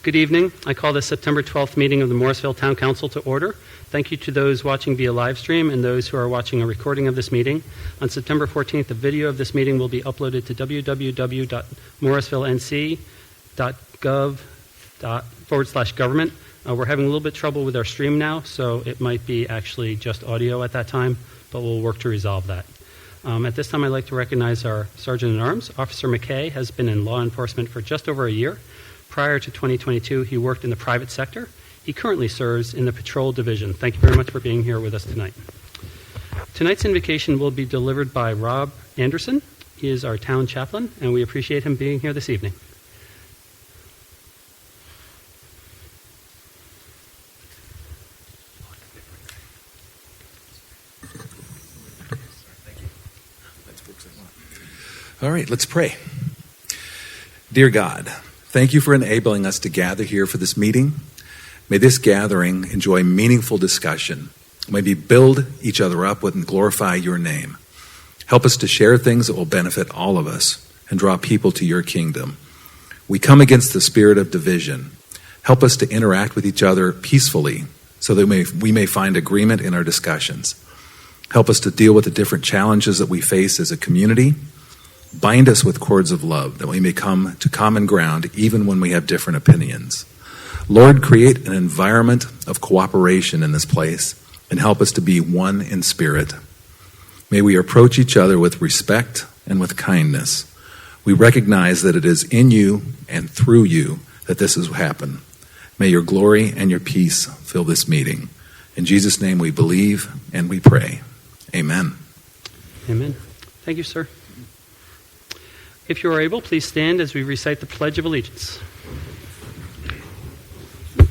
Good evening. I call this September 12th meeting of the Morrisville Town Council to order. Thank you to those watching via live stream and those who are watching a recording of this meeting. On September 14th, a video of this meeting will be uploaded to www.morrisvillenc.gov/government. We're having a little bit trouble with our stream now, so it might be actually just audio at that time, but we'll work to resolve that. At this time, I'd like to recognize our Sergeant-at-Arms. Officer McKay has been in law enforcement for just over a year. Prior to 2022, he worked in the private sector. He currently serves in the Patrol Division. Thank you very much for being here with us tonight. Tonight's invocation will be delivered by Rob Anderson. He is our town chaplain, and we appreciate him being here this evening. All right, let's pray. Dear God, thank you for enabling us to gather here for this meeting. May this gathering enjoy meaningful discussion. May we build each other up with and glorify your name. Help us to share things that will benefit all of us and draw people to your kingdom. We come against the spirit of division. Help us to interact with each other peacefully so that we may find agreement in our discussions. Help us to deal with the different challenges that we face as a community. Bind us with cords of love that we may come to common ground even when we have different opinions. Lord, create an environment of cooperation in this place and help us to be one in spirit. May we approach each other with respect and with kindness. We recognize that it is in you and through you that this has happened. May your glory and your peace fill this meeting. In Jesus' name we believe and we pray. Amen. Amen. Thank you, sir. If you are able, please stand as we recite the Pledge of Allegiance.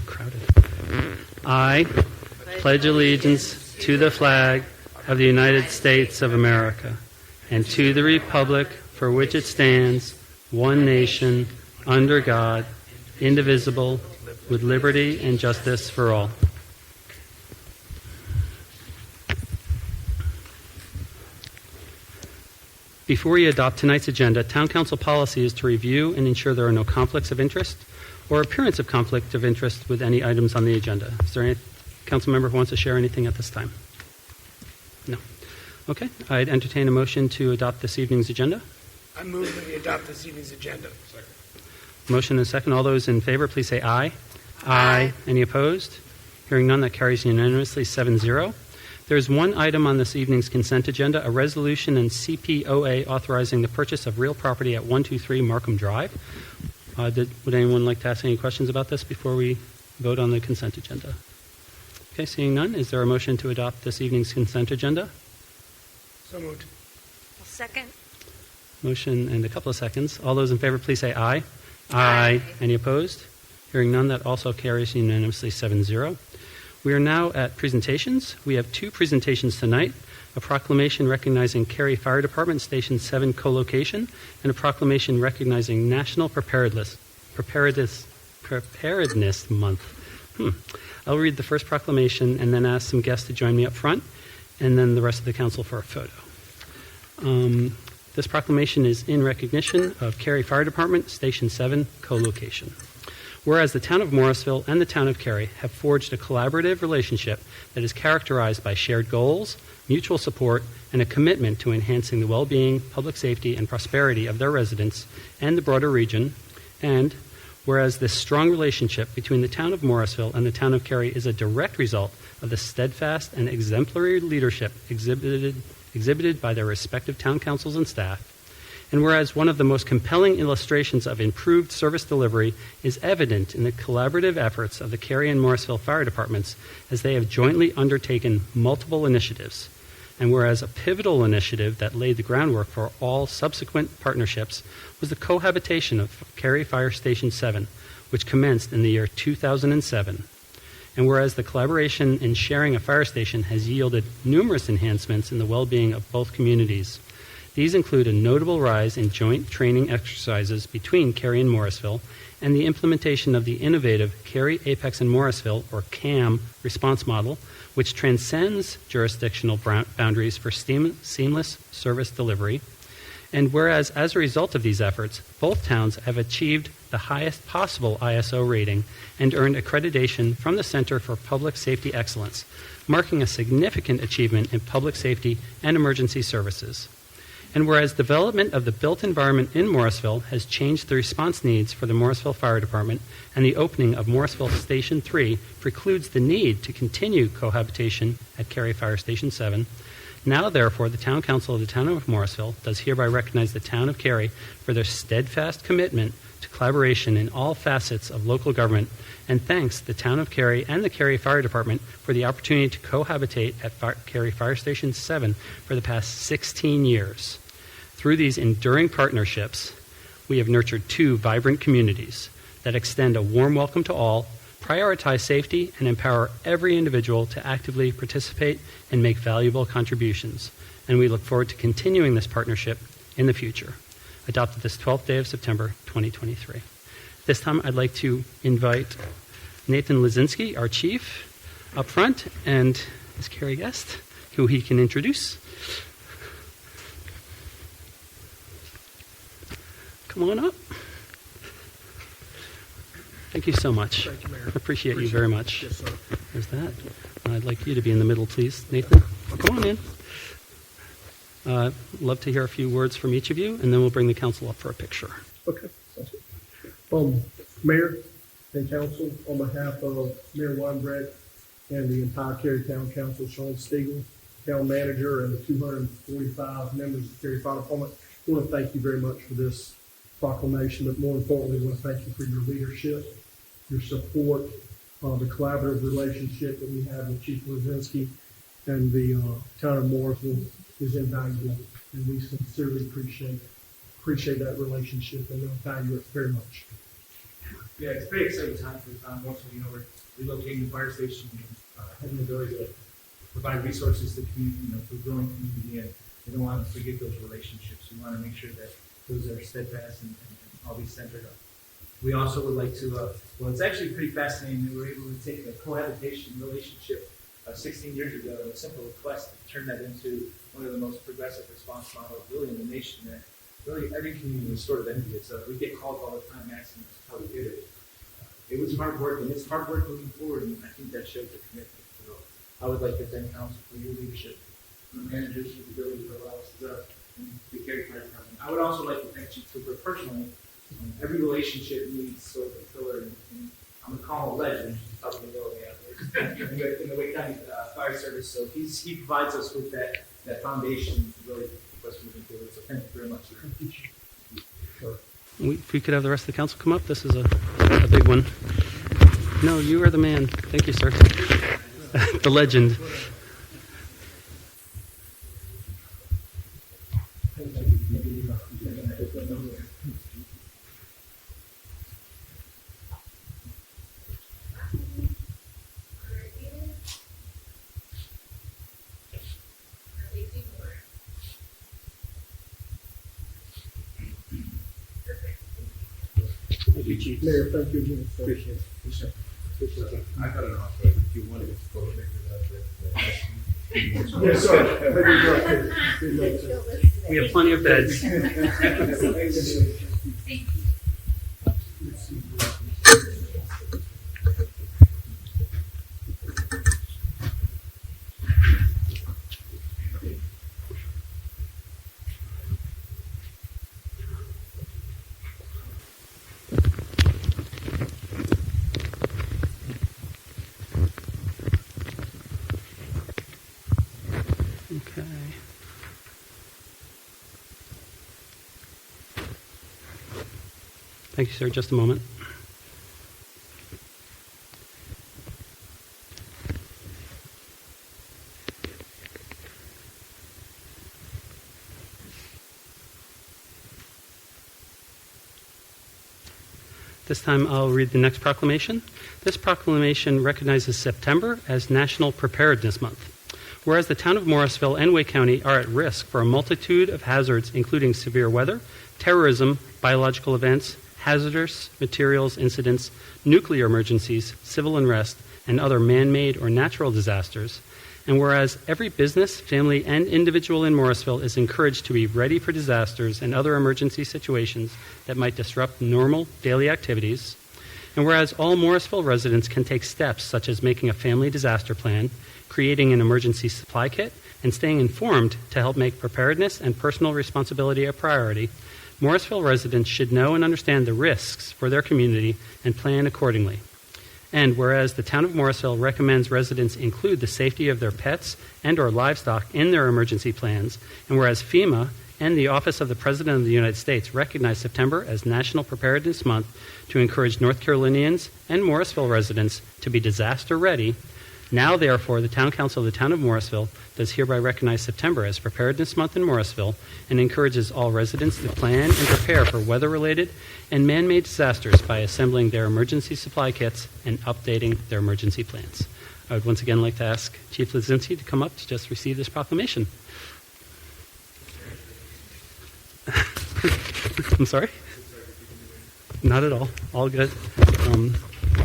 Crowded. I pledge allegiance to the flag of the United States of America and to the republic for which it stands, one nation, under God, indivisible, with liberty and justice for all. Before we adopt tonight's agenda, Town Council policy is to review and ensure there are no conflicts of interest or appearance of conflict of interest with any items on the agenda. Is there any council member who wants to share anything at this time? No. Okay. I'd entertain a motion to adopt this evening's agenda. I move that we adopt this evening's agenda. Second. Motion and second. All those in favor, please say aye. Aye. Any opposed? Hearing none, that carries unanimously 7-0. There is one item on this evening's consent agenda, a resolution in CPOA authorizing the purchase of real property at 123 Markham Drive. Would anyone like to ask any questions about this before we vote on the consent agenda? Okay, seeing none, is there a motion to adopt this evening's consent agenda? So moved. Second. Motion and a couple of seconds. All those in favor, please say aye. Aye. Any opposed? Hearing none, that also carries unanimously 7-0. We are now at presentations. We have two presentations tonight, a proclamation recognizing Cary Fire Department Station 7 co-location and a proclamation recognizing National Preparedness Month. I'll read the first proclamation and then ask some guests to join me up front and then the rest of the council for a photo. This proclamation is in recognition of Cary Fire Department Station 7 co-location. Whereas the town of Morrisville and the town of Cary have forged a collaborative relationship that is characterized by shared goals, mutual support, and a commitment to enhancing the well-being, public safety, and prosperity of their residents and the broader region, and whereas this strong relationship between the town of Morrisville and the town of Cary is a direct result of the steadfast and exemplary leadership exhibited by their respective town councils and staff, and whereas one of the most compelling illustrations of improved service delivery is evident in the collaborative efforts of the Cary and Morrisville Fire Departments as they have jointly undertaken multiple initiatives, and whereas a pivotal initiative that laid the groundwork for all subsequent partnerships was the cohabitation of Cary Fire Station 7, which commenced in the year 2007, and whereas the collaboration in sharing a fire station has yielded numerous enhancements in the well-being of both communities. These include a notable rise in joint training exercises between Cary and Morrisville and the implementation of the innovative Cary, Apex, and Morrisville, or CAM, response model, which transcends jurisdictional boundaries for seamless service delivery, And whereas, as a result of these efforts, both towns have achieved the highest possible ISO rating and earned accreditation from the Center for Public Safety Excellence, marking a significant achievement in public safety and emergency services. And whereas development of the built environment in Morrisville has changed the response needs for the Morrisville Fire Department, and the opening of Morrisville Station 3 precludes the need to continue cohabitation at Cary Fire Station 7, now, therefore, the Town Council of the Town of Morrisville does hereby recognize the Town of Cary for their steadfast commitment to collaboration in all facets of local government, and thanks the Town of Cary and the Cary Fire Department for the opportunity to cohabitate at Cary Fire Station 7 for the past 16 years. Through these enduring partnerships, we have nurtured 2 vibrant communities that extend a warm welcome to all, prioritize safety, and empower every individual to actively participate and make valuable contributions. And we look forward to continuing this partnership in the future. Adopted this 12th day of September, 2023. This time, I'd like to invite Nathan Lazinski, our chief, up front, and his Cary guest, who he can introduce. Come on up. Thank you so much. Thank you, Mayor. I appreciate you very much. Yes, sir. There's that. I'd like you to be in the middle, please. Nathan, come on in. Love to hear a few words from each of you, and then we'll bring the council up for a picture. Okay. Mayor and council, on behalf of Mayor Weinbrecht and the entire Cary Town Council, Sean Stiegel, town manager, and the 245 members of the Cary Fire Department, I want to thank you very much for this proclamation, but more importantly, I want to thank you for your leadership, your support, the collaborative relationship that we have with Chief Lazinski and the town of Morrisville is invaluable, and we sincerely appreciate that relationship and value it very much. Yeah, it's a pretty exciting time for the town of Morrisville. You know, we're relocating the fire station and having the ability to provide resources to the community, you know, to a growing community, and we don't want to forget those relationships. We want to make sure that those are steadfast and always centered up. We also would like to, well, it's actually pretty fascinating that we're able to take a cohabitation relationship 16 years ago and a simple request to turn that into one of the most progressive response models really in the nation that really every community is sort of envious of. We get calls all the time asking us how we did it. It was hard work, and it's hard work moving forward, and I think that shows the commitment. So I would like to thank council for your leadership, and the managers for the ability to allow us to the Cary Fire Department. I would also like to thank Chief Cooper personally. Every relationship needs sort of a pillar, and I'm going to call him a legend. He's probably the way out there in the Wake County Fire Service. So he provides us with that foundation to really keep us moving forward. So thank you very much. If we could have the rest of the council come up, this is a big one. No, you are the man. Thank you, sir. The legend. Mayor, thank you again. Appreciate it. I got an offer. If you wanted to go make it Yes, sir. We have plenty of beds. Okay. Thank you, sir. Just a moment. This time I'll read the next proclamation. This proclamation recognizes September as National Preparedness Month. Whereas the town of Morrisville and Wake County are at risk for a multitude of hazards, including severe weather, terrorism, biological events, hazardous materials incidents, nuclear emergencies, civil unrest, and other man-made or natural disasters, And whereas every business, family, and individual in Morrisville is encouraged to be ready for disasters and other emergency situations that might disrupt normal daily activities. And whereas all Morrisville residents can take steps such as making a family disaster plan, creating an emergency supply kit, and staying informed to help make preparedness and personal responsibility a priority, Morrisville residents should know and understand the risks for their community and plan accordingly. And whereas the town of Morrisville recommends residents include the safety of their pets and or livestock in their emergency plans, and whereas FEMA and the Office of the President of the United States recognize September as National Preparedness Month to encourage North Carolinians and Morrisville residents to be disaster ready, now, therefore, the Town Council of the Town of Morrisville does hereby recognize September as Preparedness Month in Morrisville and encourages all residents to plan and prepare for weather-related and man-made disasters by assembling their emergency supply kits and updating their emergency plans. I would once again like to ask Chief Lizinski to come up to just receive this proclamation. I'm sorry? Not at all. All good.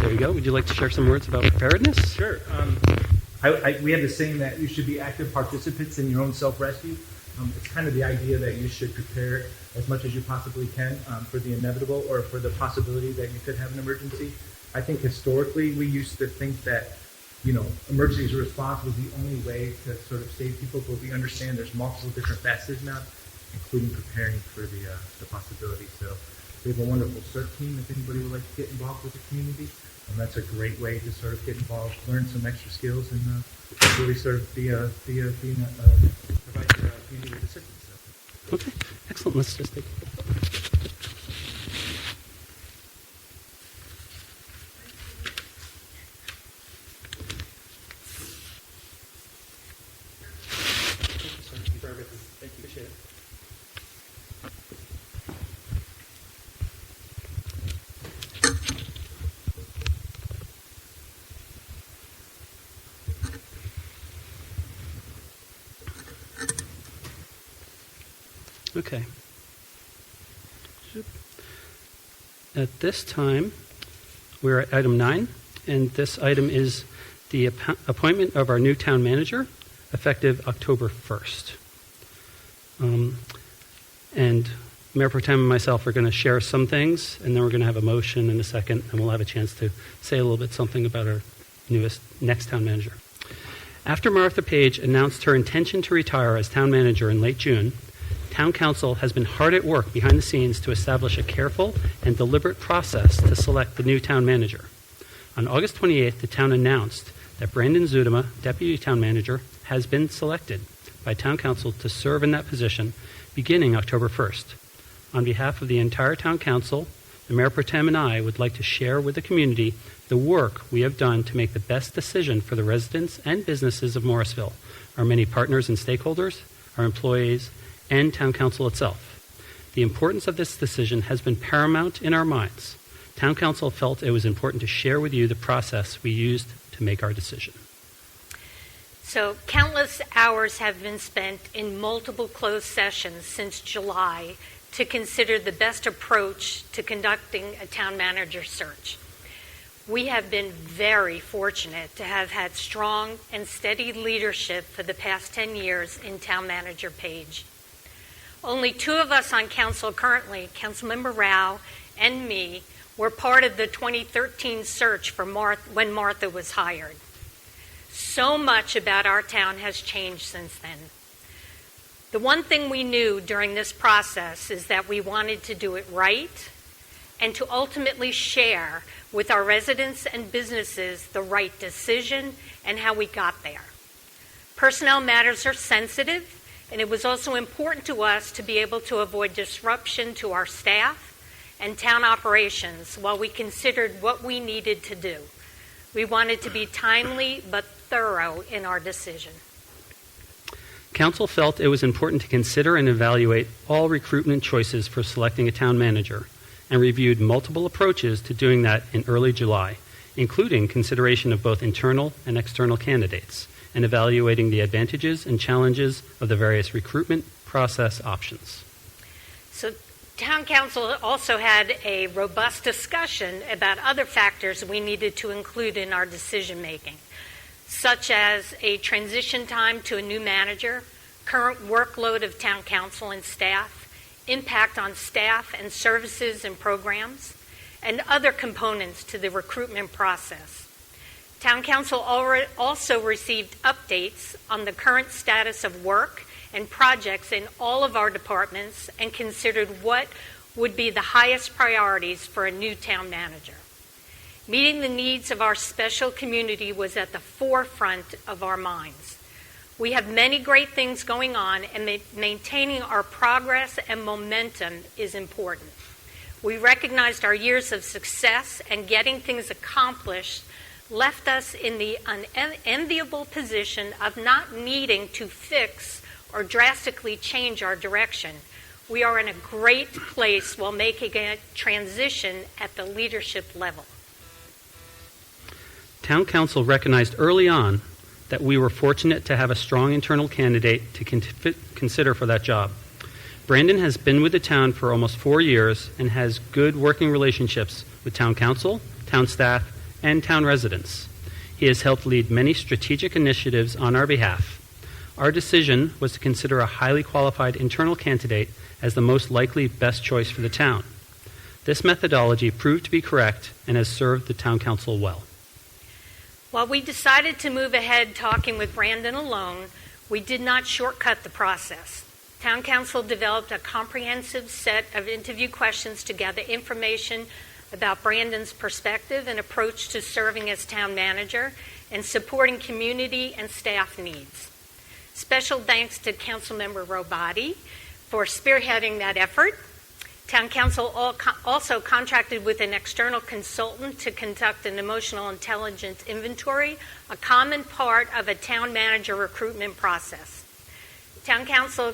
There you go. Would you like to share some words about preparedness? Sure. We have the saying that you should be active participants in your own self-rescue. It's kind of the idea that you should prepare as much as you possibly can for the inevitable or for the possibility that you could have an emergency. I think historically we used to think that, emergency response was the only way to sort of save people, but we understand there's multiple different facets now, including preparing for the possibility. So we have a wonderful CERT team if anybody would like to get involved with the community. And that's a great way to sort of get involved, learn some extra skills, and really sort of provide your community with assistance. So. Okay, excellent. Let's just take a quick look. Thank you for everything. Thank you. Appreciate it. Okay. At this time, we're at item 9, and this item is the appointment of our new town manager, effective October 1st. And Mayor Pro Tem and myself are going to share some things, and then we're going to have a motion in a second, and we'll have a chance to say a little bit something about our next town manager. After Martha Page announced her intention to retire as town manager in late June, Town Council has been hard at work behind the scenes to establish a careful and deliberate process to select the new town manager. On August 28th, the town announced that Brandon Zudema, Deputy Town Manager, has been selected by Town Council to serve in that position beginning October 1st. On behalf of the entire Town Council, the Mayor Pro Tem and I would like to share with the community the work we have done to make the best decision for the residents and businesses of Morrisville, our many partners and stakeholders, our employees, and Town Council itself. The importance of this decision has been paramount in our minds. Town Council felt it was important to share with you the process we used to make our decision. So countless hours have been spent in multiple closed sessions since July to consider the best approach to conducting a town manager search. We have been very fortunate to have had strong and steady leadership for the past 10 years in Town Manager Page. Only 2 of us on council currently, Councilmember Rao and me, were part of the 2013 search for when Martha was hired. So much about our town has changed since then. The one thing we knew during this process is that we wanted to do it right and to ultimately share with our residents and businesses the right decision and how we got there. Personnel matters are sensitive, and it was also important to us to be able to avoid disruption to our staff and town operations while we considered what we needed to do. We wanted to be timely but thorough in our decision. Council felt it was important to consider and evaluate all recruitment choices for selecting a town manager and reviewed multiple approaches to doing that in early July, including consideration of both internal and external candidates and evaluating the advantages and challenges of the various recruitment process options. So Town Council also had a robust discussion about other factors we needed to include in our decision making. such as a transition time to a new manager, current workload of town council and staff, impact on staff and services and programs, and other components to the recruitment process. Town Council also received updates on the current status of work and projects in all of our departments and considered what would be the highest priorities for a new town manager. Meeting the needs of our special community was at the forefront of our minds. We have many great things going on, and maintaining our progress and momentum is important. We recognized our years of success, and getting things accomplished left us in the unenviable position of not needing to fix or drastically change our direction. We are in a great place while making a transition at the leadership level. Town Council recognized early on that we were fortunate to have a strong internal candidate to consider for that job. Brandon has been with the town for almost 4 years and has good working relationships with town council, town staff, and town residents. He has helped lead many strategic initiatives on our behalf. Our decision was to consider a highly qualified internal candidate as the most likely best choice for the town. This methodology proved to be correct and has served the town council well. While we decided to move ahead talking with Brandon alone, we did not shortcut the process. Town Council developed a comprehensive set of interview questions to gather information about Brandon's perspective and approach to serving as town manager and supporting community and staff needs. Special thanks to Councilmember Robati for spearheading that effort. Town Council also contracted with an external consultant to conduct an emotional intelligence inventory, a common part of a town manager recruitment process. Town Council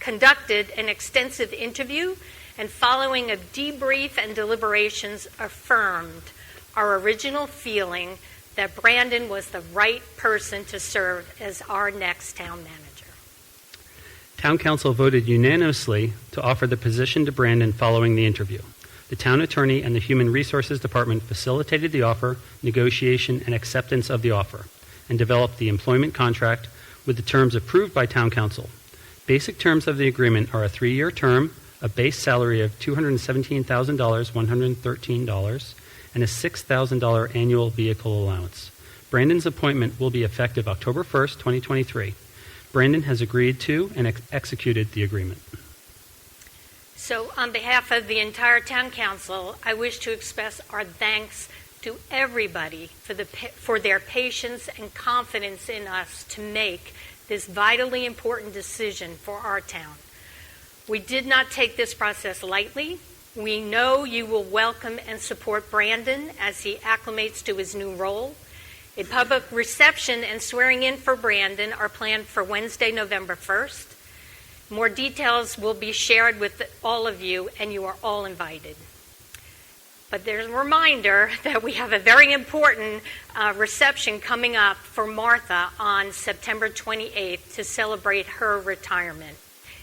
conducted an extensive interview, and following a debrief and deliberations affirmed our original feeling that Brandon was the right person to serve as our next town manager. Town Council voted unanimously to offer the position to Brandon following the interview. The town attorney and the Human Resources Department facilitated the offer, negotiation, and acceptance of the offer, and developed the employment contract with the terms approved by Town Council. Basic terms of the agreement are a 3-year term, a base salary of $217,113, and a $6,000 annual vehicle allowance. Brandon's appointment will be effective October 1st, 2023. Brandon has agreed to and executed the agreement. So on behalf of the entire Town Council, I wish to express our thanks to everybody for their patience and confidence in us to make this vitally important decision for our town. We did not take this process lightly. We know you will welcome and support Brandon as he acclimates to his new role. A public reception and swearing in for Brandon are planned for Wednesday, November 1st. More details will be shared with all of you, and you are all invited. But there's a reminder that we have a very important reception coming up for Martha on September 28th to celebrate her retirement.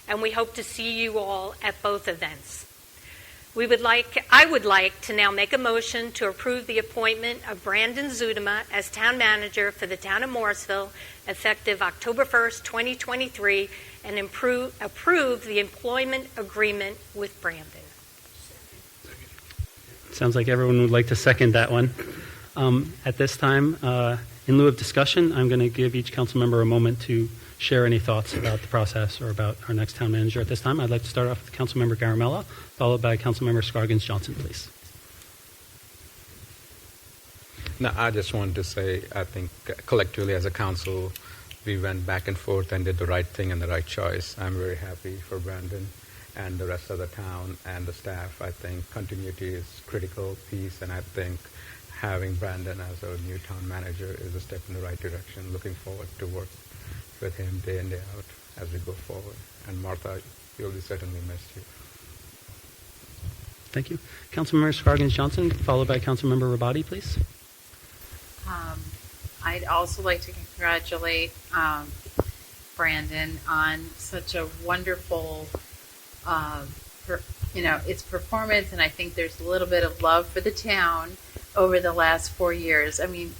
And we hope to see you all at both events. I would like to now make a motion to approve the appointment of Brandon Zudema as town manager for the town of Morrisville, effective October 1st, 2023, and approve the employment agreement with Brandon. Sounds like everyone would like to second that one. At this time, in lieu of discussion, I'm going to give each council member a moment to share any thoughts about the process or about our next town manager. At this time, I'd like to start off with Councilmember Garamella, followed by Councilmember Scargins-Johnson, please. No, I just wanted to say, I think collectively as a council, we went back and forth and did the right thing and the right choice. I'm very happy for Brandon and the rest of the town and the staff. I think continuity is critical piece, and I think having Brandon as our new town manager is a step in the right direction. Looking forward to work with him day in, day out as we go forward. And Martha, you'll be certainly missed here. Thank you. Councilmember Scargins-Johnson, followed by Councilmember Rabati, please. I'd also like to congratulate Brandon on such a wonderful, its performance, and I think there's a little bit of love for the town over the last 4 years. I mean,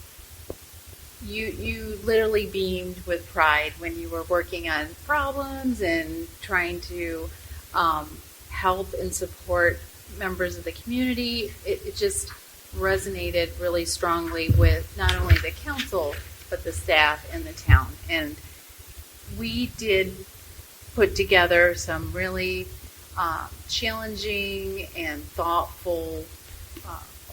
you literally beamed with pride when you were working on problems and trying to help and support members of the community. It just resonated really strongly with not only the council, but the staff and the town. And we did put together some really challenging and thoughtful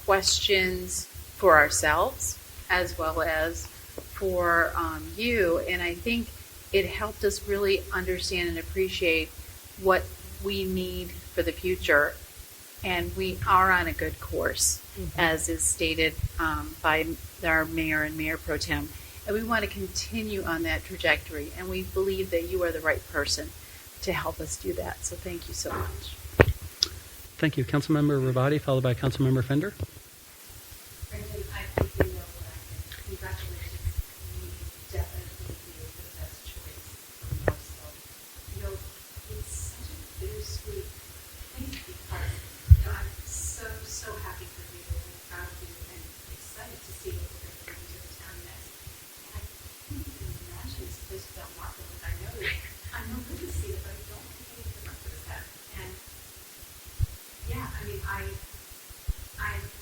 questions for ourselves as well as for you. And I think it helped us really understand and appreciate what we need for the future. And we are on a good course, as is stated by our mayor and mayor pro tem. And we want to continue on that trajectory. And we believe that you are the right person to help us do that. So thank you so much. Thank you. Councilmember Ravati, followed by Councilmember Fender. Brendan, I think you know what I think. Congratulations. You definitely made the best choice for Morrisville. You know, it's such a bittersweet thing because I'm so happy for you and proud of you and excited to see what we're going to bring to the town next. And I couldn't even imagine this place without Martha. Like I know good to see it, but I don't think anything Martha has had. And yeah, I mean, I'm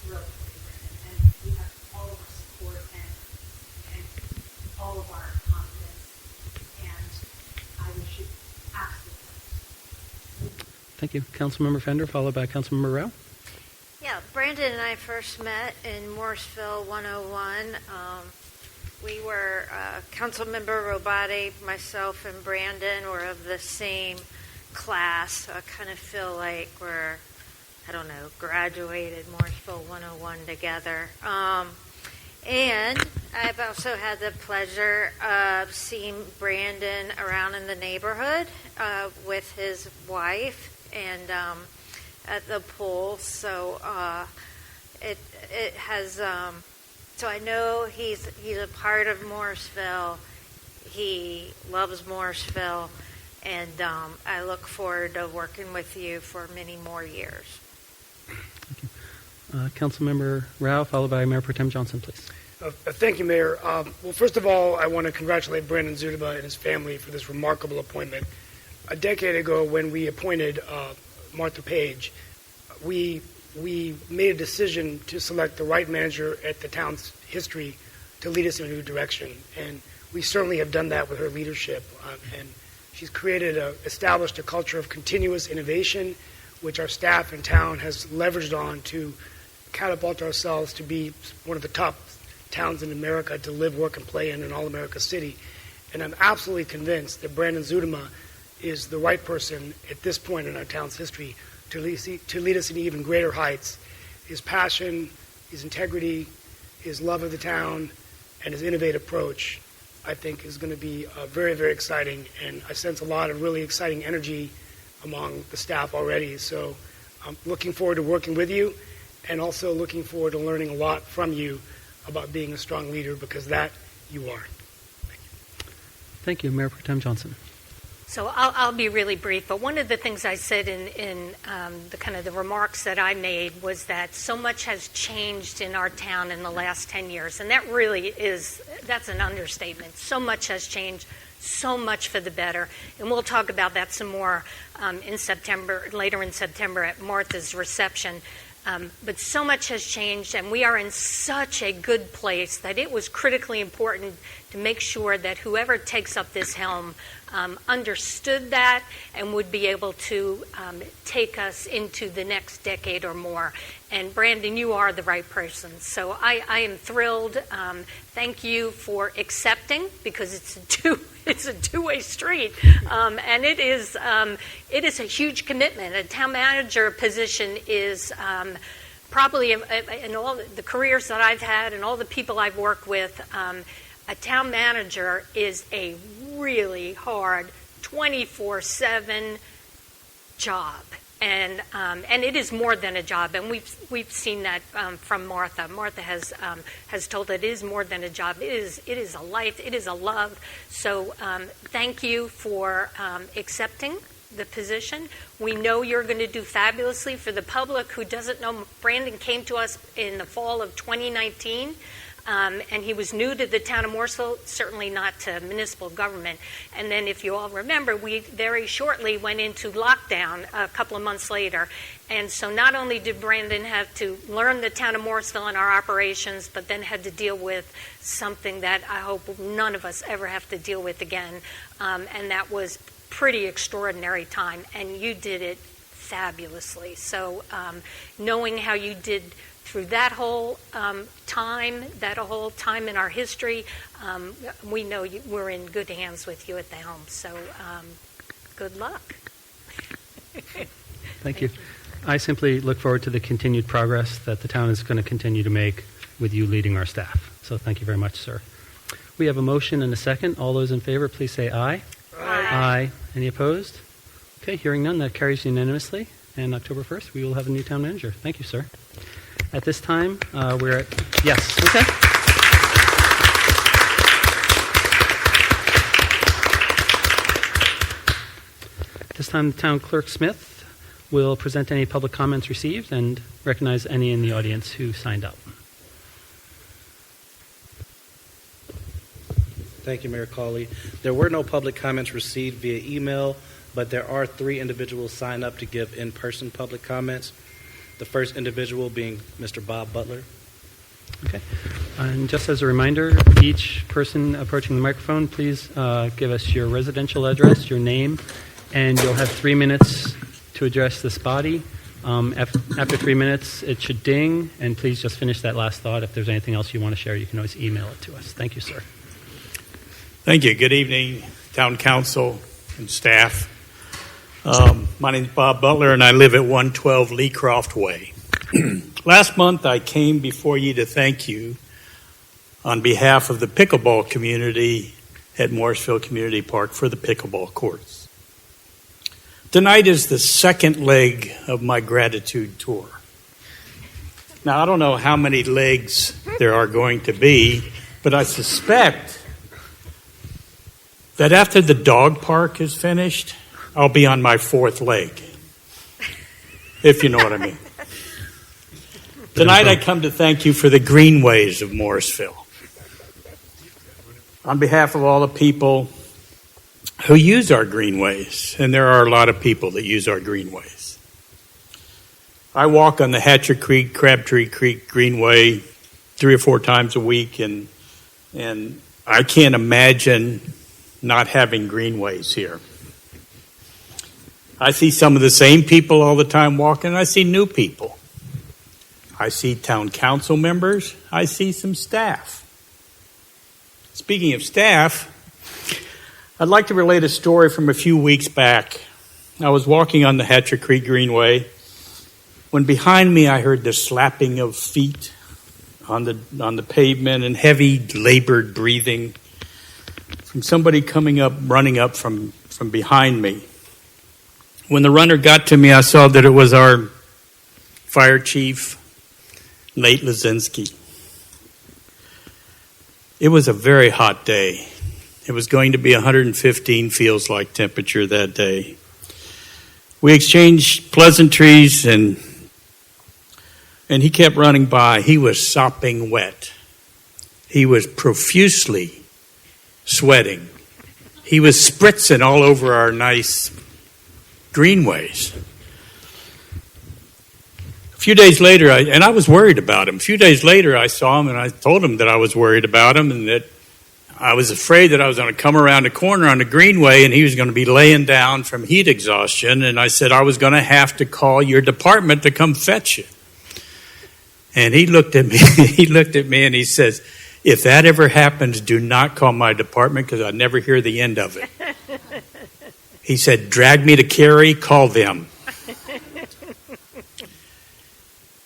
thrilled for you, Brendan, and you have all of our support and all of our confidence, and I wish you absolute best. Thank you. Councilmember Fender, followed by Councilmember Rao. Yeah, Brandon and I first met in Morrisville 101. We were Councilmember Robati, myself, and Brandon were of the same class. So I kind of feel like we're, I don't know, graduated Morrisville 101 together. And I've also had the pleasure of seeing Brandon around in the neighborhood with his wife and at the pool. So it has. So I know he's a part of Morrisville. He loves Morrisville, and I look forward to working with you for many more years. Councilmember Rao, followed by Mayor Pro Tem Johnson, please. Thank you, Mayor. Well, first of all, I want to congratulate Brandon Zutaba and his family for this remarkable appointment. A decade ago, when we appointed Martha Page, we made a decision to select the right manager at the town's history to lead us in a new direction. And we certainly have done that with her leadership. And she's established a culture of continuous innovation, which our staff in town has leveraged on to catapult ourselves to be one of the top towns in America to live, work, and play in an all-America city. And I'm absolutely convinced that Brandon Zutama is the right person at this point in our town's history to lead us in even greater heights. His passion, his integrity, his love of the town, and his innovative approach, I think, is going to be very, very exciting. And I sense a lot of really exciting energy among the staff already. So I'm looking forward to working with you and also looking forward to learning a lot from you about being a strong leader, because that you are. Thank you. Thank you, Mayor Pro Tem Johnson. So I'll be really brief, but one of the things I said in the kind of the remarks that I made was that so much has changed in our town in the last 10 years, and that really that's an understatement. So much has changed, so much for the better, and we'll talk about that some more later in September at Martha's reception. But so much has changed, and we are in such a good place that it was critically important to make sure that whoever takes up this helm understood that and would be able to take us into the next decade or more. And Brandon, you are the right person. So I am thrilled. Thank you for accepting, because it's a two-way street, and it is a huge commitment. A town manager position is probably in all the careers that I've had and all the people I've worked with. A town manager is a really hard 24/7 job. And it is more than a job, and we've seen that from Martha. Martha has told that it is more than a job. It is a life. It is a love. So thank you for accepting the position. We know you're going to do fabulously. For the public who doesn't know, Brandon came to us in the fall of 2019. And he was new to the town of Morrisville, certainly not to municipal government. And then, if you all remember, we very shortly went into lockdown a couple of months later. And so not only did Brandon have to learn the town of Morrisville and our operations, but then had to deal with something that I hope none of us ever have to deal with again. And that was pretty extraordinary time. And you did it fabulously. So knowing how you did through that whole time in our history, we know we're in good hands with you at the helm. So good luck. Thank you. I simply look forward to the continued progress that the town is going to continue to make with you leading our staff. So thank you very much, sir. We have a motion and a second. All those in favor, please say aye. Aye. Any opposed? Okay, hearing none, that carries unanimously. And October 1st, we will have a new town manager. Thank you, sir. At this time, we're at... Yes, okay. At this time, Town Clerk Smith will present any public comments received and recognize any in the audience who signed up. Thank you, Mayor Cawley. There were no public comments received via email, but there are 3 individuals signed up to give in-person public comments. The first individual being Mr. Bob Butler. Okay. And just as a reminder, each person approaching the microphone, please give us your residential address, your name, and you'll have 3 minutes to address this body. After 3 minutes, it should ding, and please just finish that last thought. If there's anything else you want to share, you can always email it to us. Thank you, sir. Thank you. Good evening, Town Council and staff. My name is Bob Butler, and I live at 112 Leecroft Way. Last month, I came before you to thank you on behalf of the pickleball community at Morrisville Community Park for the pickleball courts. Tonight is the second leg of my gratitude tour. Now, I don't know how many legs there are going to be, but I suspect that after the dog park is finished, I'll be on my 4th leg, if you know what I mean. Tonight I come to thank you for the greenways of Morrisville. On behalf of all the people who use our greenways, and there are a lot of people that use our greenways. I walk on the Hatchet Creek, Crabtree Creek Greenway 3 or 4 times a week, and I can't imagine not having greenways here. I see some of the same people all the time walking, and I see new people. I see town council members. I see some staff. Speaking of staff, I'd like to relate a story from a few weeks back. I was walking on the Hatchet Creek Greenway when behind me I heard the slapping of feet on the pavement and heavy labored breathing from somebody running up from behind me. When the runner got to me, I saw that it was our fire chief, Nate Lazinski. It was a very hot day. It was going to be 115 feels like temperature that day. We exchanged pleasantries, and he kept running by. He was sopping wet. He was profusely sweating. He was spritzing all over our nice greenways. A few days later, I was worried about him. A few days later, I saw him, and I told him that I was worried about him and that I was afraid that I was going to come around the corner on the greenway and he was going to be laying down from heat exhaustion. And I said, I was going to have to call your department to come fetch you. And he looked at me, and he says, if that ever happens, do not call my department because I never hear the end of it. He said, drag me to Cary, call them.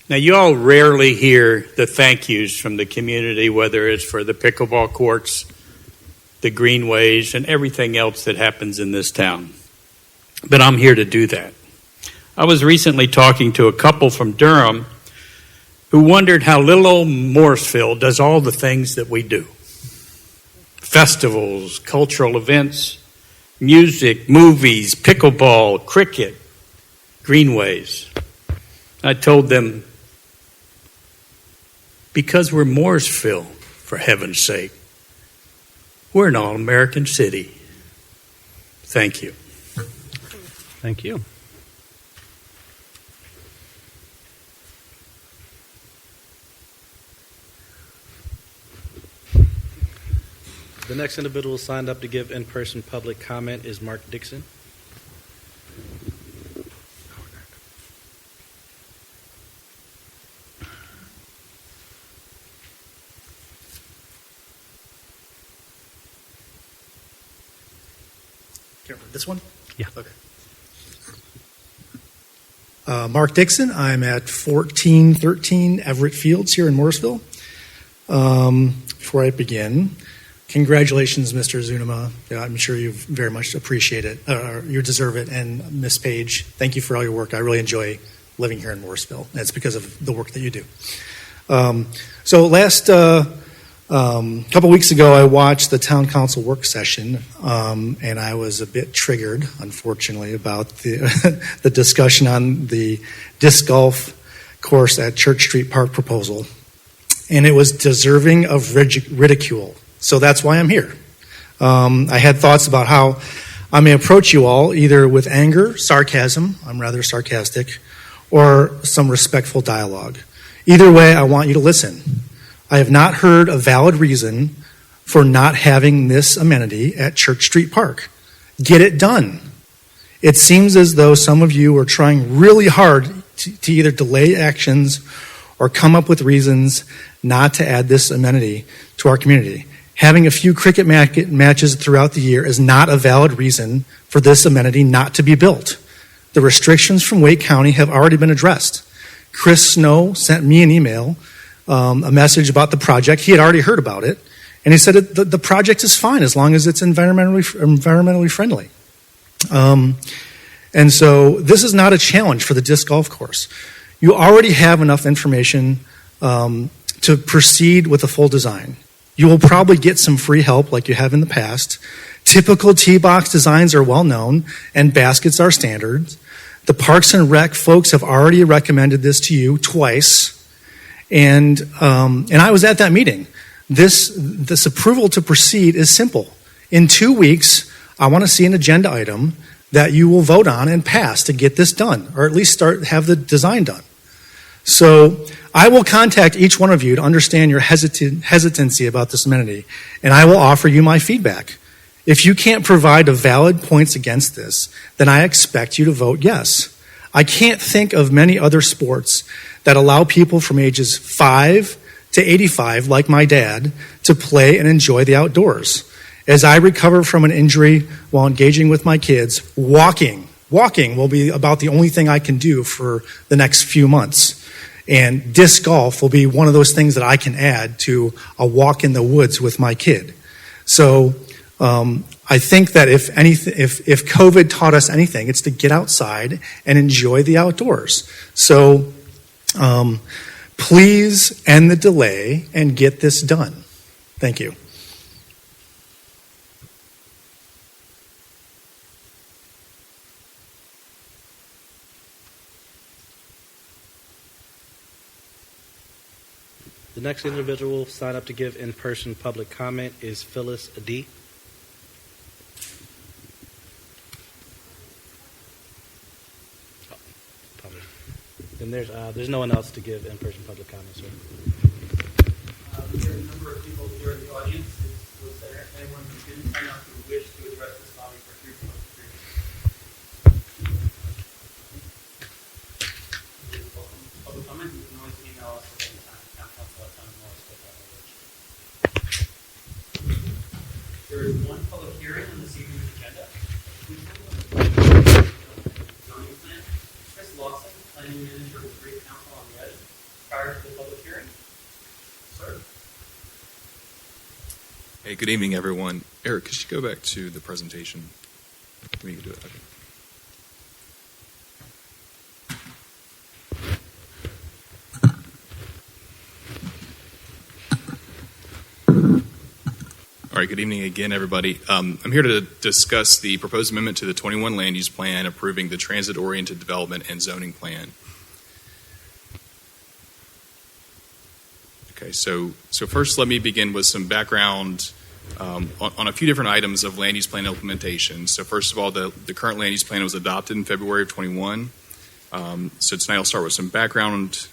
Now, you all rarely hear the thank yous from the community, whether it's for the pickleball courts, the greenways, and everything else that happens in this town. But I'm here to do that. I was recently talking to a couple from Durham who wondered how little old Morrisville does all the things that we do. Festivals, cultural events, music, movies, pickleball, cricket, greenways. I told them, because we're Morrisville, For heaven's sake. We're an all-American city. Thank you. Thank you. The next individual signed up to give in-person public comment is Mark Dixon. This one? Yeah. Okay. Mark Dixon. I'm at 1413 Everett Fields here in Morrisville. Before I begin, congratulations, Mr. Zunema. I'm sure you very much appreciate it. You deserve it. And Miss Page, thank you for all your work. I really enjoy living here in Morrisville. And it's because of the work that you do. So last couple weeks ago, I watched the town council work session, and I was a bit triggered, unfortunately, about the discussion on the disc golf course at Church Street Park proposal. And it was deserving of ridicule. So that's why I'm here. I had thoughts about how I may approach you all, either with anger, sarcasm, I'm rather sarcastic, or some respectful dialogue. Either way, I want you to listen. I have not heard a valid reason for not having this amenity at Church Street Park. Get it done. It seems as though some of you are trying really hard to either delay actions or come up with reasons not to add this amenity to our community. Having a few cricket matches throughout the year is not a valid reason for this amenity not to be built. The restrictions from Wake County have already been addressed. Chris Snow sent me an email, a message about the project. He had already heard about it, and he said the project is fine as long as it's environmentally friendly. And so this is not a challenge for the disc golf course. You already have enough information to proceed with a full design. You will probably get some free help like you have in the past. Typical tee box designs are well known, and baskets are standard. The Parks and Rec folks have already recommended this to you twice, and I was at that meeting. This approval to proceed is simple. In 2 weeks, I want to see an agenda item that you will vote on and pass to get this done, or at least have the design done. So I will contact each one of you to understand your hesitancy about this amenity, and I will offer you my feedback. If you can't provide a valid points against this, then I expect you to vote yes. I can't think of many other sports that allow people from ages 5 to 85, like my dad, to play and enjoy the outdoors. As I recover from an injury while engaging with my kids, walking will be about the only thing I can do for the next few months. And disc golf will be one of those things that I can add to a walk in the woods with my kid. So I think that if COVID taught us anything, it's to get outside and enjoy the outdoors. So please end the delay and get this done. Thank you. The next individual signed up to give in-person public comment is Phyllis D. Then there's no one else to give in-person public comment, sir. There are a number of people here in the audience. Was there anyone who didn't sign up who wished to address this body for three public comment? You can always email us at any time. There is one public hearing on this evening's agenda. Zoning plan. Chris Lawson, planning manager with Great Council on the Edge. Prior to the public hearing. Sir. Hey, good evening, everyone. Eric, could you go back to the presentation? We can do it. Okay. All right, good evening again, everybody. I'm here to discuss the proposed amendment to the 21 Land Use Plan approving the transit-oriented development and zoning plan. Okay, so first let me begin with some background on a few different items of land use plan implementation. So first of all, the current land use plan was adopted in February of 21. So tonight I'll start with some background,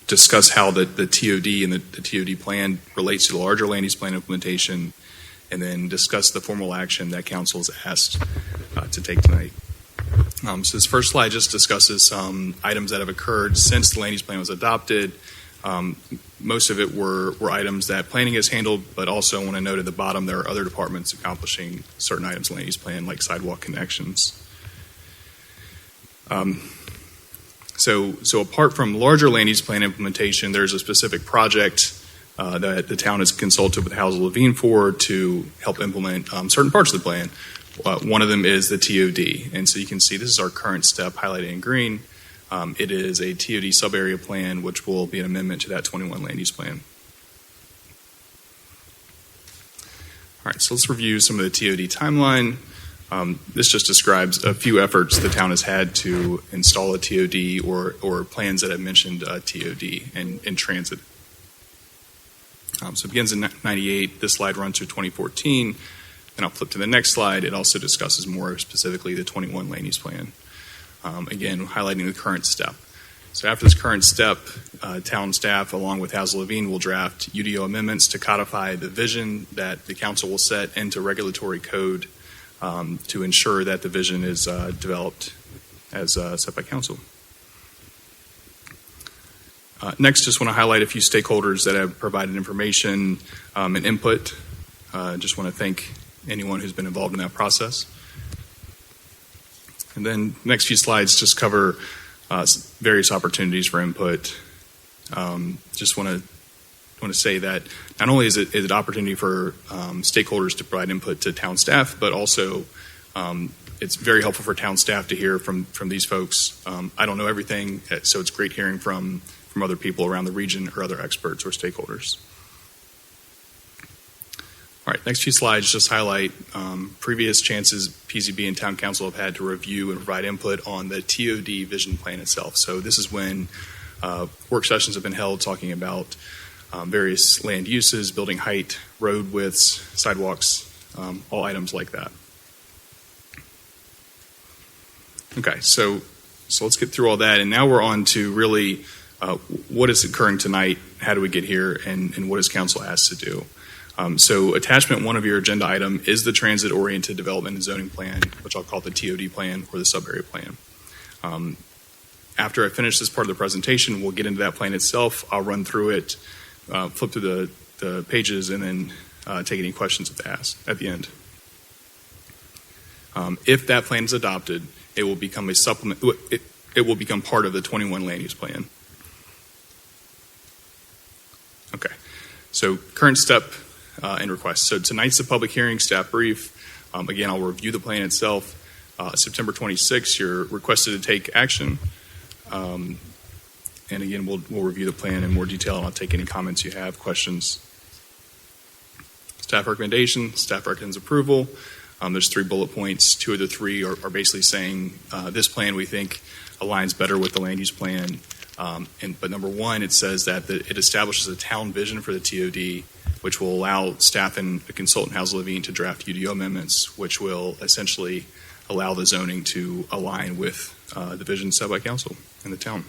discuss how the TOD and the TOD plan relates to the larger land use plan implementation, and then discuss the formal action that council is asked to take tonight. So this first slide just discusses some items that have occurred since the land use plan was adopted. Most of it were items that planning has handled, but also I want to note at the bottom there are other departments accomplishing certain items in the land use plan, like sidewalk connections. So apart from larger land use plan implementation, there's a specific project that the town has consulted with Housel Levine for to help implement certain parts of the plan. One of them is the TOD, and so you can see this is our current step highlighted in green. It is a TOD sub-area plan, which will be an amendment to that 21 land use plan. All right, so let's review some of the TOD timeline. This just describes a few efforts the town has had to install a TOD or plans that have mentioned TOD in transit. So it begins in 98. This slide runs through 2014. And I'll flip to the next slide. It also discusses more specifically the 21 land use plan. Again, highlighting the current step. So after this current step, town staff, along with Housel Levine, will draft UDO amendments to codify the vision that the council will set into regulatory code to ensure that the vision is developed as set by council. Next, just want to highlight a few stakeholders that have provided information and input. Just want to thank anyone who's been involved in that process. And then the next few slides just cover various opportunities for input. Just want to say that not only is it an opportunity for stakeholders to provide input to town staff, but also it's very helpful for town staff to hear from these folks. I don't know everything, so it's great hearing from other people around the region or other experts or stakeholders. All right, next few slides just highlight previous chances PZB and Town Council have had to review and provide input on the TOD vision plan itself. So this is when work sessions have been held talking about various land uses, building height, road widths, sidewalks, all items like that. Okay, so let's get through all that, and now we're on to really what is occurring tonight, how do we get here, and what is council asked to do. So attachment 1 of your agenda item is the transit-oriented development and zoning plan, which I'll call the TOD plan or the sub-area plan. After I finish this part of the presentation, we'll get into that plan itself. I'll run through it, flip through the pages, and then take any questions at the end. If that plan is adopted, it will become a supplement. It will become part of the 21 land use plan. Okay. So current step and request. So tonight's the public hearing, staff brief. Again, I'll review the plan itself. September 26th, you're requested to take action. And again, we'll review the plan in more detail, and I'll take any comments you have, questions. Staff recommendation, staff recommends approval. There's 3 bullet points. 2 of the 3 are basically saying this plan we think aligns better with the land use plan. But number 1, it says that it establishes a town vision for the TOD, which will allow staff and the consultant Housel Levine to draft UDO amendments, which will essentially allow the zoning to align with the vision set by council and the town.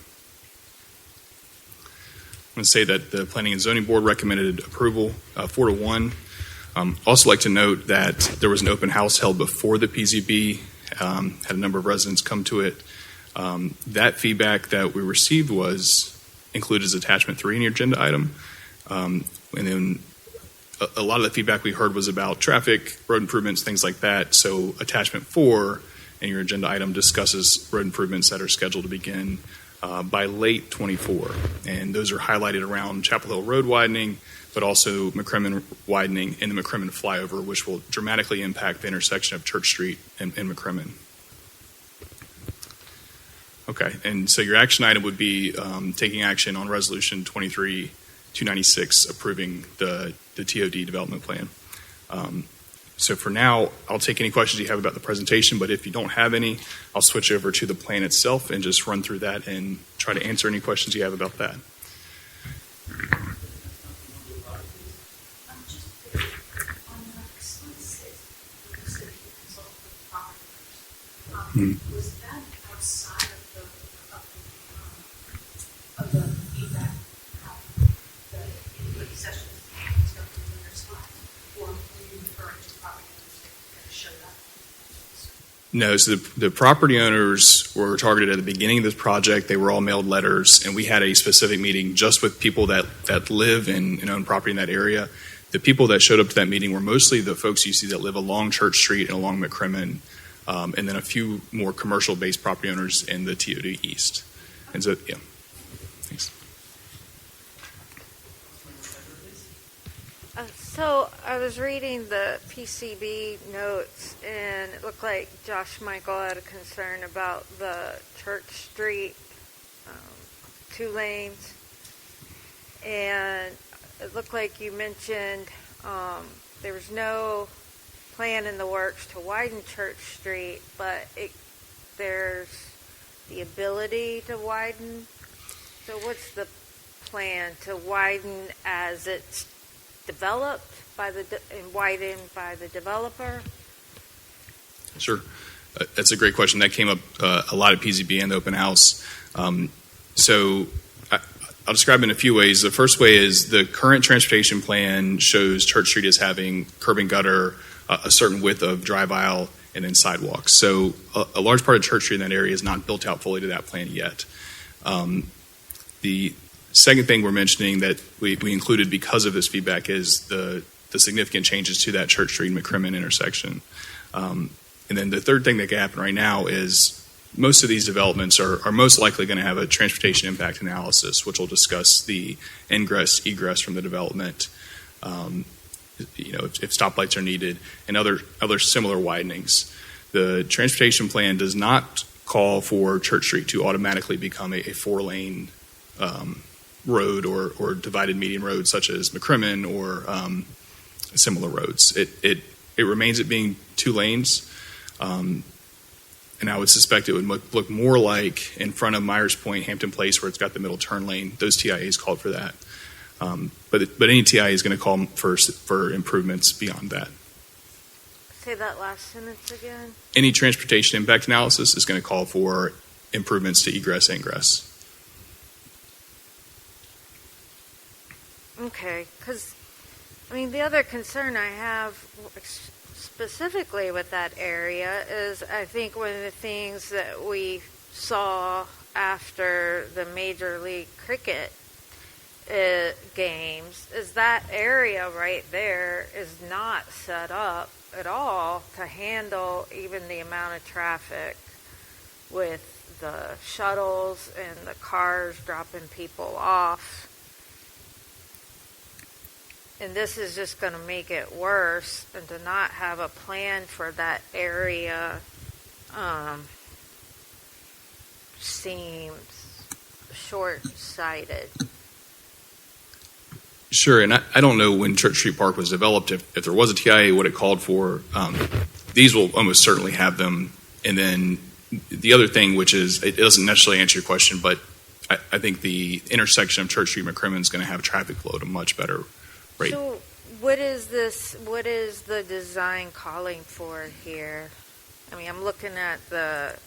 I'm going to say that the Planning and Zoning Board recommended approval 4-1. Also like to note that there was an open house held before the PZB, had a number of residents come to it. That feedback that we received was included as attachment 3 in your agenda item. And then a lot of the feedback we heard was about traffic, road improvements, things like that. So attachment 4 in your agenda item discusses road improvements that are scheduled to begin by late 24. And those are highlighted around Chapel Hill Road widening, but also McCrimmon widening and the McCrimmon flyover, which will dramatically impact the intersection of Church Street and McCrimmon. Okay, and so your action item would be taking action on Resolution 23-296, approving the TOD development plan. So for now, I'll take any questions you have about the presentation, but if you don't have any, I'll switch over to the plan itself and just run through that and try to answer any questions you have about that. Was that outside of the feedback, how the input sessions conducted in their slides? Or were you referring to property owners that showed up? No, so the property owners were targeted at the beginning of this project. They were all mailed letters, and we had a specific meeting just with people that live and own property in that area. The people that showed up to that meeting were mostly the folks you see that live along Church Street and along McCrimmon, and then a few more commercial-based property owners in the TOD East. And so, yeah. Thanks. So I was reading the PCB notes, and it looked like Josh Michael had a concern about the Church Street 2 lanes, and it looked like you mentioned there was no plan in the works to widen Church Street, but there's the ability to widen. So what's the plan to widen as it's developed and widened by the developer? Sure. That's a great question. That came up a lot at PZB and the open house. So I'll describe it in a few ways. The first way is the current transportation plan shows Church Street as having curb and gutter, a certain width of drive aisle, and then sidewalks. So a large part of Church Street in that area is not built out fully to that plan yet. The second thing we're mentioning that we included because of this feedback is the significant changes to that Church Street and McCrimmon intersection. And then the third thing that can happen right now is most of these developments are most likely going to have a transportation impact analysis, which will discuss the ingress, egress from the development, if stoplights are needed, and other similar widenings. The transportation plan does not call for Church Street to automatically become a 4-lane road or divided median road such as McCrimmon or similar roads. It remains it being 2 lanes. And I would suspect it would look more like in front of Myers Point, Hampton Place, where it's got the middle turn lane. Those TIAs called for that. But any TIA is going to call for improvements beyond that. Say that last sentence again. Any transportation impact analysis is going to call for improvements to egress, ingress. Okay, because, the other concern I have specifically with that area is I think one of the things that we saw after the Major League Cricket games is that area right there is not set up at all to handle even the amount of traffic with the shuttles and the cars dropping people off. And this is just going to make it worse, and to not have a plan for that area seems short-sighted. Sure, and I don't know when Church Street Park was developed, if there was a TIA, what it called for. These will almost certainly have them. And then the other thing, which is, it doesn't necessarily answer your question, but I think the intersection of Church Street and McCrimmon is going to have traffic flow at a much better rate. So what is the design calling for here? I'm looking at the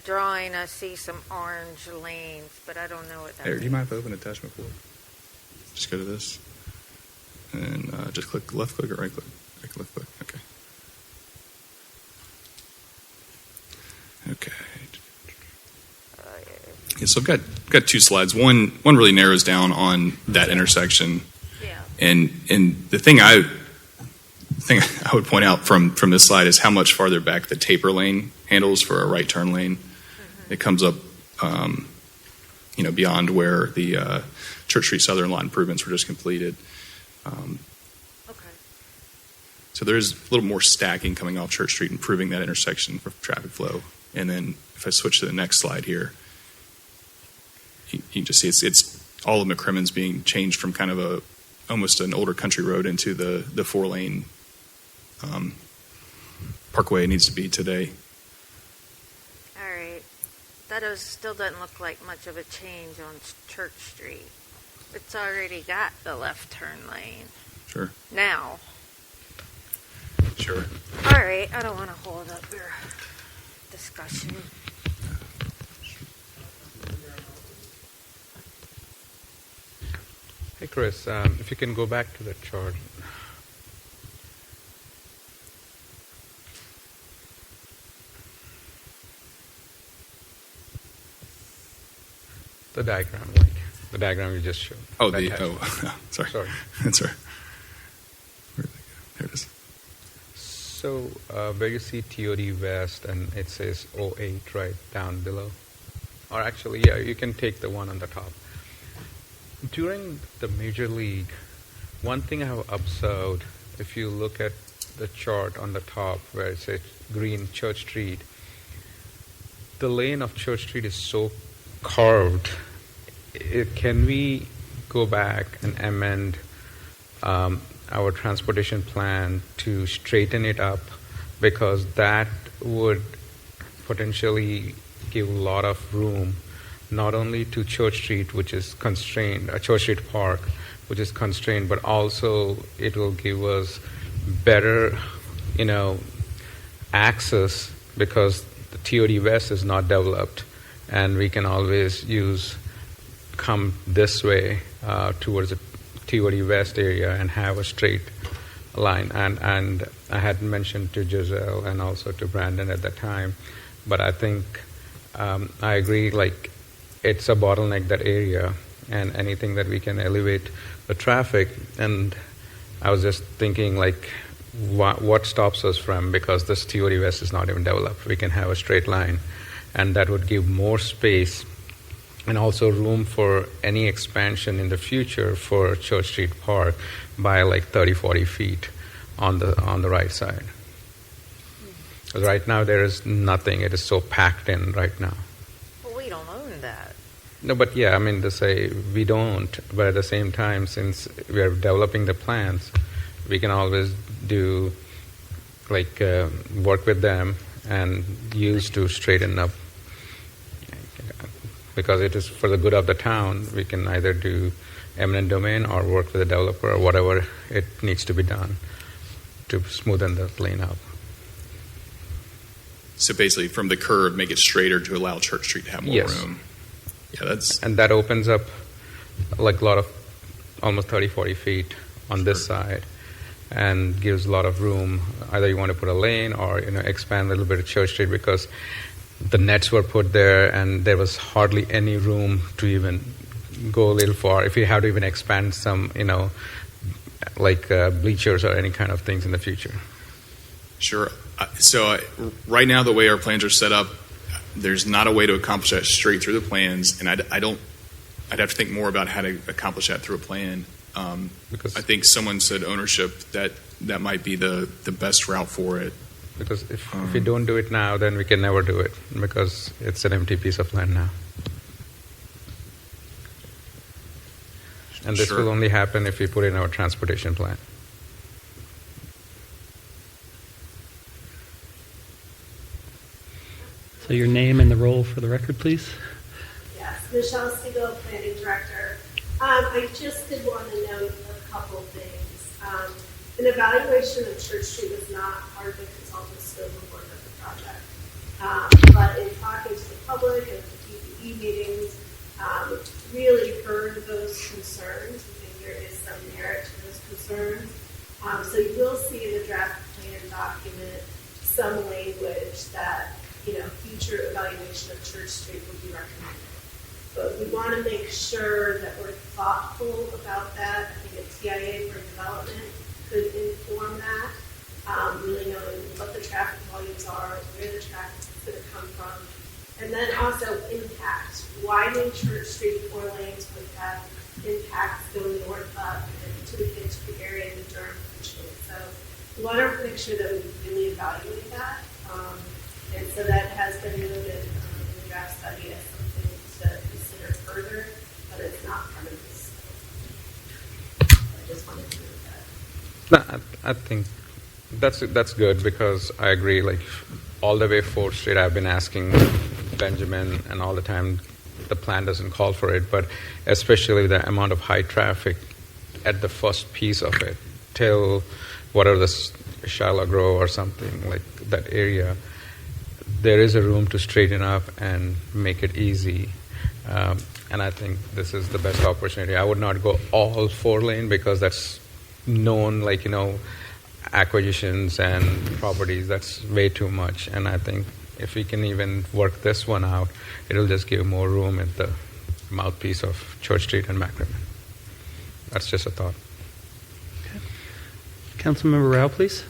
drawing. I see some orange lanes, but I don't know what that Hey, means. do you mind if I open attachment 4? Just go to this. And just click left click or right click? Left click. Okay. Okay. Yeah, so I've got 2 slides. One really narrows down on that intersection. Yeah. And the thing I would point out from this slide is how much farther back the taper lane handles for a right turn lane. Mm-hmm. It comes up, beyond where the Church Street Southern lot improvements were just completed. Okay. So there's a little more stacking coming off Church Street, improving that intersection for traffic flow. And then if I switch to the next slide here, you can just see it's all of McCrimmon's being changed from kind of almost an older country road into the 4-lane parkway it needs to be today. All right. That still doesn't look like much of a change on Church Street. It's already got the left turn lane. Sure. Now. Sure. All right, I don't want to hold up your discussion. Hey, Chris, if you can go back to the chart. The diagram, like the diagram you just showed. Oh, sorry. Sorry. That's right. Where did that go? There it is. So where you see TOD West and it says 08 right down below, or actually, yeah, you can take the one on the top. During the Major League, one thing I have observed, if you look at the chart on the top where it says green Church Street, the lane of Church Street is so carved. Can we go back and amend our transportation plan to straighten it up, because that would potentially give a lot of room not only to Church Street, which is constrained, Church Street Park, which is constrained, but also it will give us better, access, because the TOD West is not developed, and we can always come this way towards the TOD West area and have a straight line. And I had mentioned to Giselle and also to Brandon at that time, but I think I agree, like, it's a bottleneck, that area, and anything that we can elevate the traffic. And I was just thinking, like, what stops us from, because this TOD West is not even developed, we can have a straight line, and that would give more space and also room for any expansion in the future for Church Street Park by like 30-40 feet on the right side. Because right now there is nothing. It is so packed in right now. Well, we don't own that. No, but yeah, I mean to say we don't, but at the same time, since we are developing the plans, we can always do like work with them and use to straighten up. Because it is for the good of the town, we can either do eminent domain or work with the developer or whatever it needs to be done to smoothen the lane up. So basically, from the curve, make it straighter to allow Church Street to have more room. Yeah, and that opens up like a lot of almost 30-40 feet on this side, and gives a lot of room. Either you want to put a lane or expand a little bit of Church Street, because the nets were put there and there was hardly any room to even go a little far. If you have to even expand some, like bleachers or any kind of things in the future. Sure. So right now, the way our plans are set up, there's not a way to accomplish that straight through the plans, and I'd have to think more about how to accomplish that through a plan. Because I think someone said ownership, that might be the best route for it. Because if we don't do it now, then we can never do it, because it's an empty piece of land now. And this will only happen if we put in our transportation plan. So your name and the role for the record, please. Yes, Michelle Siegel, Planning Director. I just did want to note a couple things. An evaluation of Church Street was not part of the consultant scope of work of the project. But in talking to the public and the TPE meetings, really heard those concerns. I think there is some merit to those concerns. So you will see in the draft plan document some language that, future evaluation of Church Street would be recommended. But we want to make sure that we're thoughtful about that. I think a TIA for development could inform that, really knowing what the traffic volumes are, where the traffic is going to come from, and then also impact. Widening Church Street 4 lanes would have impacts going north up and to the Pittsburgh area and the Durham potentially. So we want to make sure that we really evaluate that. And so that has been noted in the draft study as something to consider further, but it's not part of this. I just wanted to note that. No, I think that's good, because I agree. Like all the way 4th Street, I've been asking Benjamin, and all the time the plan doesn't call for it. But especially the amount of high traffic at the first piece of it till whatever the Charlotte Grove or something like that area, there is a room to straighten up and make it easy. And I think this is the best opportunity. I would not go all 4-lane because that's known, like, acquisitions and properties, that's way too much. And I think if we can even work this one out, it'll just give more room at the mouthpiece of Church Street and McCrimmon. That's just a thought. Councilmember Rao, please.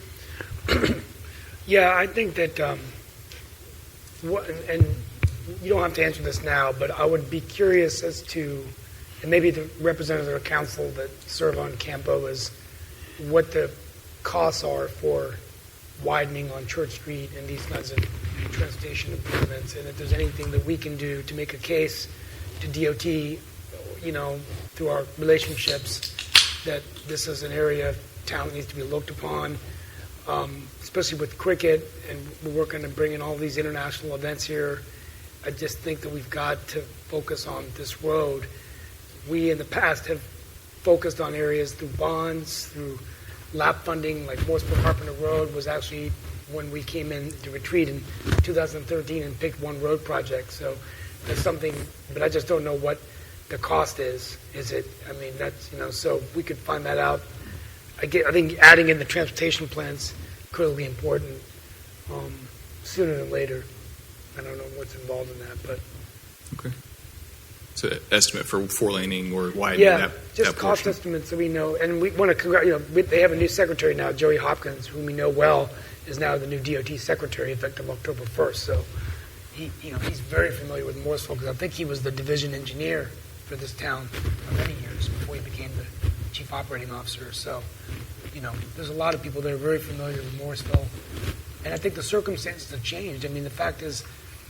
Yeah, I think that, and you don't have to answer this now, but I would be curious as to, and maybe the representative of council that serve on Campo, is what the costs are for widening on Church Street and these kinds of transportation improvements, and if there's anything that we can do to make a case to DOT, through our relationships, that this is an area town needs to be looked upon, especially with cricket, and we're working to bring in all these international events here. I just think that we've got to focus on this road. We in the past have focused on areas through bonds, through LAP funding, like Morrisville Carpenter Road was actually when we came in to retreat in 2013 and picked one road project. So that's something, but I just don't know what the cost is. Is it, that's, so we could find that out. I think adding in the transportation plans critically important sooner than later. I don't know what's involved in that, but okay. So estimate for 4-laning or widening that just cost portion. estimates so we know. And we want to congratulate. They have a new secretary now, Joey Hopkins, whom we know well, is now the new DOT secretary effective October 1st. So he's very familiar with Morrisville because I think he was the division engineer for this town for many years before he became the chief operating officer. So there's a lot of people that are very familiar with Morrisville, and I think the circumstances have changed. The fact is,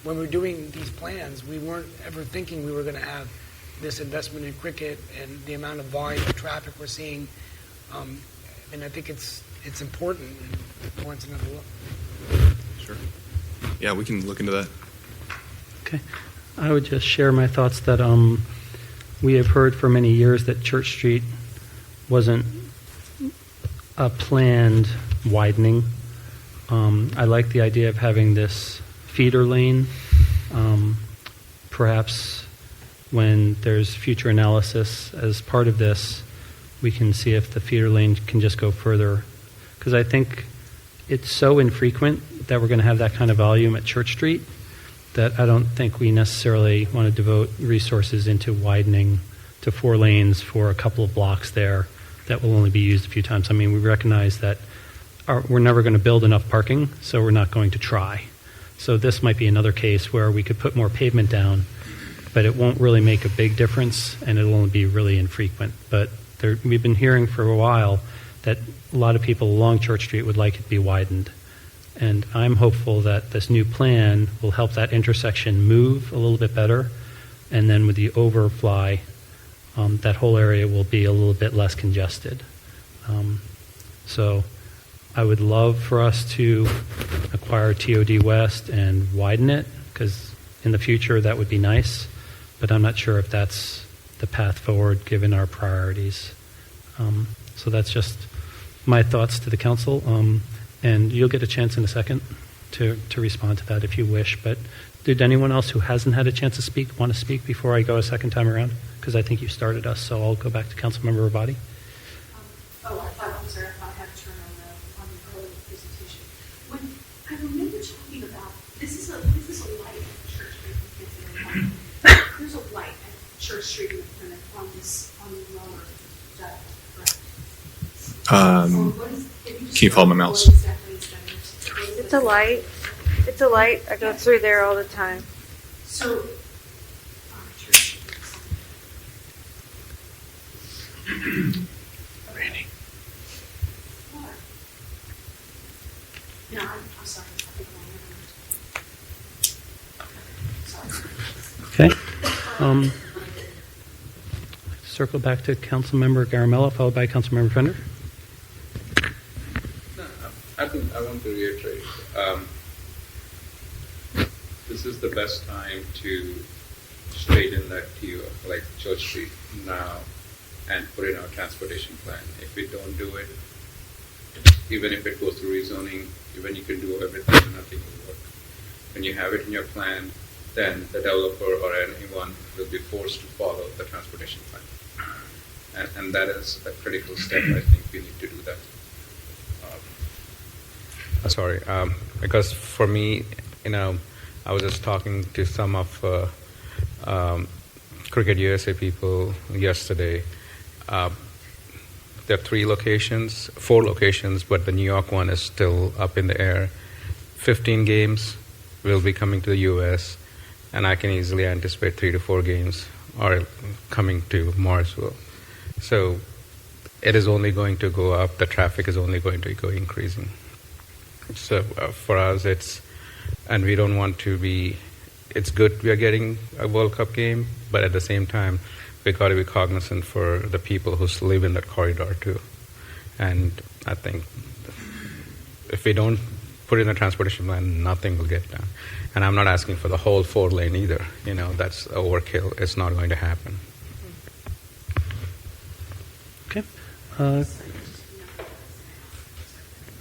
when we were doing these plans, we weren't ever thinking we were going to have this investment in cricket and the amount of volume of traffic we're seeing. And I think it's important and warrants another look. Sure. Yeah, we can look into that. Okay. I would just share my thoughts that we have heard for many years that Church Street wasn't a planned widening. I like the idea of having this feeder lane. Perhaps when there's future analysis as part of this, we can see if the feeder lane can just go further. Because I think it's so infrequent that we're going to have that kind of volume at Church Street that I don't think we necessarily want to devote resources into widening to 4 lanes for a couple of blocks there that will only be used a few times. We recognize that we're never going to build enough parking, so we're not going to try. So this might be another case where we could put more pavement down, but it won't really make a big difference, and it'll only be really infrequent. But we've been hearing for a while that a lot of people along Church Street would like it to be widened. And I'm hopeful that this new plan will help that intersection move a little bit better, and then with the overfly, that whole area will be a little bit less congested. So I would love for us to acquire TOD West and widen it, because in the future that would be nice, but I'm not sure if that's the path forward given our priorities. So that's just my thoughts to the council, and you'll get a chance in a second to respond to that if you wish. But did anyone else who hasn't had a chance to speak want to speak before I go a second time around? Because I think you started us, so I'll go back to Councilmember Rabadi. I'm sorry, I had to turn on the earlier presentation. When I remember talking about this is a light at Church Street. There's a light at Church Street on the lower deck, Can you follow my mouse? It's a light. It's a light. I go through there all the time. So, Randy. No, I'm sorry. Okay. Circle back to Councilmember Garamella, followed by Councilmember Fender. I think I want to reiterate, this is the best time to straighten that TO, like Church Street now, and put in our transportation plan. If we don't do it, even if it goes through rezoning, even you can do everything and nothing will work. When you have it in your plan, then the developer or anyone will be forced to follow the transportation plan. And that is a critical step. I think we need to do that. Sorry, because for me, I was just talking to some of Cricket USA people yesterday. There are 4 locations, but the New York one is still up in the air. 15 games will be coming to the U.S., and I can easily anticipate 3 to 4 games are coming to Morrisville. So it is only going to go up. The traffic is only going to go increasing. So for us, and we don't want to be, it's good we are getting a World Cup game, but at the same time, we got to be cognizant for the people who live in that corridor too. And I think if we don't put in a transportation plan, nothing will get done. And I'm not asking for the whole 4-lane either. That's overkill. It's not going to happen. Okay.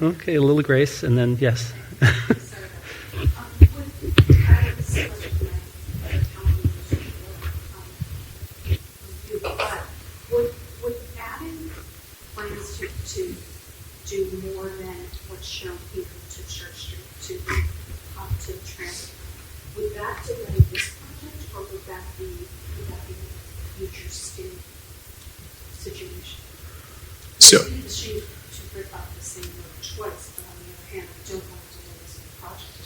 Okay, a little grace, and then yes. Would adding plans to do more than what's shown here to Church Street to transit, would that delay this project, or would that be a future state situation? So, the street to rip up the same road twice, but on the other hand, I don't want to delay this project.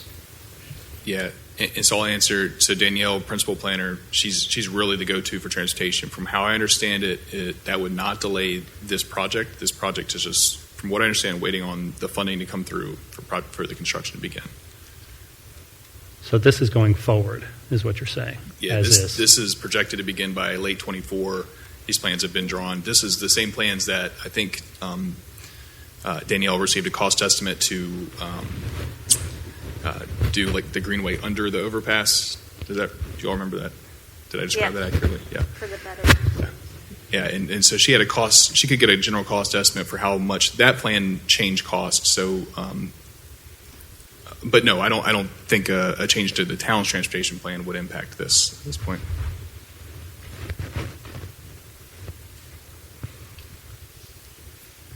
yeah, and so I'll answer. So Danielle, principal planner, she's really the go-to for transportation. From how I understand it, that would not delay this project. This project is just, from what I understand, waiting on the funding to come through for the construction to begin. So this is going forward, is what you're saying? Yeah, this is projected to begin by late 24. These plans have been drawn. This is the same plans that I think Danielle received a cost estimate to do, like the greenway under the overpass. Do you all remember that? Did I describe that accurately? Yeah. For the better. Yeah, and so she had a cost. She could get a general cost estimate for how much that plan changed cost. So, but no, I don't think a change to the town's transportation plan would impact this at this point.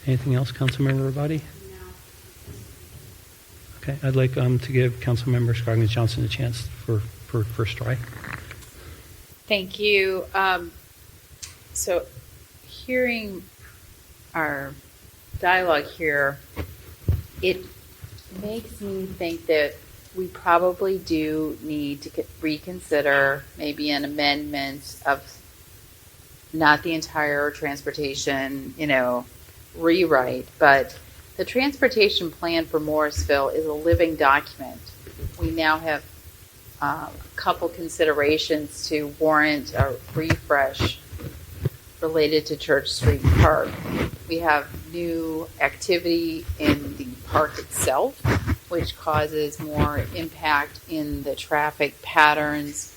Anything else, Councilmember Rabadi? Okay, I'd like to give Councilmember Scroggins-Johnson a chance for first try. Thank you. So hearing our dialogue here, it makes me think that we probably do need to reconsider maybe an amendment of not the entire transportation, rewrite, but the transportation plan for Morrisville is a living document. We now have a couple considerations to warrant a refresh related to Church Street Park. We have new activity in the park itself, which causes more impact in the traffic patterns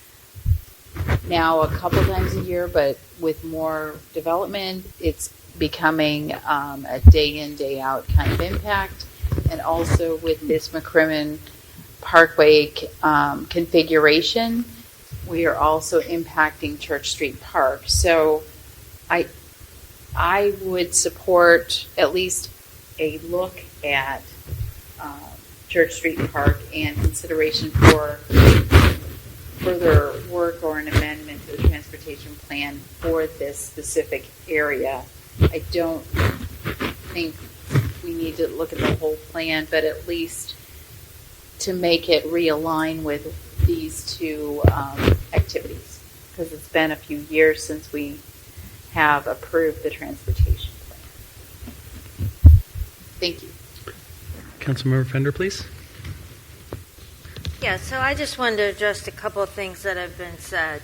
now a couple times a year, but with more development, it's becoming a day in, day out kind of impact. And also with this McCrimmon Parkway configuration, we are also impacting Church Street Park. So I would support at least a look at Church Street Park and consideration for further work or an amendment to the transportation plan for this specific area. I don't think we need to look at the whole plan, but at least to make it realign with these two activities, because it's been a few years since we have approved the transportation plan. Thank you. Councilmember Fender, please. Yeah, so I just wanted to address a couple of things that have been said.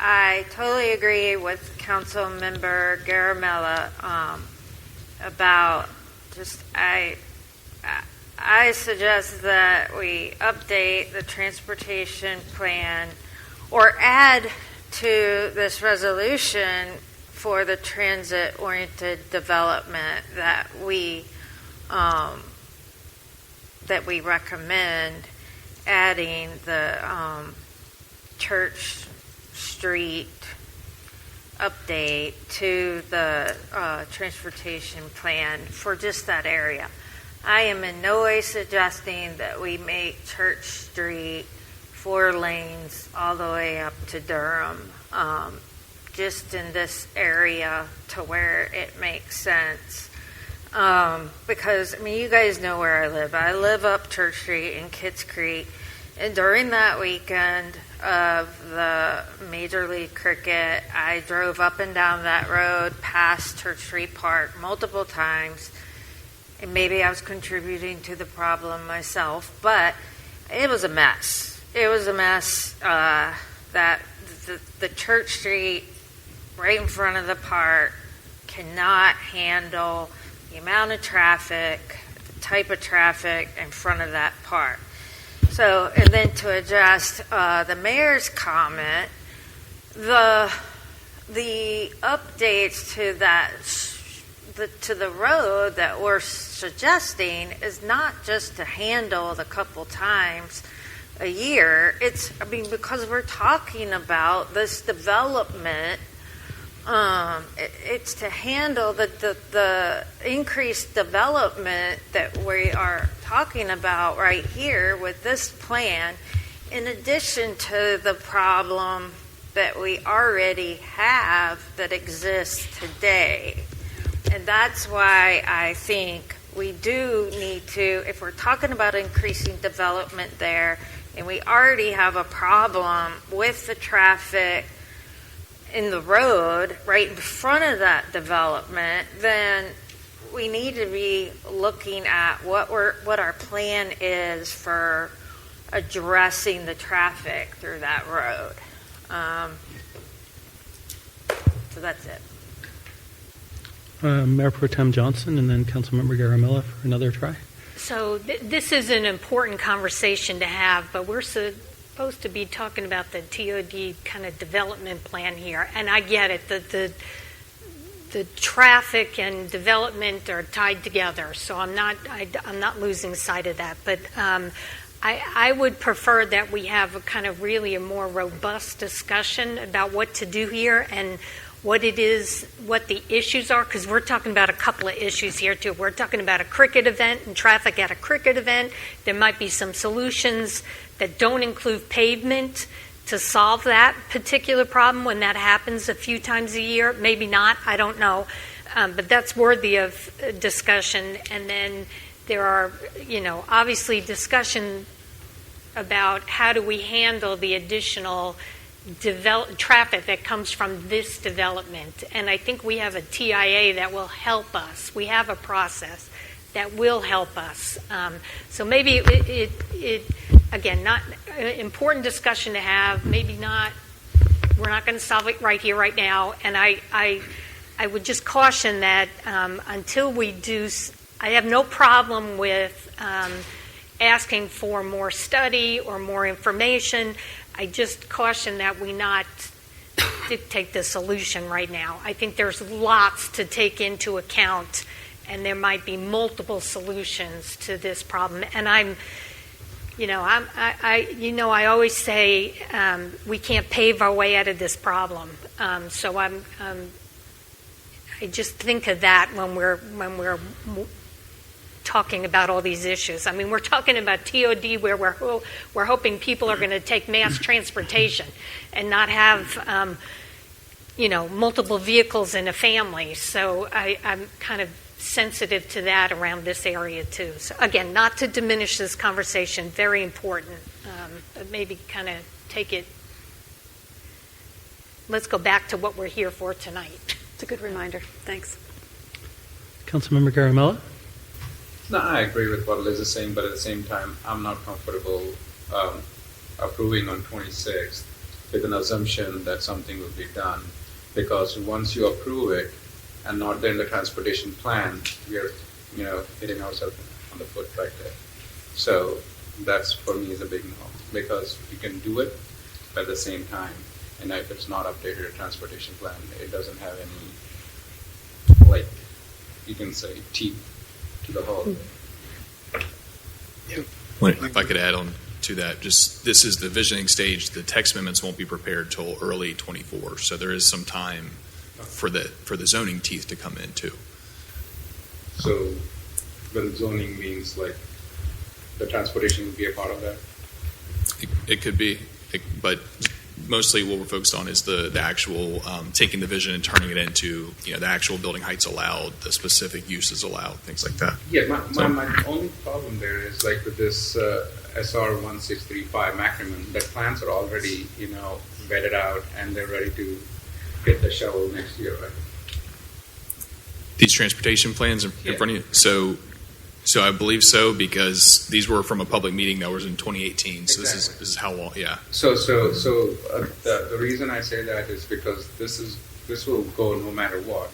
I totally agree with Councilmember Garamella about just I suggest that we update the transportation plan or add to this resolution for the transit-oriented development that we recommend adding the Church Street update to the transportation plan for just that area. I am in no way suggesting that we make Church Street 4 lanes all the way up to Durham, just in this area to where it makes sense. Because, I mean, you guys know where I live. I live up Church Street in Kitts Creek, and during that weekend of the Major League Cricket, I drove up and down that road past Church Street Park multiple times, and maybe I was contributing to the problem myself, but it was a mess. It was a mess that the Church Street right in front of the park cannot handle the amount of traffic, the type of traffic in front of that park. So, and then to address the mayor's comment, the updates to that to the road that we're suggesting is not just to handle the couple times a year. It's, I mean, because we're talking about this development, it's to handle the increased development that we are talking about right here with this plan, in addition to the problem that we already have that exists today. And that's why I think we do need to, if we're talking about increasing development there, and we already have a problem with the traffic in the road right in front of that development, then we need to be looking at what our plan is for addressing the traffic through that road. So that's it. Mayor Pro Tem Johnson and then Councilmember Garamella for another try. So this is an important conversation to have, but we're supposed to be talking about the TOD kind of development plan here. And I get it, the traffic and development are tied together, so I'm not losing sight of that. But I would prefer that we have a kind of really a more robust discussion about what to do here and what it is, what the issues are, because we're talking about a couple of issues here too. We're talking about a cricket event and traffic at a cricket event. There might be some solutions that don't include pavement to solve that particular problem when that happens a few times a year. Maybe not, I don't know. But that's worthy of discussion. And then there are, obviously discussion about how do we handle the additional traffic that comes from this development. And I think we have a TIA that will help us. We have a process that will help us. So maybe it again, not an important discussion to have, maybe not, we're not going to solve it right here, right now. And I would just caution that until we do, I have no problem with asking for more study or more information. I just caution that we not dictate the solution right now. I think there's lots to take into account, and there might be multiple solutions to this problem. And I always say we can't pave our way out of this problem. So I just think of that when we're talking about all these issues. I mean, we're talking about TOD where we're hoping people are going to take mass transportation and not have, multiple vehicles in a family. So I'm kind of sensitive to that around this area too. So again, not to diminish this conversation, very important, but maybe kind of take it. Let's go back to what we're here for tonight. It's a good reminder. Thanks. Councilmember Garamella? No, I agree with what Liz is saying, but at the same time, I'm not comfortable approving on 26th with an assumption that something will be done, because once you approve it and not in the transportation plan, we are, hitting ourselves on the foot right there. So that's for me is a big no, because you can do it, but at the same time, and if it's not updated a transportation plan, it doesn't have any, like, you can say, teeth to the whole. If I could add on to that, just this is the visioning stage. The text amendments won't be prepared till early 24, so there is some time for the zoning teeth to come in too. So, when zoning means like the transportation will be a part of that. It could be, but mostly what we're focused on is the actual taking the vision and turning it into the actual building heights allowed, the specific uses allowed, things like that. Yeah, my only problem there is like with this SR 1635 Macrimon, the plans are already vetted out and they're ready to hit the shovel next year, right? These transportation plans in front of you. So I believe so, because these were from a public meeting that was in 2018. So Exactly. this is how long? Yeah. So the reason I say that is because this will go no matter what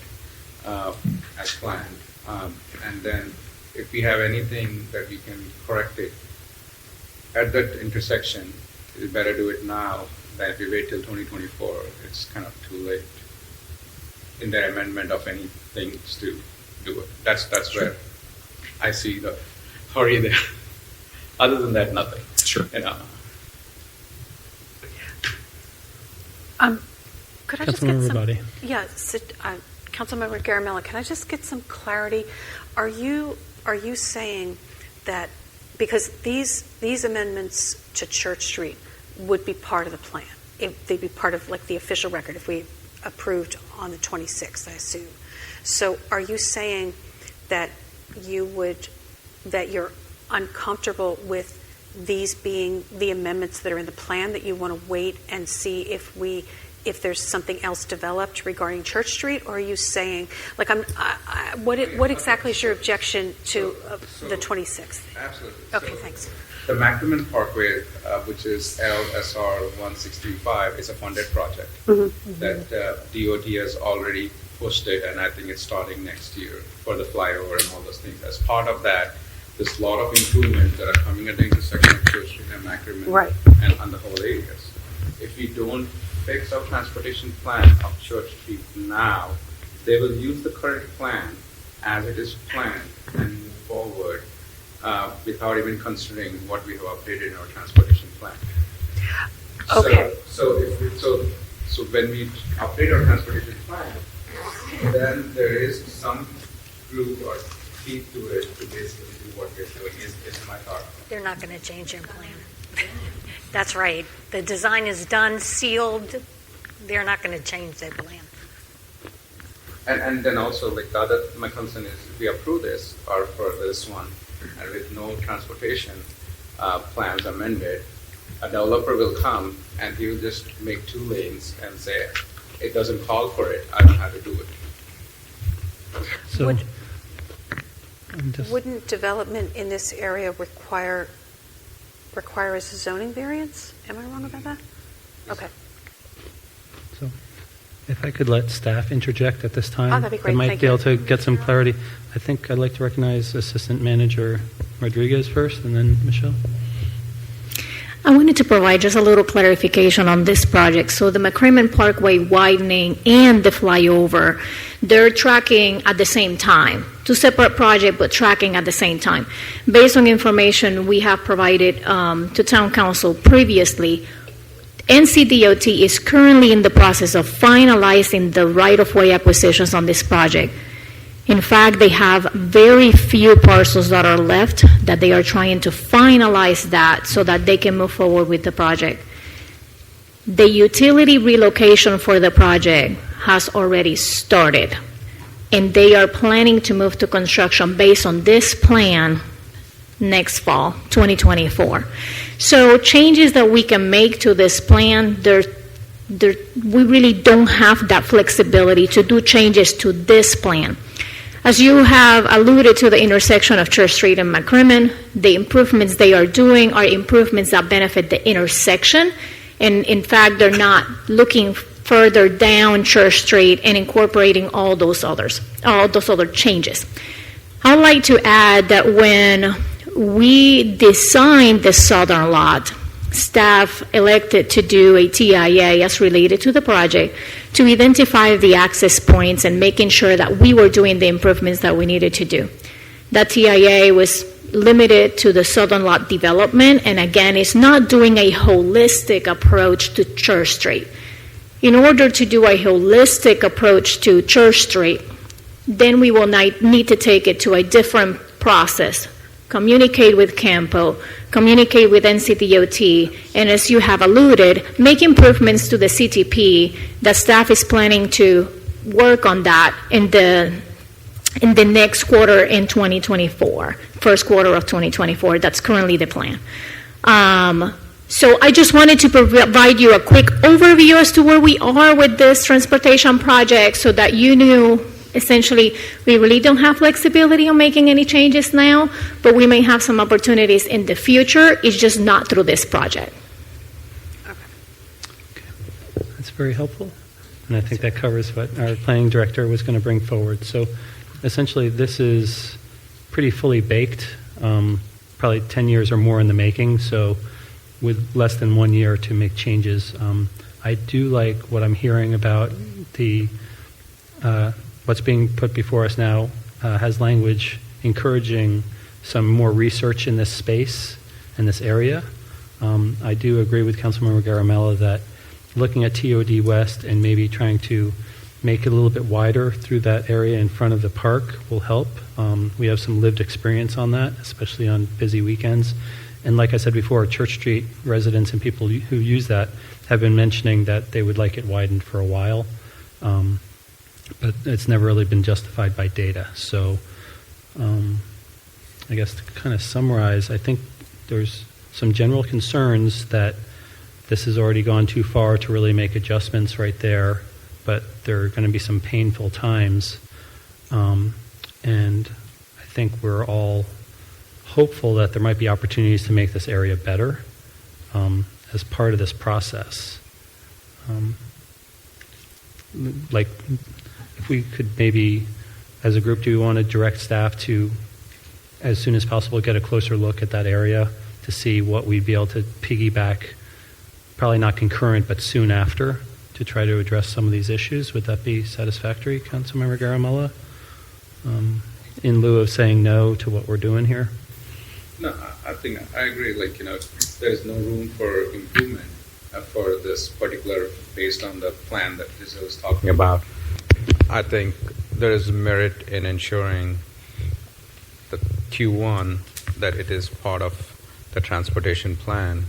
as planned, and then if we have anything that we can correct it at that intersection, it's better do it now than if we wait till 2024. It's kind of too late in the amendment of anything to do it. That's where I see the hurry there. Other than that, nothing. Sure. Could I just get Councilmember some? Rabadi. Yeah, Councilmember Garamella, can I just get some clarity? Are you saying that because these amendments to Church Street would be part of the plan, if they'd be part of like the official record if we approved on the 26th, I assume. So are you saying that you're uncomfortable with these being the amendments that are in the plan, that you want to wait and see if there's something else developed regarding Church Street, or are you saying, like, what exactly is your objection to the 26th? Absolutely. Okay, So thanks. The Macrimon Parkway, which is LSR 165, is a funded project that DOT has already posted, and I think it's starting next year for the flyover and all those things. As part of that, there's a lot of improvements that are coming at the intersection of Church Street and Macrimon, Right. and on the whole areas. If we don't fix our transportation plan of Church Street now, they will use the current plan as it is planned and move forward without even considering what we have updated in our transportation plan. Okay. So when we update our transportation plan, then there is some glue or teeth to it to basically do what we're doing, is my thought. They're not going to change their plan. That's right. The design is done, sealed. They're not going to change their plan. And then also, like my concern is if we approve this or for this one, and with no transportation plans amended, a developer will come and he will just make 2 lanes and say, it doesn't call for it, I don't have to do it. So, Wouldn't development in this area require a zoning variance? Am I wrong about that? Okay. so if I could let staff interject at this time, Oh, that'd be great. I might Thank be you. able to get some clarity. I think I'd like to recognize Assistant Manager Rodriguez first, and then Michelle. I wanted to provide just a little clarification on this project. So the Macrimon Parkway widening and the flyover, they're tracking at the same time. 2 separate projects, but tracking at the same time. Based on information we have provided to Town Council previously, NCDOT is currently in the process of finalizing the right-of-way acquisitions on this project. In fact, they have very few parcels that are left that they are trying to finalize that so that they can move forward with the project. The utility relocation for the project has already started, and they are planning to move to construction based on this plan next fall, 2024. So changes that we can make to this plan, we really don't have that flexibility to do changes to this plan. As you have alluded to the intersection of Church Street and Macrimon, the improvements they are doing are improvements that benefit the intersection. And in fact, they're not looking further down Church Street and incorporating all those other changes. I'd like to add that when we designed the southern lot staff elected to do a TIA as related to the project to identify the access points and making sure that we were doing the improvements that we needed to do. That TIA was limited to the southern lot development, and again, it's not doing a holistic approach to Church Street. In order to do a holistic approach to Church Street, then we will need to take it to a different process, communicate with Campo, communicate with NCDOT, and as you have alluded, make improvements to the CTP. The staff is planning to work on that in the next quarter in 2024, first quarter of 2024. That's currently the plan. So I just wanted to provide you a quick overview as to where we are with this transportation project so that you knew essentially we really don't have flexibility on making any changes now, but we may have some opportunities in the future. It's just not through this project. That's very helpful. And I think that covers what our planning director was going to bring forward. So essentially, this is pretty fully baked, probably 10 years or more in the making, so with less than 1 year to make changes. I do like what I'm hearing about the what's being put before us now has language encouraging some more research in this space, in this area. I do agree with Councilmember Garamella that looking at TOD West and maybe trying to make it a little bit wider through that area in front of the park will help. We have some lived experience on that, especially on busy weekends. And like I said before, Church Street residents and people who use that have been mentioning that they would like it widened for a while. But it's never really been justified by data. So I guess to kind of summarize, I think there's some general concerns that this has already gone too far to really make adjustments right there, but there are going to be some painful times. And I think we're all hopeful that there might be opportunities to make this area better as part of this process. Like, if we could maybe, as a group, do we want to direct staff to, as soon as possible, get a closer look at that area to see what we'd be able to piggyback, probably not concurrent, but soon after, to try to address some of these issues? Would that be satisfactory, Councilmember Garamella? In lieu of saying no to what we're doing here? No, I think I agree. Like, there is no room for improvement for this particular, based on the plan that Giselle was talking about. I think there is merit in ensuring that Q1 that it is part of the transportation plan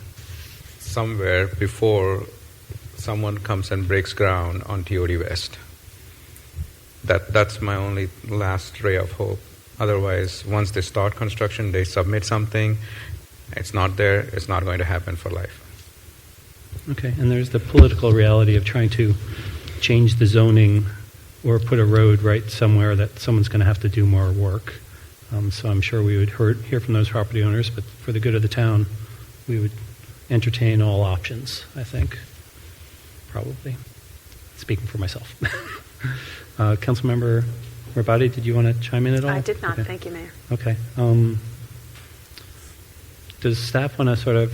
somewhere before someone comes and breaks ground on TOD West. That's my only last ray of hope. Otherwise, once they start construction, they submit something, it's not there, it's not going to happen for life. Okay, and there's the political reality of trying to change the zoning or put a road right somewhere that someone's going to have to do more work. So I'm sure we would hear from those property owners, but for the good of the town, we would entertain all options, I think, probably. Speaking for myself. Councilmember Rabati, did you want to chime in at all? I did not. Okay. Thank you, Mayor. Okay. Does staff want to sort of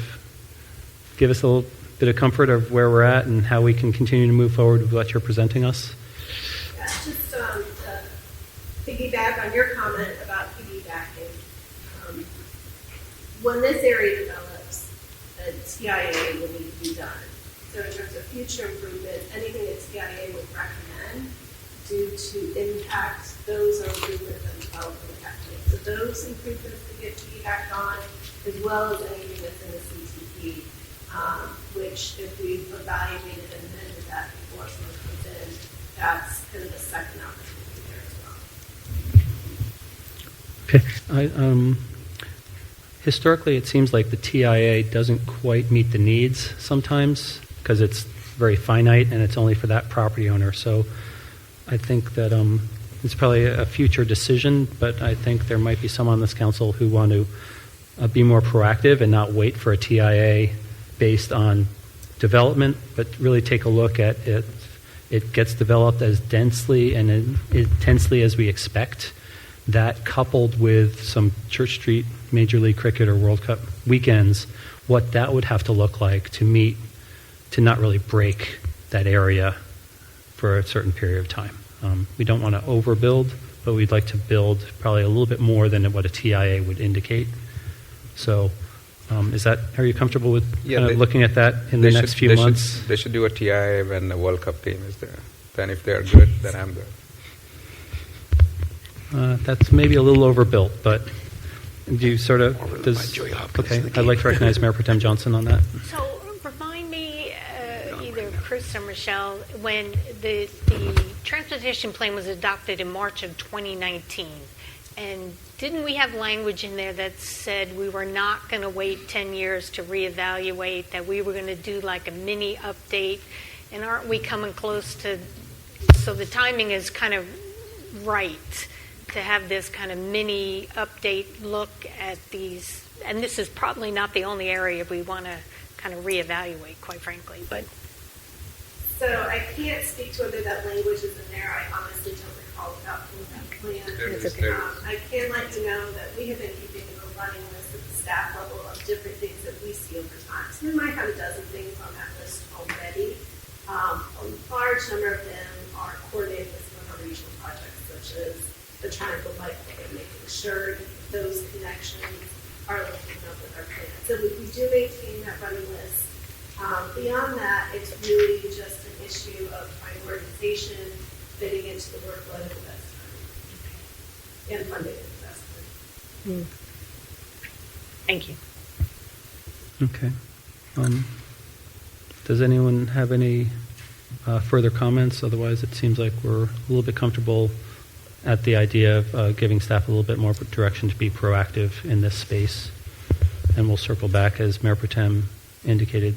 give us a little bit of comfort of where we're at and how we can continue to move forward with what you're presenting us? Yeah, just to piggyback on your comment about piggybacking. When this area develops, a TIA will need to be done. So in terms of future improvements, anything that TIA would recommend due to impact, those are improvements that develop in the capital. So those improvements that get piggybacked on, as well as anything that's in the CTP, which if we've evaluated and amended that before someone comes in, that's kind of the second opportunity there as well. Okay. Historically, it seems like the TIA doesn't quite meet the needs sometimes because it's very finite and it's only for that property owner. So I think that it's probably a future decision, but I think there might be some on this council who want to be more proactive and not wait for a TIA based on development, but really take a look at it. It gets developed as densely and intensely as we expect. That coupled with some Church Street Major League Cricket or World Cup weekends, what that would have to look like to not really break that area for a certain period of time. We don't want to overbuild, but we'd like to build probably a little bit more than what a TIA would indicate. So are you comfortable with looking at that in the next few months? They should do a TIA when the World Cup team is there. Then if they're good, then I'm good. That's maybe a little overbuilt, but do you sort of... Okay, I'd like to recognize Mayor Pro Tem Johnson on that. So remind me, either Chris or Michelle, when the transportation plan was adopted in March of 2019, and didn't we have language in there that said we were not going to wait 10 years to reevaluate, that we were going to do like a mini update, and aren't we coming close to... So the timing is kind of right to have this kind of mini update look at these, and this is probably not the only area we want to kind of reevaluate, quite frankly, but... So I can't speak to whether that language is in there. I honestly don't recall about that plan. I can let you know that we have been keeping a running list at the staff level of different things that we see over time. So we might have a dozen things on that list already. A large number of them are coordinated with some of our regional projects, such as the Triangle Bike Lane, making sure those connections are linking up with our plan. So we do maintain that running list. Beyond that, it's really just an issue of prioritization, fitting into the workload at the best time, and funding at the best time. Thank you. Okay. Does anyone have any further comments? Otherwise, it seems like we're a little bit comfortable at the idea of giving staff a little bit more direction to be proactive in this space. And we'll circle back, as Mayor Pro Tem indicated,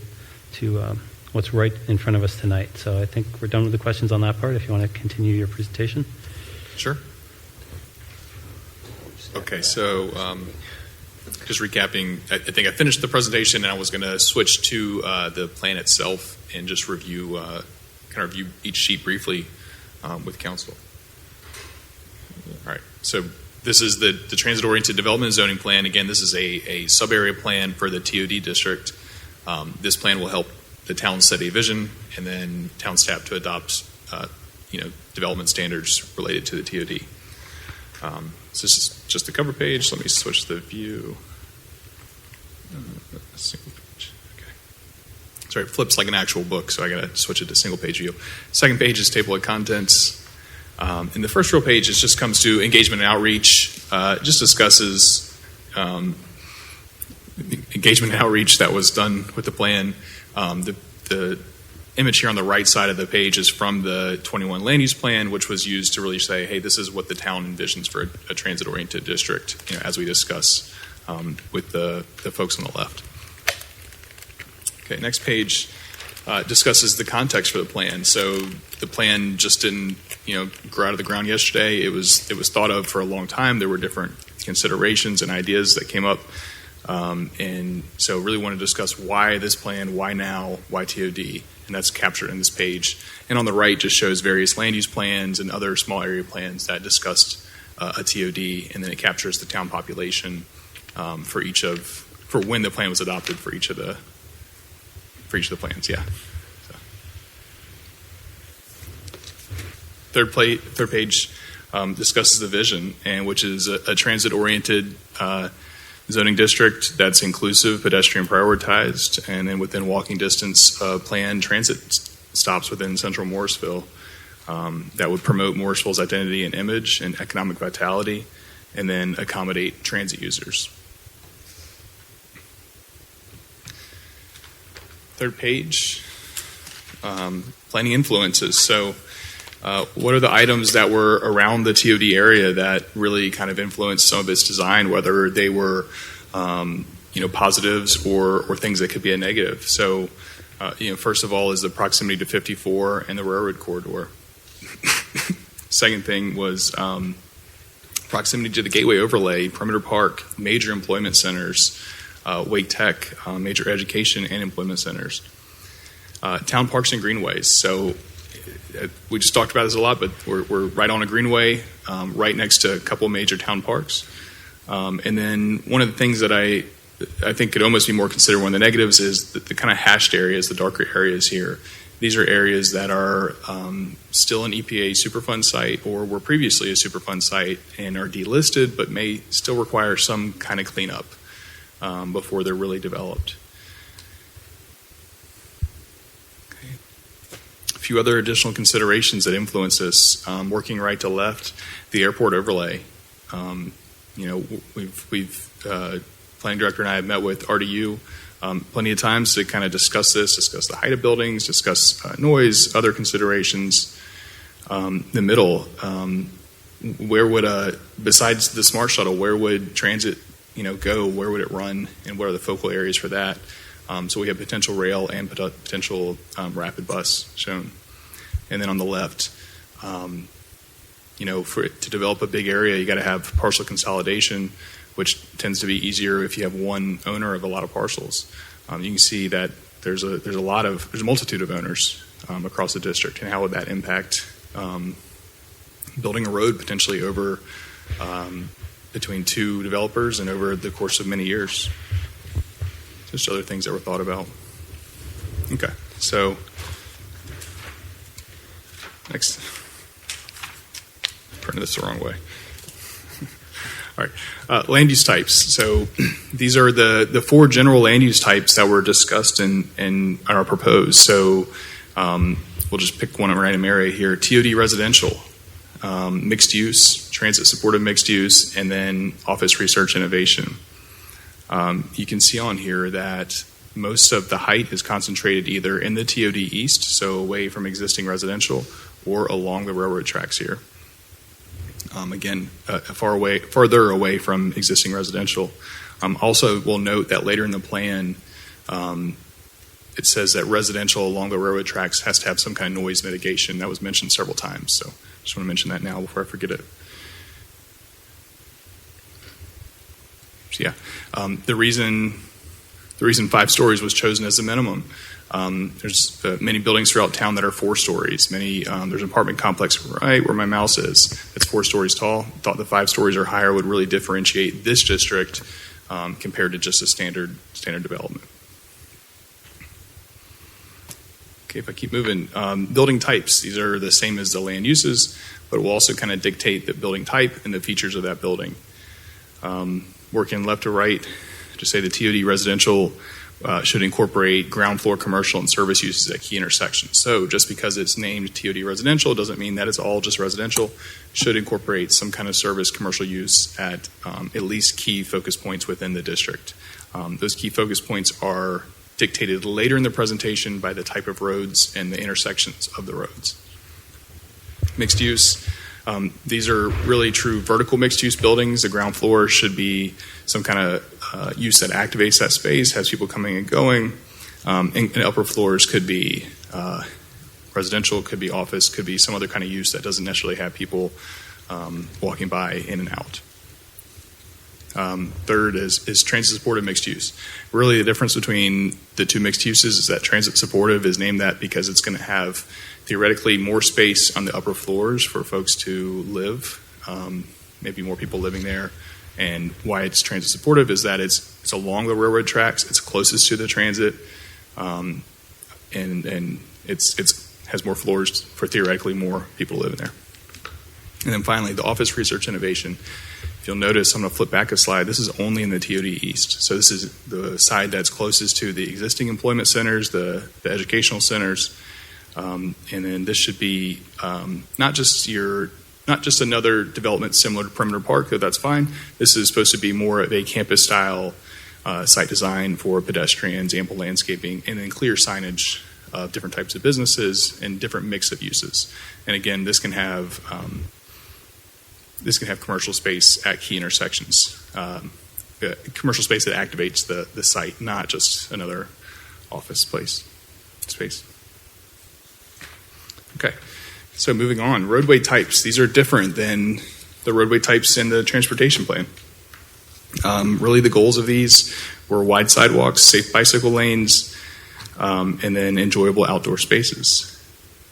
to what's right in front of us tonight. So I think we're done with the questions on that part. If you want to continue your presentation. Sure. Okay, so just recapping, I think I finished the presentation and I was going to switch to the plan itself and just review each sheet briefly with council. All right, so this is the Transit-Oriented Development and Zoning Plan. Again, this is a sub-area plan for the TOD district. This plan will help the town set a vision and then town staff to adopt development standards related to the TOD. So this is just the cover page. Let me switch the view. Single page. Okay. Sorry, it flips like an actual book, so I got to switch it to single page view. Second page is table of contents. And the first real page just comes to engagement and outreach. Just discusses engagement and outreach that was done with the plan. The image here on the right side of the page is from the 21 land use plan, which was used to really say, hey, this is what the town envisions for a transit-oriented district, as we discuss with the folks on the left. Okay, next page discusses the context for the plan. So the plan just didn't, grow out of the ground yesterday. It was thought of for a long time. There were different considerations and ideas that came up. And so really want to discuss why this plan, why now, why TOD, and that's captured in this page. And on the right just shows various land use plans and other small area plans that discussed a TOD, and then it captures the town population for when the plan was adopted for each of the plans. Yeah. So. Third page discusses the vision, and which is a transit-oriented zoning district that's inclusive, pedestrian prioritized, and then within walking distance planned transit stops within central Morrisville that would promote Morrisville's identity and image and economic vitality, and then accommodate transit users. Third page, planning influences. So what are the items that were around the TOD area that really kind of influenced some of its design, whether they were positives or things that could be a negative? So first of all is the proximity to 54 and the railroad corridor. Second thing was proximity to the Gateway Overlay, Perimeter Park, major employment centers, Wake Tech, major education and employment centers. Town parks and greenways. So we just talked about this a lot, but we're right on a greenway, right next to a couple major town parks. And then one of the things that I think could almost be more considered one of the negatives is the kind of hashed areas, the darker areas here. These are areas that are still an EPA Superfund site or were previously a Superfund site and are delisted, but may still require some kind of cleanup before they're really developed. Okay. A few other additional considerations that influence this. Working right to left, the airport overlay. We've planning director and I have met with RDU plenty of times to kind of discuss the height of buildings, discuss noise, other considerations. The middle, where would besides the smart shuttle, where would transit go? Where would it run, and what are the focal areas for that? So we have potential rail and potential rapid bus shown. And then on the left, to develop a big area, you got to have parcel consolidation, which tends to be easier if you have one owner of a lot of parcels. You can see that there's a multitude of owners across the district, and how would that impact building a road potentially over between two developers and over the course of many years. Just other things that were thought about. Okay, so next, printed this the wrong way. All right, land use types. So these are the four general land use types that were discussed and are proposed. So we'll just pick one random area here. TOD residential, mixed use, transit supportive mixed use, and then office research innovation. You can see on here that most of the height is concentrated either in the TOD east, so away from existing residential, or along the railroad tracks here. Again, farther away from existing residential. Also, we'll note that later in the plan, it says that residential along the railroad tracks has to have some kind of noise mitigation. That was mentioned several times, so just want to mention that now before I forget it. So yeah, the reason 5 stories was chosen as the minimum. There's many buildings throughout town that are 4 stories. There's an apartment complex right where my mouse is. It's 4 stories tall. Thought the 5 stories or higher would really differentiate this district compared to just a standard development. Okay, if I keep moving, building types. These are the same as the land uses, but will also kind of dictate the building type and the features of that building. Working left to right, to say the TOD residential should incorporate ground floor commercial and service uses at key intersections. So just because it's named TOD residential doesn't mean that it's all just residential. Should incorporate some kind of service commercial use at least key focus points within the district. Those key focus points are dictated later in the presentation by the type of roads and the intersections of the roads. Mixed use. These are really true vertical mixed-use buildings. The ground floor should be some kind of use that activates that space, has people coming and going. And upper floors could be residential, could be office, could be some other kind of use that doesn't necessarily have people walking by in and out. Third is transit-supportive mixed use. Really, the difference between the two mixed uses is that transit-supportive is named that because it's going to have theoretically more space on the upper floors for folks to live, maybe more people living there. And why it's transit supportive is that it's along the railroad tracks, it's closest to the transit, and it's has more floors for theoretically more people living there. And then finally, the office research innovation. If you'll notice, I'm going to flip back a slide. This is only in the TOD East. So this is the side that's closest to the existing employment centers, the educational centers. And then this should be not just another development similar to Perimeter Park, though that's fine. This is supposed to be more of a campus-style site design for pedestrians, ample landscaping, and then clear signage of different types of businesses and different mix of uses. And again, this can have commercial space at key intersections, commercial space that activates the site, not just another office space. Okay, so moving on, roadway types. These are different than the roadway types in the transportation plan. Really the goals of these were wide sidewalks, safe bicycle lanes, and then enjoyable outdoor spaces.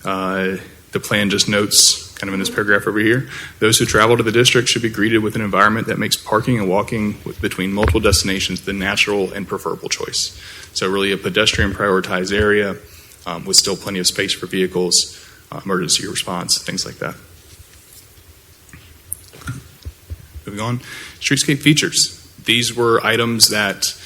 The plan just notes kind of in this paragraph over here. Those who travel to the district should be greeted with an environment that makes parking and walking between multiple destinations the natural and preferable choice. So really a pedestrian prioritized area with still plenty of space for vehicles, emergency response, things like that. Moving on, streetscape features. These were items that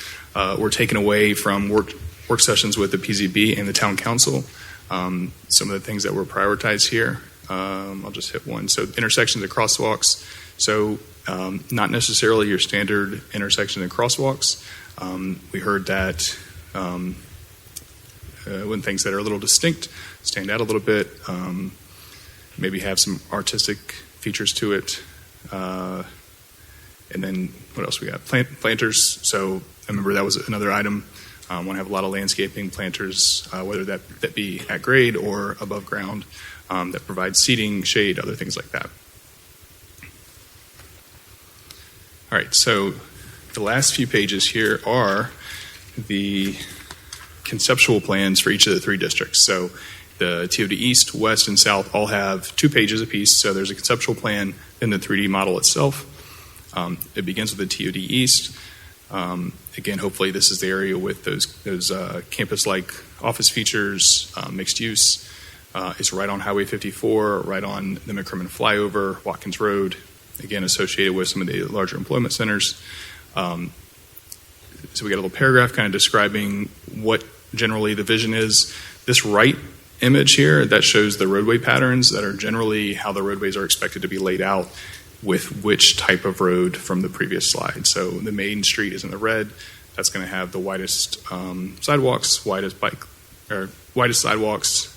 were taken away from work sessions with the PZB and the town council. Some of the things that were prioritized here, I'll just hit one. So intersections and crosswalks. So not necessarily your standard intersection and crosswalks. We heard that when things that are a little distinct, stand out a little bit, maybe have some artistic features to it. And then what else we got? Planters. So I remember that was another item. Want to have a lot of landscaping planters, whether that be at grade or above ground, that provide seating, shade, other things like that. All right, so the last few pages here are the conceptual plans for each of the three districts. So the TOD East, West, and South all have 2 pages apiece. So there's a conceptual plan in the 3D model itself. It begins with the TOD East. Again, hopefully this is the area with those campus-like office features, mixed use. It's right on Highway 54, right on the McCrimmon flyover, Watkins Road, again associated with some of the larger employment centers. So we got a little paragraph kind of describing what generally the vision is. This right image here, that shows the roadway patterns that are generally how the roadways are expected to be laid out with which type of road from the previous slide. So the main street is in the red. That's going to have the widest sidewalks, widest sidewalks,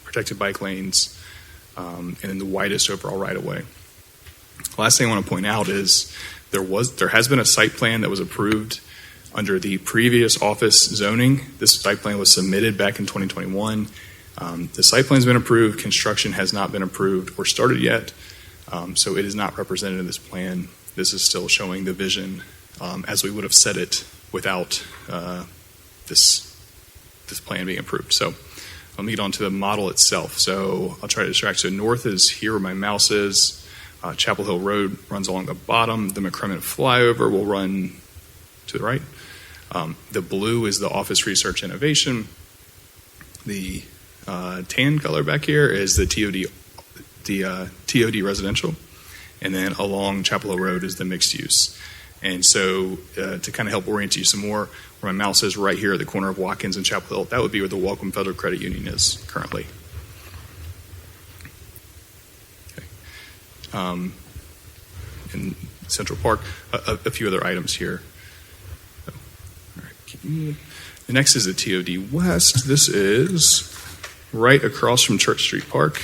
protected bike lanes, and then the widest overall right-of-way. Last thing I want to point out is there has been a site plan that was approved under the previous office zoning. This site plan was submitted back in 2021. The site plan has been approved. Construction has not been approved or started yet. So it is not represented in this plan. This is still showing the vision as we would have set it without this plan being approved. So I'll get on to the model itself. So I'll try to distract. So north is here where my mouse is. Chapel Hill Road runs along the bottom. The McCrimmon flyover will run to the right. The blue is the Office Research Innovation. The tan color back here is the TOD residential, and then along Chapel Hill Road is the mixed use. And so to kind of help orient you some more, where my mouse is right here at the corner of Watkins and Chapel Hill, that would be where the Welcome Federal Credit Union is currently. Okay. In Central Park, a few other items here. All right, keep moving. The next is the TOD West. This is right across from Church Street Park.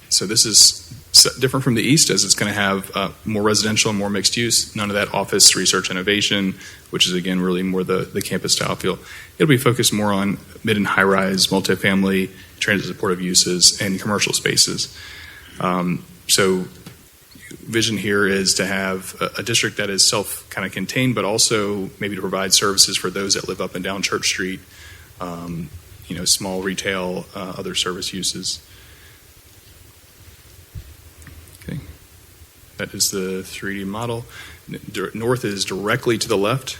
So this is different from the east, as it's going to have more residential and more mixed use. None of that office research innovation, which is again really more the campus style feel. It'll be focused more on mid and high rise, multifamily, transit supportive uses, and commercial spaces. So vision here is to have a district that is self kind of contained, but also maybe to provide services for those that live up and down Church Street. Small retail, other service uses. That is the 3D model. North is directly to the left,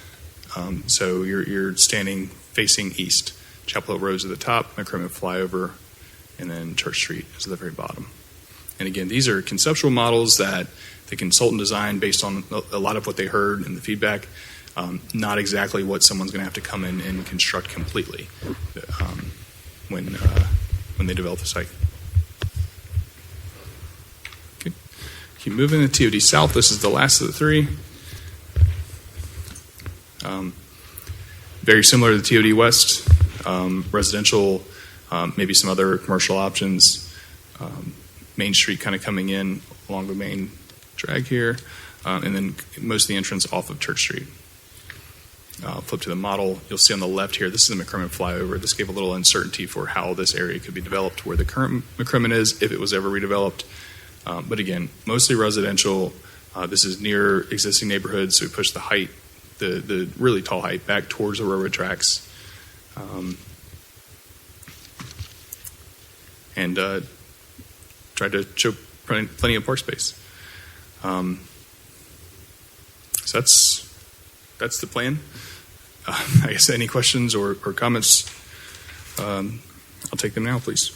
so you're standing facing east. Chapel Hill Road is at the top, McCrimmon flyover, and then Church Street is at the very bottom. And again, these are conceptual models that the consultant designed based on a lot of what they heard in the feedback, not exactly what someone's going to have to come in and construct completely when they develop the site. Keep moving to TOD South. This is the last of the three. Very similar to the TOD West. Residential, maybe some other commercial options. Main Street kind of coming in along the main drag here. And then most of the entrance off of Church Street. Flip to the model. You'll see on the left here, this is the McCrimmon flyover. This gave a little uncertainty for how this area could be developed, where the current McCrimmon is, if it was ever redeveloped. But again, mostly residential. This is near existing neighborhoods, so we push the height, the really tall height, back towards the railroad tracks. and try to show plenty of park space. So that's the plan. I guess any questions or comments, I'll take them now, please.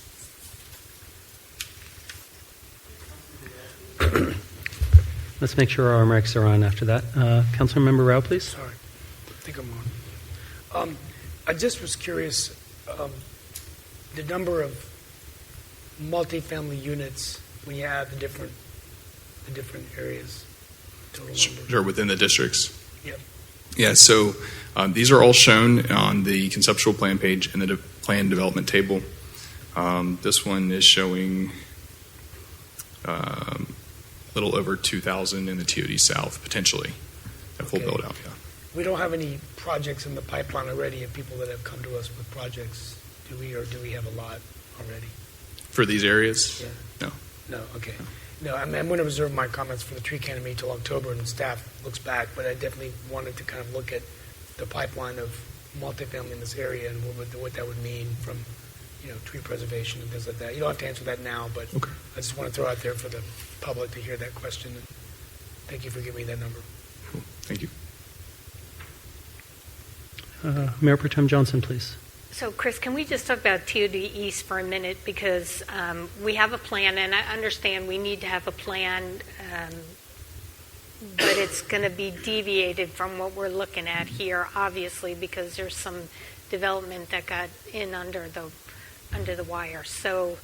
Let's make sure our mics are on after that. Councilmember Rao, please. Sorry, I think I'm on. I just was curious, the number of multifamily units when you add the different areas, total number. Sure, within the districts. Yep. Yeah, so these are all shown on the conceptual plan page in the plan development table. This one is showing a little over 2,000 in the TOD South, potentially, at full build out. Yeah. We don't have any projects in the pipeline already of people that have come to us with projects, do we, or do we have a lot already? For these areas? Yeah. No. No, okay. No, I'm going to reserve my comments for the tree canopy till October, and staff looks back, but I definitely wanted to kind of look at the pipeline of multifamily in this area and what that would mean from, tree preservation and things like that. You don't have to answer that now, but okay. I just want to throw out there for the public to hear that question, and thank you for giving me that number. Cool. Thank you. Mayor Pro Tem Johnson, please. So, Chris, can we just talk about TOD East for a minute? Because we have a plan, and I understand we need to have a plan, but it's going to be deviated from what we're looking at here, obviously, because there's some development that got in under the wire. So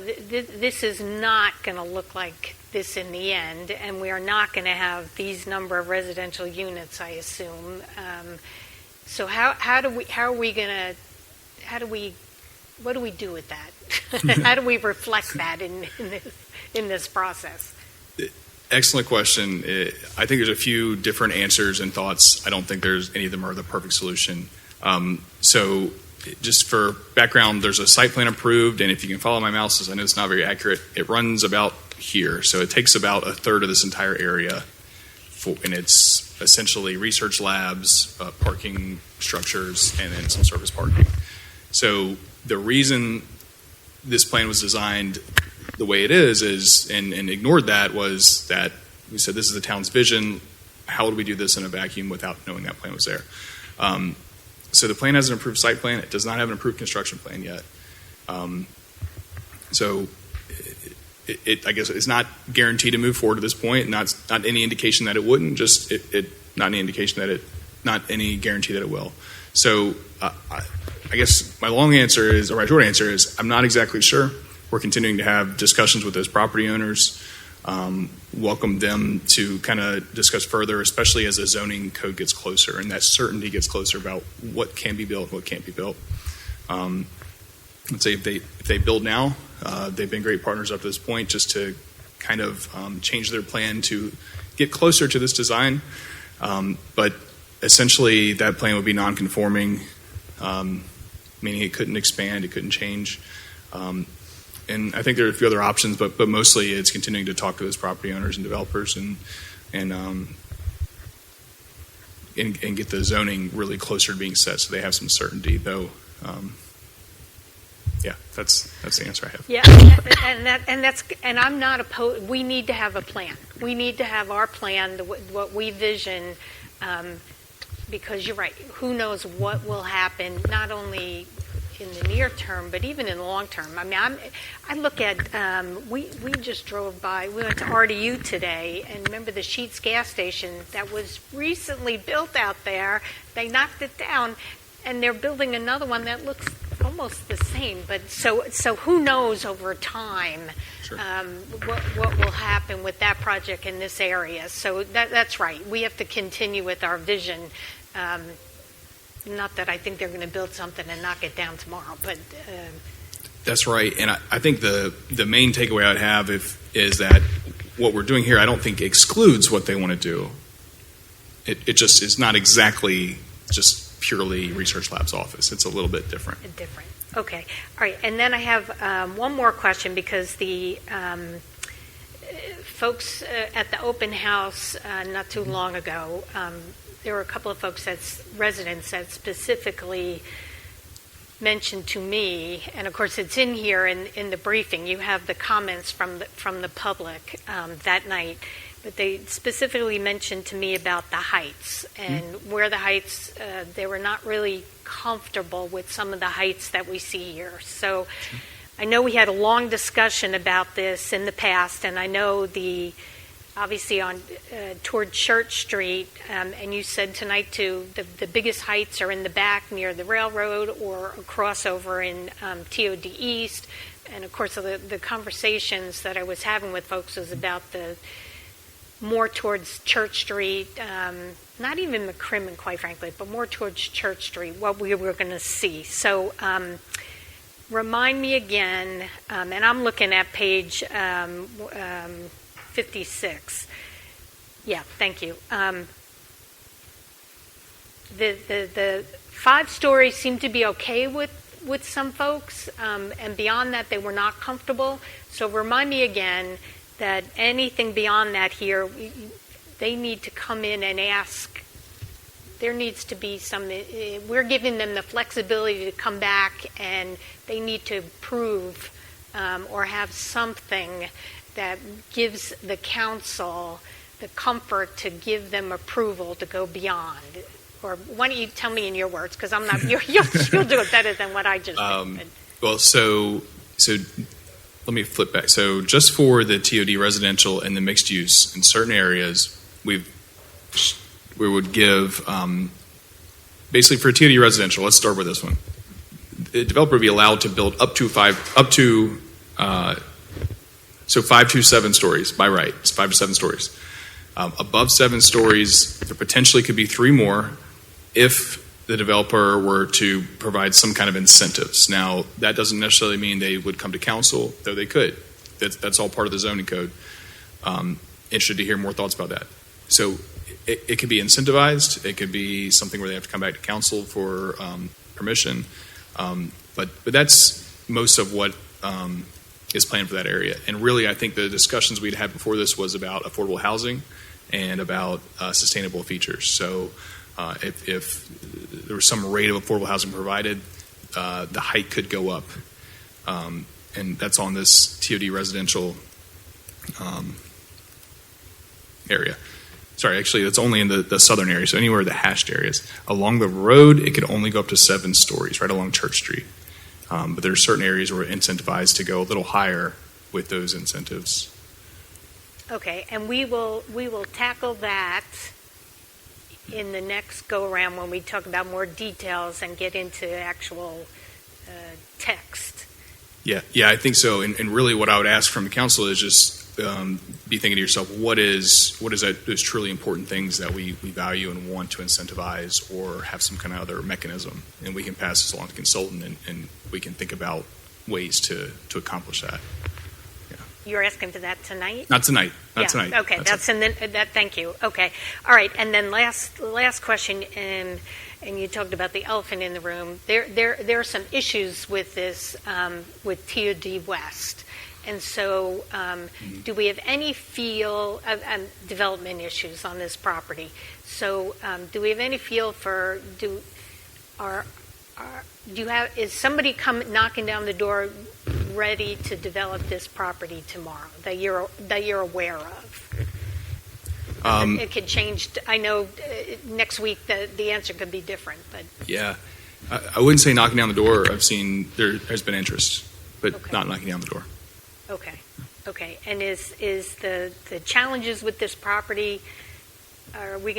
this is not going to look like this in the end, and we are not going to have these number of residential units, I assume. So what do we do with that? How do we reflect that in this process? Excellent question. I think there's a few different answers and thoughts. I don't think there's any of them are the perfect solution. So just for background, there's a site plan approved, and if you can follow my mouse, as I know it's not very accurate, it runs about here. So it takes about a third of this entire area, and it's essentially research labs, parking structures, and then some service parking. So the reason this plan was designed the way it is and ignored that was that we said this is the town's vision. How would we do this in a vacuum without knowing that plan was there? So the plan has an approved site plan. It does not have an approved construction plan yet. So I guess it's not guaranteed to move forward at this point. Not any indication that it wouldn't. Just not any indication that not any guarantee that it will. So I guess my long answer is, or my short answer is, I'm not exactly sure. We're continuing to have discussions with those property owners. Welcome them to kind of discuss further, especially as the zoning code gets closer and that certainty gets closer about what can be built, what can't be built. Let's say if they build now, they've been great partners up to this point, just to kind of change their plan to get closer to this design. But essentially, that plan would be non-conforming, meaning it couldn't expand, it couldn't change. And I think there are a few other options, but mostly it's continuing to talk to those property owners and developers and get the zoning really closer to being set, so they have some certainty. Though, yeah, that's the answer I have. Yeah, and I'm not opposed. We need to have a plan. We need to have our plan, what we vision, because you're right. Who knows what will happen? Not only in the near term, but even in the long term. I mean, I look at, we just drove by, we went to RDU today, and remember the Sheetz gas station that was recently built out there? They knocked it down, and they're building another one that looks almost the same. But so who knows over time what will happen with that project in this area. So that's right. We have to continue with our vision. Not that I think they're going to build something and knock it down tomorrow, but that's right. And I think the main takeaway I'd have is that what we're doing here, I don't think excludes what they want to do. It just is not exactly just purely research labs office. It's a little bit different. Okay. All right. And then I have one more question, because the folks at the open house not too long ago, there were a couple of folks residents that specifically mentioned to me, and of course it's in here in the briefing, you have the comments from the public that night, but they specifically mentioned to me about the heights, and where the heights, they were not really comfortable with some of the heights that we see here. So I know we had a long discussion about this in the past, and I know obviously on toward Church Street, and you said tonight too, the biggest heights are in the back near the railroad or a crossover in TOD East. And of course, the conversations that I was having with folks was about the more towards Church Street, not even McCrimmon, quite frankly, but more towards Church Street, what we were going to see. So remind me again, and I'm looking at page 56. Yeah, thank you. The 5 stories seemed to be okay with some folks, and beyond that, they were not comfortable. So remind me again that anything beyond that here, they need to come in and ask. There needs to be we're giving them the flexibility to come back, and they need to prove or have something that gives the council the comfort to give them approval to go beyond. Or why don't you tell me in your words, because I'm not. You'll do it better than what I just did. Well, so let me flip back. So just for the TOD residential and the mixed use in certain areas, we would give basically for TOD residential. Let's start with this one. The developer would be allowed to build up to 5 to 7 stories by right. It's 5 to 7 stories. Above 7 stories, there potentially could be 3 more if the developer were to provide some kind of incentives. Now, that doesn't necessarily mean they would come to council, though they could. That's all part of the zoning code. Interested to hear more thoughts about that. So it could be incentivized. It could be something where they have to come back to council for permission. But that's most of what is planned for that area. And really, I think the discussions we'd had before this was about affordable housing and about sustainable features. So if there was some rate of affordable housing provided, the height could go up. And that's on this TOD residential area. Sorry, actually, that's only in the southern area, so anywhere the hashed areas. Along the road, it could only go up to 7 stories, right along Church Street. But there are certain areas where we're incentivized to go a little higher with those incentives. Okay, and we will tackle that in the next go-around when we talk about more details and get into actual text. Yeah, I think so. And really what I would ask from the council is just be thinking to yourself, what is those truly important things that we value and want to incentivize or have some kind of other mechanism. And we can pass this along to the consultant and we can think about ways to accomplish that. You're asking for that tonight? Not tonight. Tonight. Okay, thank you. Okay. All right, and then last question, and you talked about the elephant in the room. There are some issues with this, with TOD West. And so do we have any feel of development issues on this property? So do we have any feel for, is somebody knocking down the door ready to develop this property tomorrow that you're aware of? It could change. I know next week the answer could be different, but yeah, I wouldn't say knocking down the door. I've seen there has been interest, but not knocking down the door. Okay. And is the challenges with this property? Are they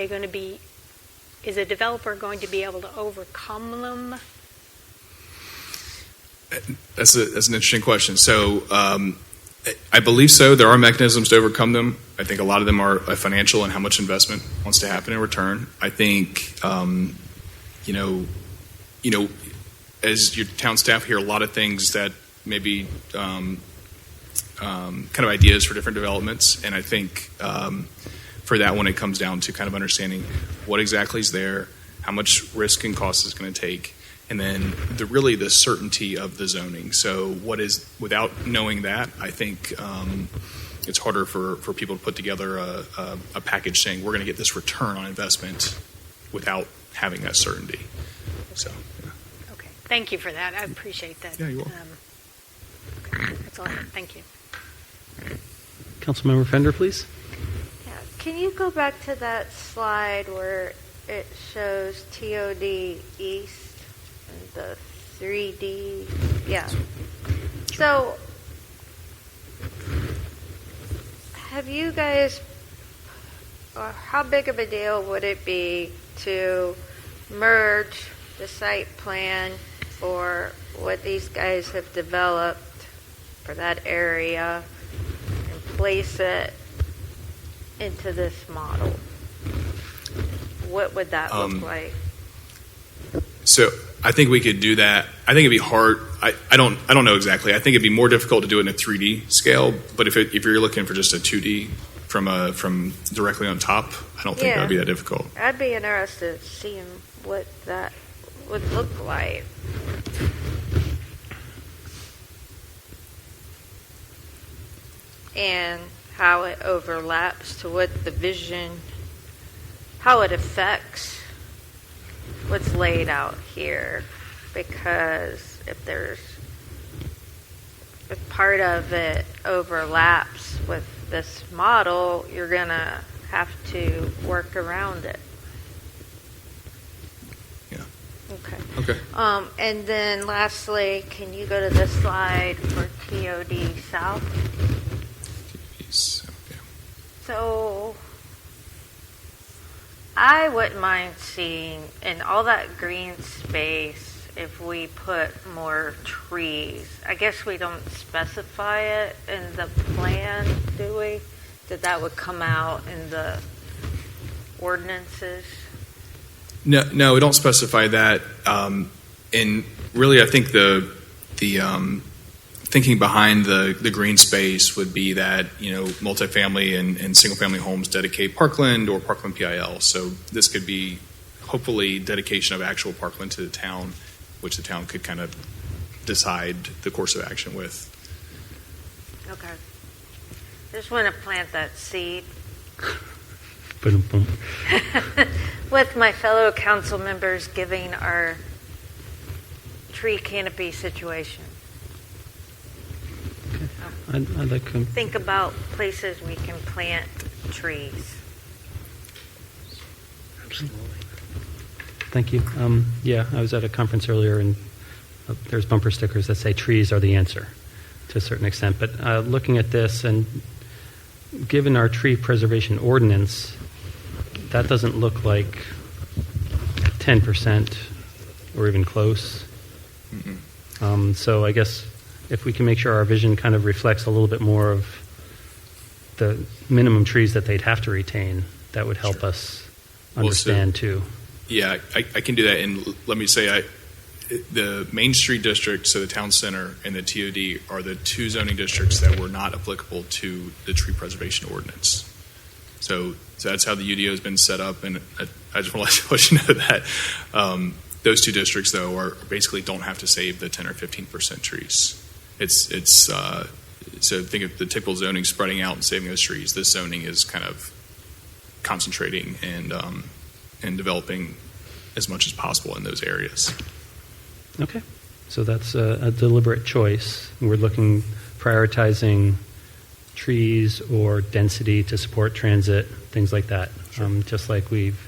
going to be? Is a developer going to be able to overcome them? That's an interesting question. So I believe so. There are mechanisms to overcome them. I think a lot of them are financial and how much investment wants to happen in return. I think as your town staff hear a lot of things that maybe kind of ideas for different developments, and I think for that one it comes down to kind of understanding what exactly is there, how much risk and cost it's going to take, and then the certainty of the zoning. So without knowing that, I think it's harder for people to put together a package saying we're going to get this return on investment without having that certainty. So, yeah. Okay, thank you for that. I appreciate that. Yeah, you're welcome. Okay, that's all I have. Thank you. Councilmember Fender, please. Yeah. Can you go back to that slide where it shows TOD East and the 3D? Yeah. So, have you guys, or how big of a deal would it be to merge the site plan for what these guys have developed for that area and place it into this model? What would that look like? So I think we could do that. I think it'd be hard. I don't know exactly. I think it'd be more difficult to do it in a 3D scale. But if you're looking for just a 2D from directly on top, I don't think that would be that difficult. I'd be interested in seeing what that would look like. And how it overlaps to what the vision, how it affects what's laid out here. Because if part of it overlaps with this model, you're going to have to work around it. Yeah. Okay. And then lastly, can you go to the slide for TOD South? Okay. So I wouldn't mind seeing in all that green space if we put more trees. I guess we don't specify it in the plan, do we? That would come out in the ordinances? No, we don't specify that. And really, I think the thinking behind the green space would be that, multifamily and single-family homes dedicate parkland or parkland PIL. So this could be hopefully dedication of actual parkland to the town, which the town could kind of decide the course of action with. Okay. Just want to plant that seed with my fellow council members giving our tree canopy situation. I'd like to think about places we can plant trees. Absolutely. Thank you. I was at a conference earlier, and there's bumper stickers that say trees are the answer to a certain extent. But looking at this, and given our tree preservation ordinance, that doesn't look like 10% or even close. So I guess if we can make sure our vision kind of reflects a little bit more of the minimum trees that they'd have to retain, that would help us understand too. Yeah, I can do that. And let me say, the Main Street District, so the town center, and the TOD are the two zoning districts that were not applicable to the tree preservation ordinance. So that's how the UDO has been set up, and I just want to let you know that those two districts, though, basically don't have to save the 10 or 15% trees. So think of the typical zoning spreading out and saving those trees. This zoning is kind of concentrating and developing as much as possible in those areas. Okay. So that's a deliberate choice. We're prioritizing trees or density to support transit, things like that. Sure. Just like we've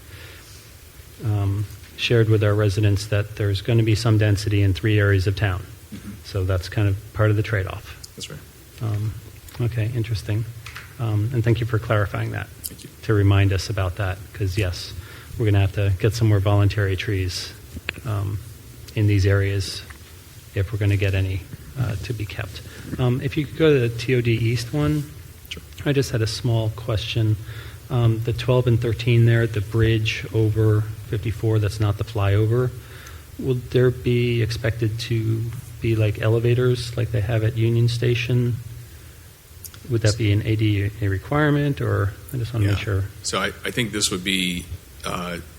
shared with our residents that there's going to be some density in 3 areas of town. Mm-hmm. So that's kind of part of the trade-off. That's right. Okay, interesting. And thank you for clarifying that. Thank you. To remind us about that, because yes, we're going to have to get some more voluntary trees in these areas if we're going to get any to be kept. If you could go to the TOD East one. Sure. I just had a small question. The 12 and 13 there, the bridge over 54, that's not the flyover. Will there be expected to be like elevators like they have at Union Station? Would that be an ADA requirement, or I just want to make sure? So I think this would be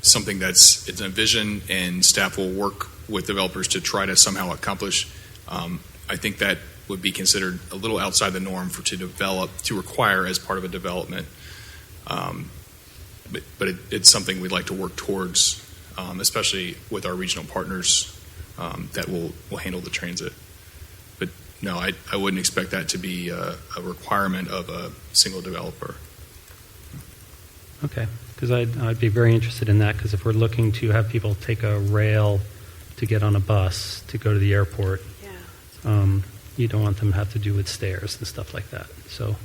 something it's a vision, and staff will work with developers to try to somehow accomplish. I think that would be considered a little outside the norm to require as part of a development. But it's something we'd like to work towards especially with our regional partners that will handle the transit. But no, I wouldn't expect that to be a requirement of a single developer. Okay, because I'd be very interested in that, because if we're looking to have people take a rail to get on a bus to go to the airport, you don't want them to have to do with stairs and stuff like that. So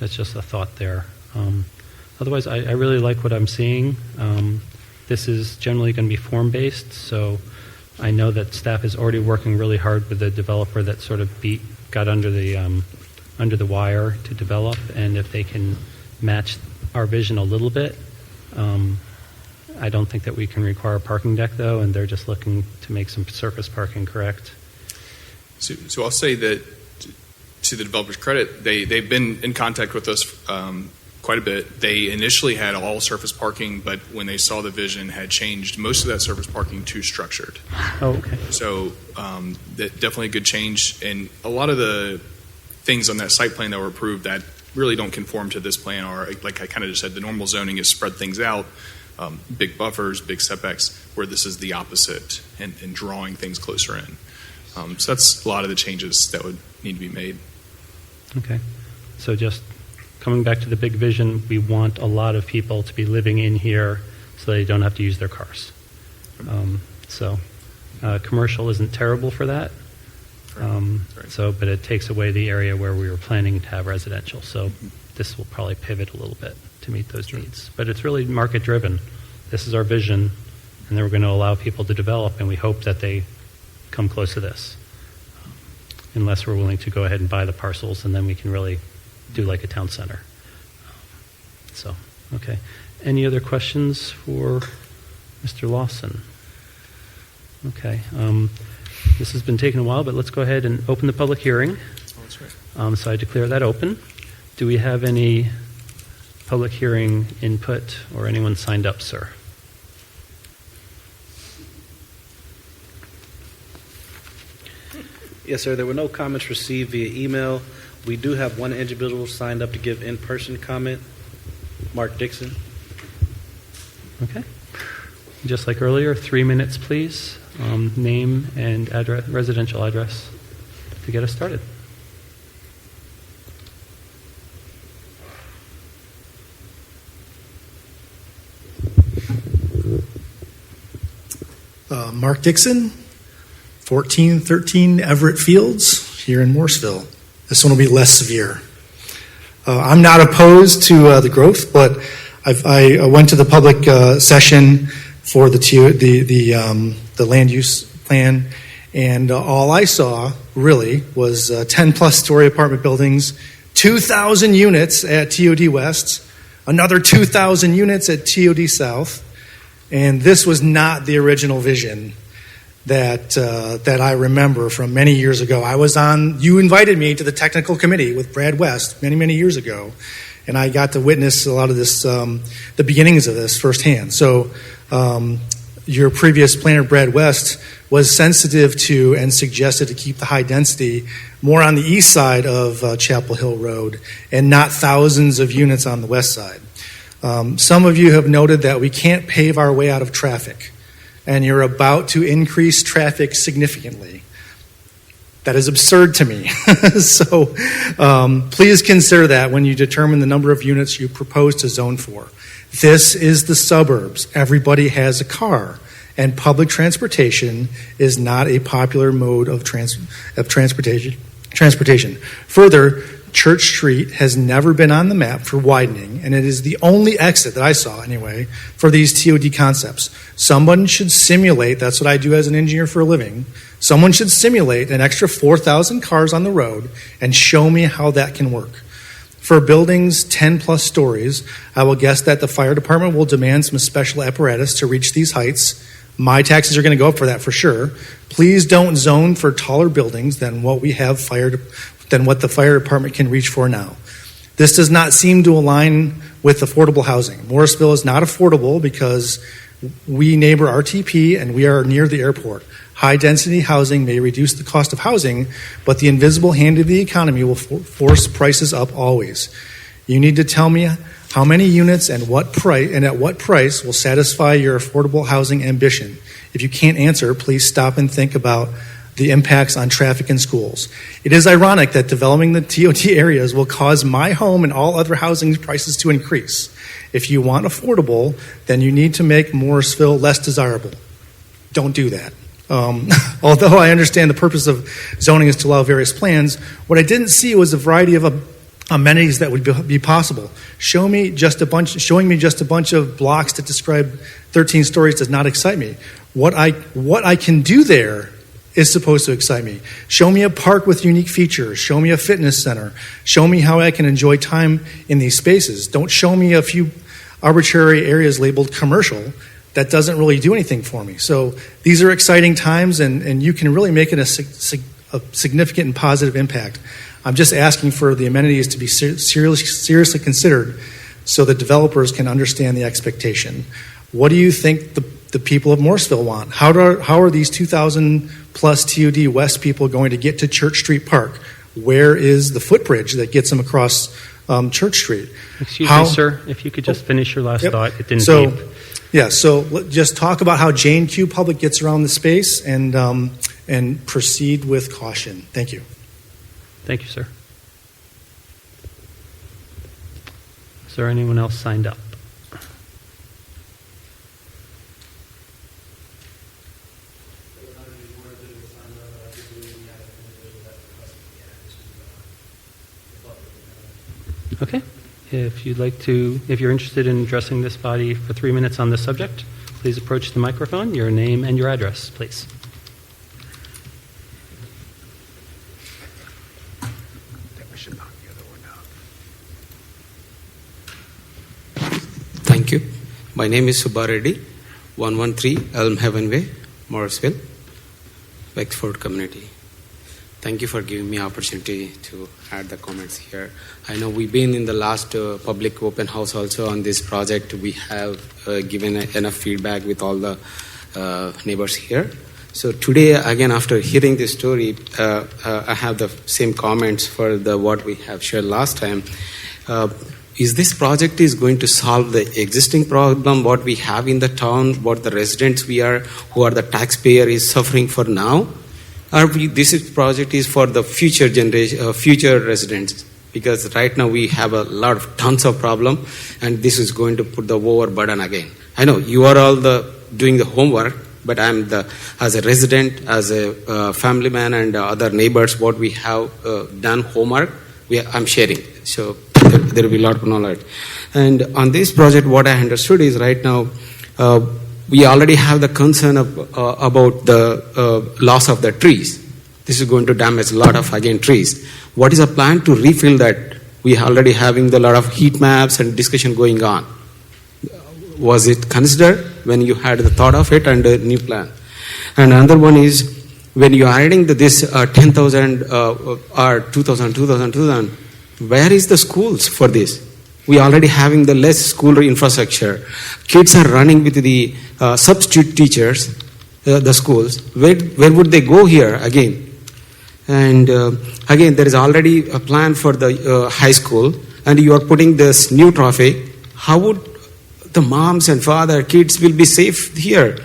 that's just a thought there. Otherwise, I really like what I'm seeing. This is generally going to be form-based, so I know that staff is already working really hard with the developer that sort of got under the wire to develop, and if they can match our vision a little bit. I don't think that we can require a parking deck, though, and they're just looking to make some surface parking, correct? So I'll say that to the developer's credit, they've been in contact with us quite a bit. They initially had all surface parking, but when they saw the vision, had changed most of that surface parking to structured. Oh, okay. So that definitely a good change. And a lot of the things on that site plan that were approved that really don't conform to this plan are, like I kind of just said, the normal zoning is spread things out, big buffers, big setbacks, where this is the opposite and drawing things closer in. So that's a lot of the changes that would need to be made. Okay. So just coming back to the big vision, we want a lot of people to be living in here so they don't have to use their cars. Commercial isn't terrible for that. But it takes away the area where we were planning to have residential. So this will probably pivot a little bit to meet those needs. But it's really market driven. This is our vision, and then we're going to allow people to develop, and we hope that they come close to this. Unless we're willing to go ahead and buy the parcels, and then we can really do like a town center. Okay. Any other questions for Mr. Lawson? Okay. This has been taking a while, but let's go ahead and open the public hearing. So I declare that open. Do we have any public hearing input or anyone signed up, sir? Yes, sir. There were no comments received via email. We do have one individual signed up to give in-person comment, Mark Dixon. Okay. Just like earlier, 3 minutes, please. Name and address, residential address, to get us started. Mark Dixon, 1413 Everett Fields, here in Morrisville. This one will be less severe. I'm not opposed to the growth, but I went to the public session for the land use plan, and all I saw really was 10-plus story apartment buildings, 2,000 units at TOD West, another 2,000 units at TOD South, and this was not the original vision that I remember from many years ago. You invited me to the technical committee with Brad West many years ago, and I got to witness a lot of this, the beginnings of this firsthand. So your previous planner, Brad West, was sensitive to and suggested to keep the high density more on the east side of Chapel Hill Road and not thousands of units on the west side. Some of you have noted that we can't pave our way out of traffic, and you're about to increase traffic significantly. That is absurd to me. So please consider that when you determine the number of units you propose to zone for. This is the suburbs. Everybody has a car, and public transportation is not a popular mode of transportation. Further, Church Street has never been on the map for widening, and it is the only exit that I saw, anyway, for these TOD concepts. Someone should simulate, that's what I do as an engineer for a living, someone should simulate an extra 4,000 cars on the road and show me how that can work. For buildings 10-plus stories, I will guess that the fire department will demand some special apparatus to reach these heights. My taxes are going to go up for that for sure. Please don't zone for taller buildings than what the fire department can reach for now. This does not seem to align with affordable housing. Morrisville is not affordable because we neighbor RTP and we are near the airport. High-density housing may reduce the cost of housing, but the invisible hand of the economy will force prices up always. You need to tell me How many units and what price and at what price will satisfy your affordable housing ambition? If you can't answer, please stop and think about the impacts on traffic and schools. It is ironic that developing the TOT areas will cause my home and all other housing prices to increase. If you want affordable, then you need to make Morrisville less desirable. Don't do that. Although I understand the purpose of zoning is to allow various plans, what I didn't see was a variety of amenities that would be possible. Showing me just a bunch of blocks that describe 13 stories does not excite me. What I can do there is supposed to excite me. Show me a park with unique features. Show me a fitness center. Show me how I can enjoy time in these spaces. Don't show me a few arbitrary areas labeled commercial. That doesn't really do anything for me. So these are exciting times, and you can really make it a significant and positive impact. I'm just asking for the amenities to be seriously considered so that developers can understand the expectation. What do you think the people of Morrisville want? How are these 2,000 plus TOD West people going to get to Church Street Park? Where is the footbridge that gets them across Church Street? Excuse me, sir, if you could just finish your last thought. It didn't beep. Yeah, so just talk about how J&Q Public gets around the space and proceed with caution. Thank you. Thank you, sir. Is there anyone else signed up? Okay. If you're interested in addressing this body for 3 minutes on this subject, please approach the microphone, your name and your address, please. Thank you. My name is Subba Reddy, 113 Elm Heaven Way, Morrisville, Wexford community. Thank you for giving me opportunity to add the comments here. I know we've been in the last public open house also on this project. We have given enough feedback with all the neighbors here. So today, again, after hearing this story, I have the same comments for what we have shared last time. Is this project is going to solve the existing problem, what we have in the town, what the residents who are the taxpayer is suffering for now? Or this project is for the future generation, future residents? Because right now we have tons of problem, and this is going to put the overburden again. I know you are all doing the homework, but I'm as a resident, as a family man, and other neighbors, what we have done homework, I'm sharing. So there will be a lot of knowledge. And on this project, what I understood is right now, we already have the concern about the loss of the trees. This is going to damage a lot of, again, trees. What is a plan to refill that? We are already having a lot of heat maps and discussion going on. Was it considered when you had the thought of it and a new plan? And another one is, when you are adding this 10,000 or 2,000, where is the schools for this? We are already having the less school infrastructure. Kids are running with the substitute teachers, the schools. Where would they go here again? And again, there is already a plan for the high school, and you are putting this new traffic. How would the moms and father, kids will be safe here?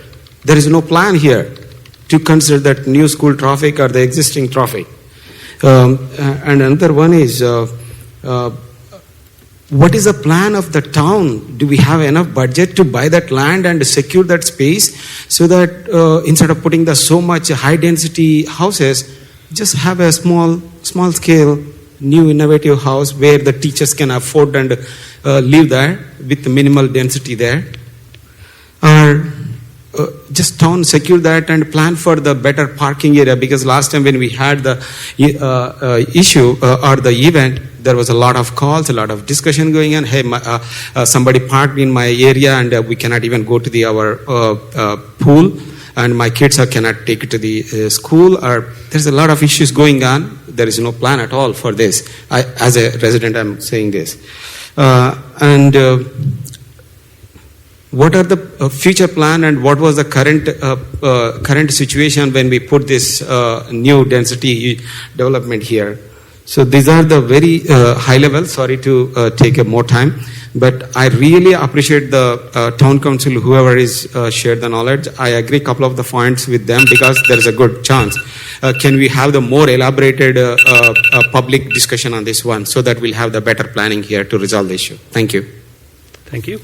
There is no plan here to consider that new school traffic or the existing traffic. And another one is, what is the plan of the town? Do we have enough budget to buy that land and secure that space so that instead of putting so much high density houses, just have a small scale, new innovative house where the teachers can afford and live there with minimal density there? Or just town secure that and plan for the better parking area, because last time when we had the issue or the event, there was a lot of calls, a lot of discussion going on. Hey, somebody parked in my area and we cannot even go to our pool, and my kids cannot take it to the school. Or there's a lot of issues going on. There is no plan at all for this. As a resident, I'm saying this. What are the future plan, and what was the current situation when we put this new density development here? So these are the very high level. Sorry to take more time. But I really appreciate the town council, whoever is shared the knowledge. I agree a couple of the points with them because there is a good chance. Can we have the more elaborated public discussion on this one so that we'll have the better planning here to resolve the issue? Thank you. Thank you.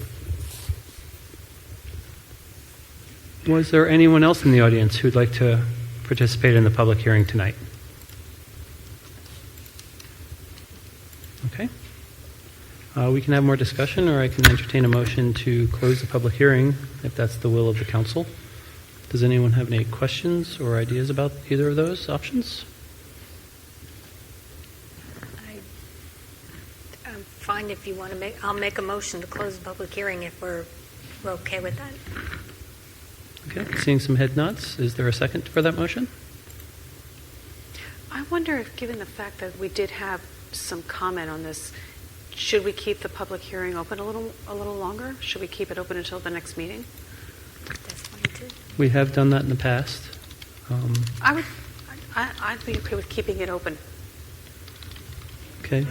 Was there anyone else in the audience who'd like to participate in the public hearing tonight? Okay. We can have more discussion, or I can entertain a motion to close the public hearing if that's the will of the council. Does anyone have any questions or ideas about either of those options? I'm fine if you want to make. I'll make a motion to close the public hearing if we're okay with that. Okay. Seeing some head nods, is there a second for that motion? I wonder if, given the fact that we did have some comment on this, should we keep the public hearing open a little longer? Should we keep it open until the next meeting? That's fine too. We have done that in the past. I'd be okay with keeping it open. Okay.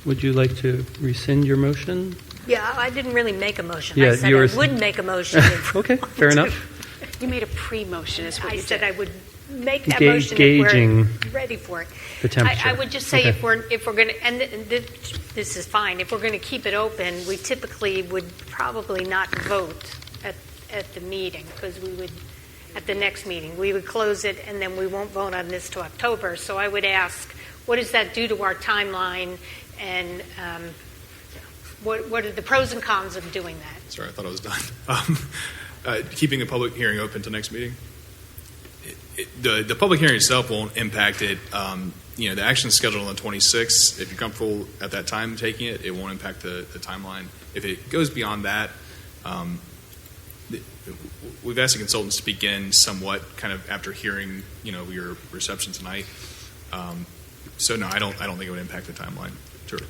Would you like to rescind your motion? Yeah, I didn't really make a motion. Yeah, I said I would make a motion. Okay, fair enough. You made a pre-motion, is what I you said did. I would make that motion gauging if we're ready for it. the temperature. I would just say Okay. if we're going to, and this is fine, if we're going to keep it open, we typically would probably not vote at the meeting, because we would, at the next meeting, we would close it and then we won't vote on this till October. So I would ask, what does that do to our timeline, and what are the pros and cons of doing that? Sorry, I thought I was done. Keeping the public hearing open to next meeting. The public hearing itself won't impact it. The action is scheduled on the 26th. If you're comfortable at that time taking it, it won't impact the timeline. If it goes beyond that, we've asked the consultants to begin somewhat kind of after hearing, your reception tonight. So no, I don't think it would impact the timeline.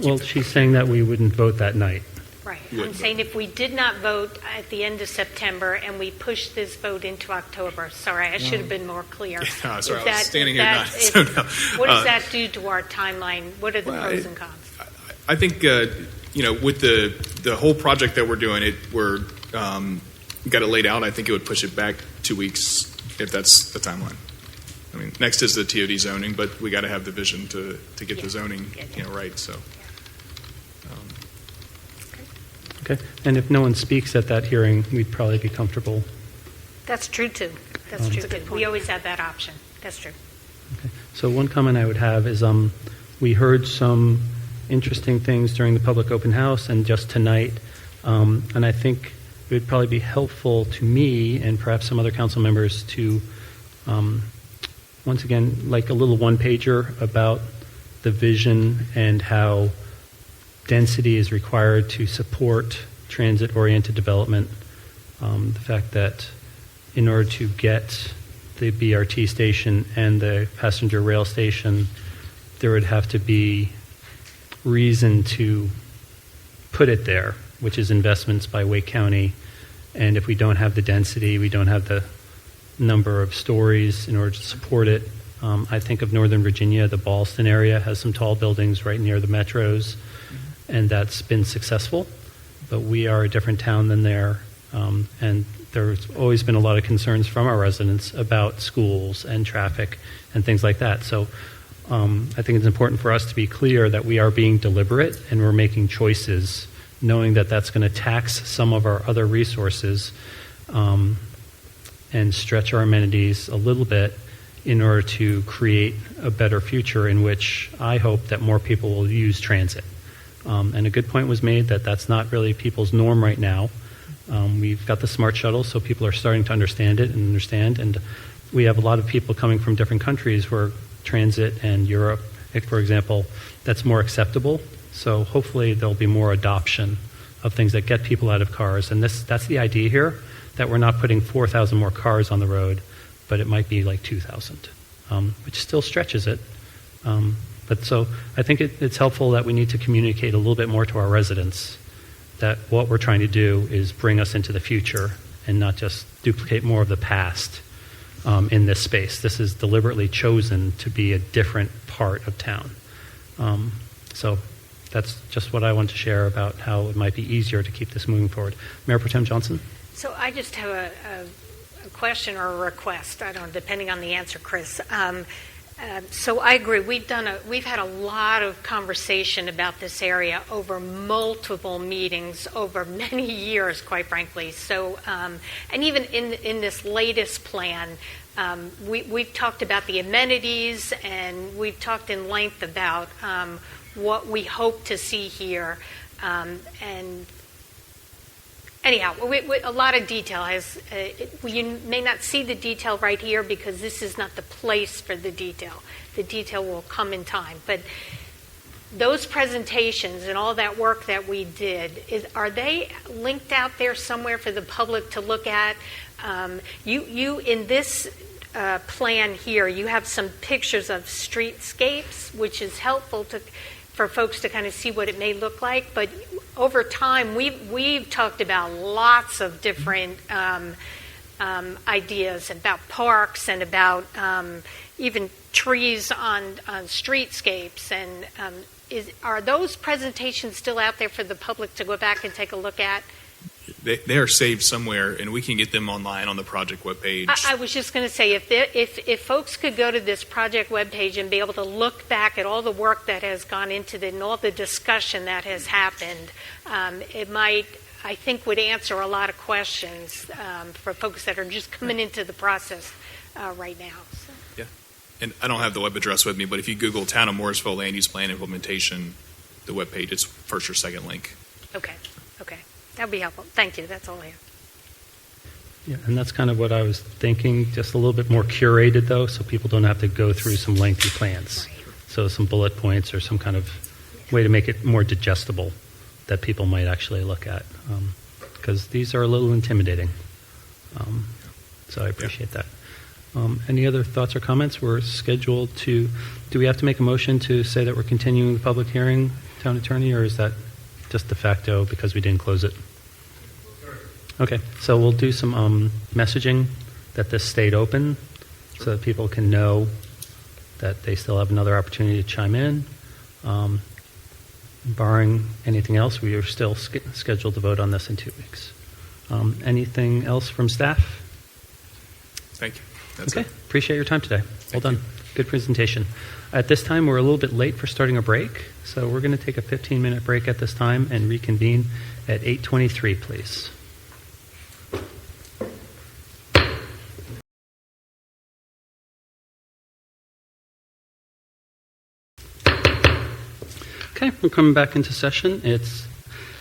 Well, she's saying that we wouldn't vote that night. Right. I'm saying if we did not vote at the end of September and we pushed this vote into October, sorry, I should have been more clear. No, sorry, I was standing here not. What does that do to our timeline? What are the pros and cons? I think, with the whole project that we're doing, we're got it laid out. I think it would push it back 2 weeks if that's the timeline. I mean, next is the TOD zoning, but we got to have the vision to get the zoning, right. So. Okay. And if no one speaks at that hearing, we'd probably be comfortable. That's true too. That's true too. We always have that option. That's true. Okay. So one comment I would have is we heard some interesting things during the public open house and just tonight, and I think it would probably be helpful to me and perhaps some other council members to, once again, like a little one-pager about the vision and how density is required to support transit-oriented development. The fact that in order to get the BRT station and the passenger rail station, there would have to be reason to put it there, which is investments by Wake County. And if we don't have the density, we don't have the number of stories in order to support it. I think of Northern Virginia, the Ballston area has some tall buildings right near the metros, and that's been successful. But we are a different town than there, and there's always been a lot of concerns from our residents about schools and traffic and things like that. So I think it's important for us to be clear that we are being deliberate and we're making choices, knowing that that's going to tax some of our other resources and stretch our amenities a little bit in order to create a better future in which I hope that more people will use transit. And a good point was made that that's not really people's norm right now. We've got the smart shuttle, so people are starting to understand it and understand. And we have a lot of people coming from different countries where transit and Europe, for example, that's more acceptable. So hopefully there'll be more adoption of things that get people out of cars. And that's the idea here, that we're not putting 4,000 more cars on the road, but it might be like 2,000, which still stretches it. But so I think it's helpful that we need to communicate a little bit more to our residents that what we're trying to do is bring us into the future and not just duplicate more of the past in this space. This is deliberately chosen to be a different part of town. So that's just what I want to share about how it might be easier to keep this moving forward. Mayor Pro Tem Johnson? So I just have a question or a request, I don't know, depending on the answer, Chris. So I agree. We've had a lot of conversation about this area over multiple meetings over many years, quite frankly. So, and even in this latest plan, we've talked about the amenities, and we've talked in length about what we hope to see here, and anyhow, a lot of detail has. You may not see the detail right here because this is not the place for the detail. The detail will come in time. But those presentations and all that work that we did, are they linked out there somewhere for the public to look at? You in this plan here, you have some pictures of streetscapes, which is helpful for folks to kind of see what it may look like. But over time, we've talked about lots of different ideas about parks and about even trees on streetscapes. And are those presentations still out there for the public to go back and take a look at? They are saved somewhere, and we can get them online on the project webpage. I was just going to say, if folks could go to this project webpage and be able to look back at all the work that has gone into it and all the discussion that has happened, it might, I think, would answer a lot of questions for folks that are just coming into the process right now. So. Yeah, and I don't have the web address with me, but if you Google Town of Morrisville Land Use Plan Implementation, the webpage, it's first or second link. Okay. That would be helpful. Thank you. That's all I have. Yeah, and that's kind of what I was thinking, just a little bit more curated, though, so people don't have to go through some lengthy plans. Right. So some bullet points or some kind of way to make it more digestible that people might actually look at, because these are a little intimidating. So I appreciate that. Any other thoughts or comments? We're scheduled to, do we have to make a motion to say that we're continuing the public hearing, Town Attorney, or is that just de facto because we didn't close it? Okay, so we'll do some messaging that this stayed open so that people can know that they still have another opportunity to chime in. Barring anything else, we are still scheduled to vote on this in 2 weeks. Anything else from staff? Thank you. That's okay, it. Appreciate your time today. Well done. Good presentation. At this time, we're a little bit late for starting a break, so we're going to take a 15-minute break at this time and reconvene at 8:23, please. Okay, we're coming back into session. It's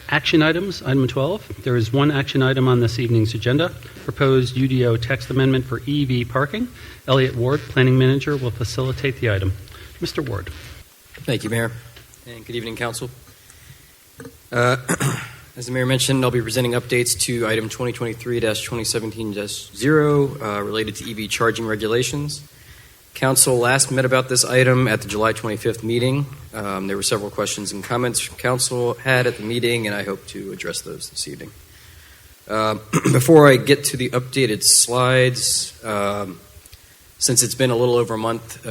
action items, item 12. There is one action item on this evening's agenda, proposed UDO text amendment for EV parking. Elliot Ward, Planning Manager, will facilitate the item. Mr. Ward. Thank you, Mayor, and good evening, Council. As the Mayor mentioned, I'll be presenting updates to item 2023-2017-0 related to EV charging regulations. Council last met about this item at the July 25th meeting. There were several questions and comments Council had at the meeting, and I hope to address those this evening. Before I get to the updated slides, since it's been a little over a month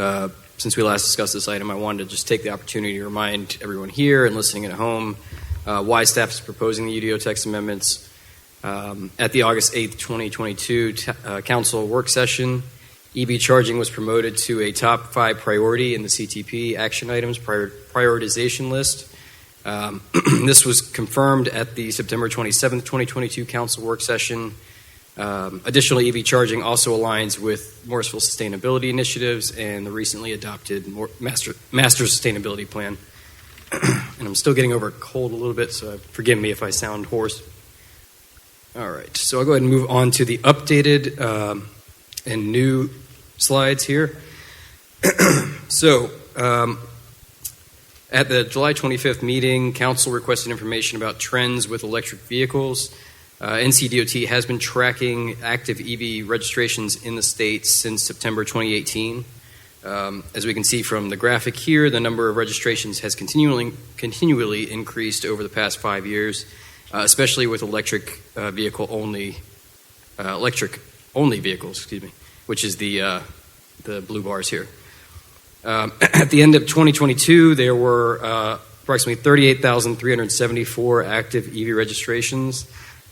since we last discussed this item, I wanted to just take the opportunity to remind everyone here and listening at home why staff is proposing the UDO text amendments. At the August 8th, 2022 Council work session, EV charging was promoted to a top 5 priority in the CTP action items prioritization list. This was confirmed at the September 27th, 2022 Council work session. Additionally, EV charging also aligns with Morrisville sustainability initiatives and the recently adopted Master Sustainability Plan. And I'm still getting over a cold a little bit, so forgive me if I sound hoarse. All right, so I'll go ahead and move on to the updated and new slides here. So, at the July 25th meeting, Council requested information about trends with electric vehicles. NCDOT has been tracking active EV registrations in the state since September 2018. As we can see from the graphic here, the number of registrations has continually increased over the past 5 years, especially with electric only vehicles, which is the blue bars here. At the end of 2022, there were approximately 38,374 active EV registrations.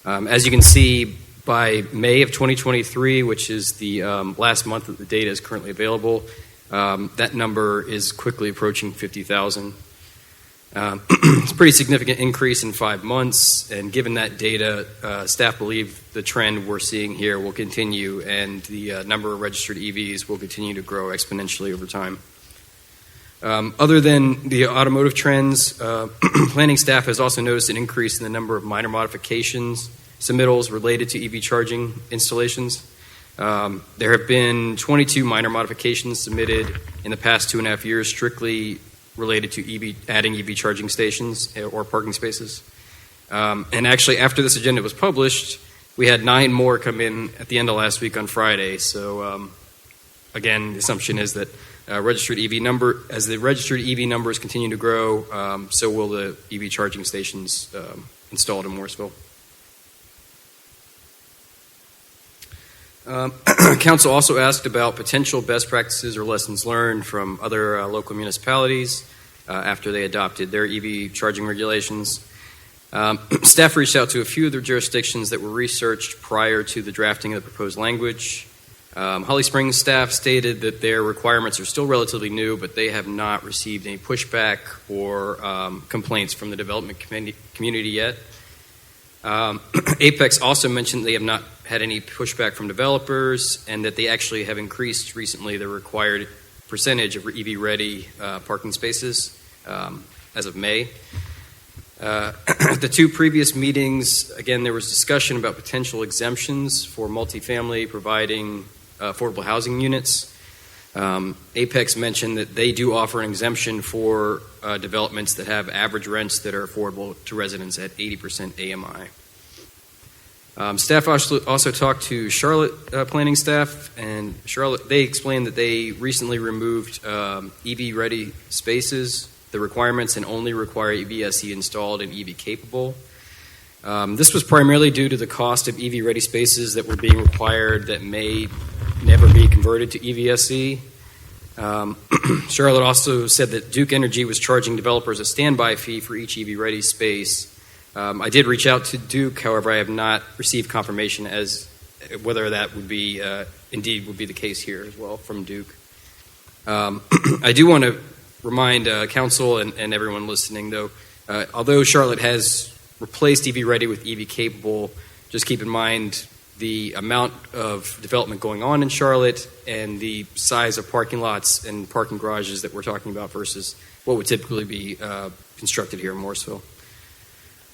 As you can see, by May of 2023, which is the last month that the data is currently available, that number is quickly approaching 50,000. It's a pretty significant increase in 5 months, and given that data, staff believe the trend we're seeing here will continue, and the number of registered EVs will continue to grow exponentially over time. Other than the automotive trends, planning staff has also noticed an increase in the number of minor modifications submittals related to EV charging installations. There have been 22 minor modifications submitted in the past 2.5 years strictly related to adding EV charging stations or parking spaces. And actually, after this agenda was published, we had 9 more come in at the end of last week on Friday. So again, the assumption is that as the registered EV numbers continue to grow, so will the EV charging stations installed in Morrisville. Council also asked about potential best practices or lessons learned from other local municipalities after they adopted their EV charging regulations. Staff reached out to a few of their jurisdictions that were researched prior to the drafting of the proposed language. Holly Springs staff stated that their requirements are still relatively new, but they have not received any pushback or complaints from the development community yet. Apex also mentioned they have not had any pushback from developers and that they actually have increased recently the required percentage of EV-ready parking spaces as of May. At the 2 previous meetings, again, there was discussion about potential exemptions for multifamily providing affordable housing units. Apex mentioned that they do offer an exemption for developments that have average rents that are affordable to residents at 80% AMI. Staff also talked to Charlotte planning staff, and Charlotte, they explained that they recently removed EV-ready spaces, the requirements, and only require EVSE installed and EV capable. This was primarily due to the cost of EV-ready spaces that were being required that may never be converted to EVSE. Charlotte also said that Duke Energy was charging developers a standby fee for each EV-ready space. I did reach out to Duke, however, I have not received confirmation as whether that would be indeed would be the case here as well from Duke. I do want to remind council and everyone listening, though, although Charlotte has replaced EV Ready with EV Capable, just keep in mind the amount of development going on in Charlotte and the size of parking lots and parking garages that we're talking about versus what would typically be constructed here in Morrisville.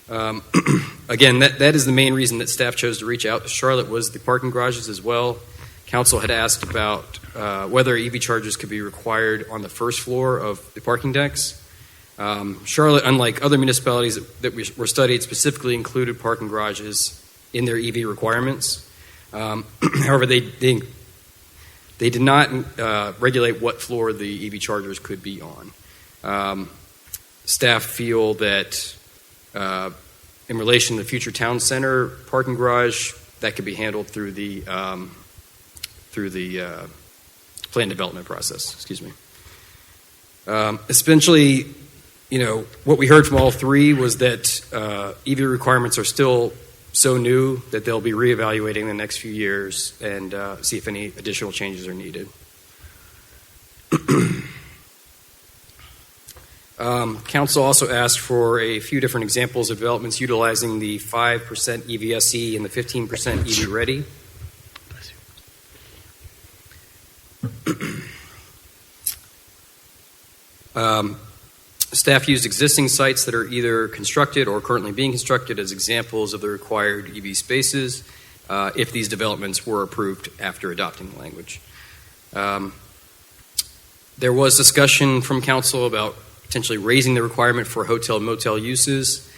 Again, that is the main reason that staff chose to reach out to Charlotte was the parking garages as well. Council had asked about whether EV chargers could be required on the first floor of the parking decks. Charlotte, unlike other municipalities that were studied, specifically included parking garages in their EV requirements. However, they did not regulate what floor the EV chargers could be on. Staff feel that in relation to the future town center parking garage, that could be handled through the plan development process. Excuse me. Essentially, what we heard from all 3 was that EV requirements are still so new that they'll be reevaluating in the next few years and see if any additional changes are needed. Council also asked for a few different examples of developments utilizing the 5% EVSE and the 15% EV Ready. Staff used existing sites that are either constructed or currently being constructed as examples of the required EV spaces if these developments were approved after adopting the language. There was discussion from council about potentially raising the requirement for hotel motel uses.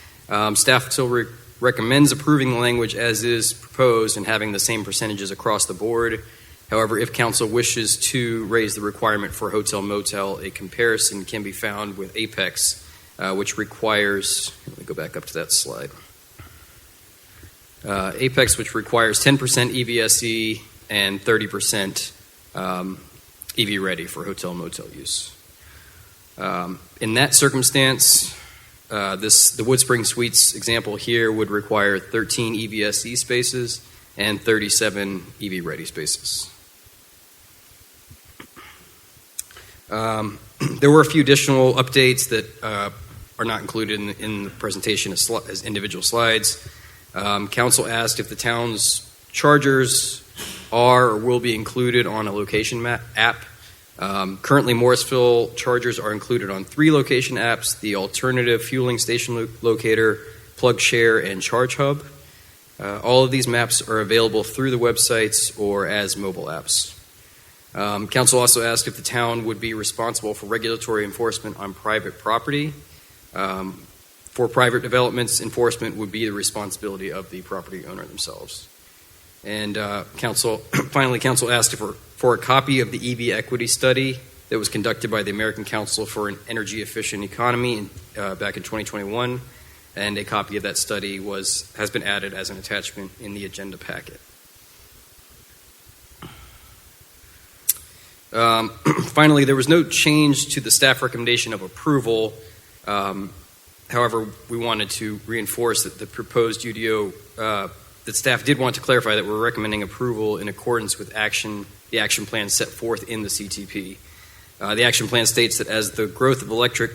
Staff still recommends approving the language as is proposed and having the same percentages across the board. However, if council wishes to raise the requirement for hotel motel, a comparison can be found with Apex, which requires, let me go back up to that slide. Apex, which requires 10% EVSE and 30% EV ready for hotel motel use. In that circumstance, The Wood Spring Suites example here would require 13 EVSE spaces and 37 EV-ready spaces. There were a few additional updates that are not included in the presentation as individual slides. Council asked if the town's chargers are or will be included on a location app. Currently, Morrisville chargers are included on 3 location apps: the Alternative Fueling Station Locator, PlugShare, and Charge Hub. All of these maps are available through the websites or as mobile apps. Council also asked if the town would be responsible for regulatory enforcement on private property. For private developments, enforcement would be the responsibility of the property owner themselves. And council asked for a copy of the EV equity study that was conducted by the American Council for an Energy Efficient Economy back in 2021, and a copy of that study has been added as an attachment in the agenda packet. Finally, there was no change to the staff recommendation of approval. However, we wanted to reinforce that the proposed UDO, that staff did want to clarify that we're recommending approval in accordance with the action plan set forth in the CTP. The action plan states that as the growth of electric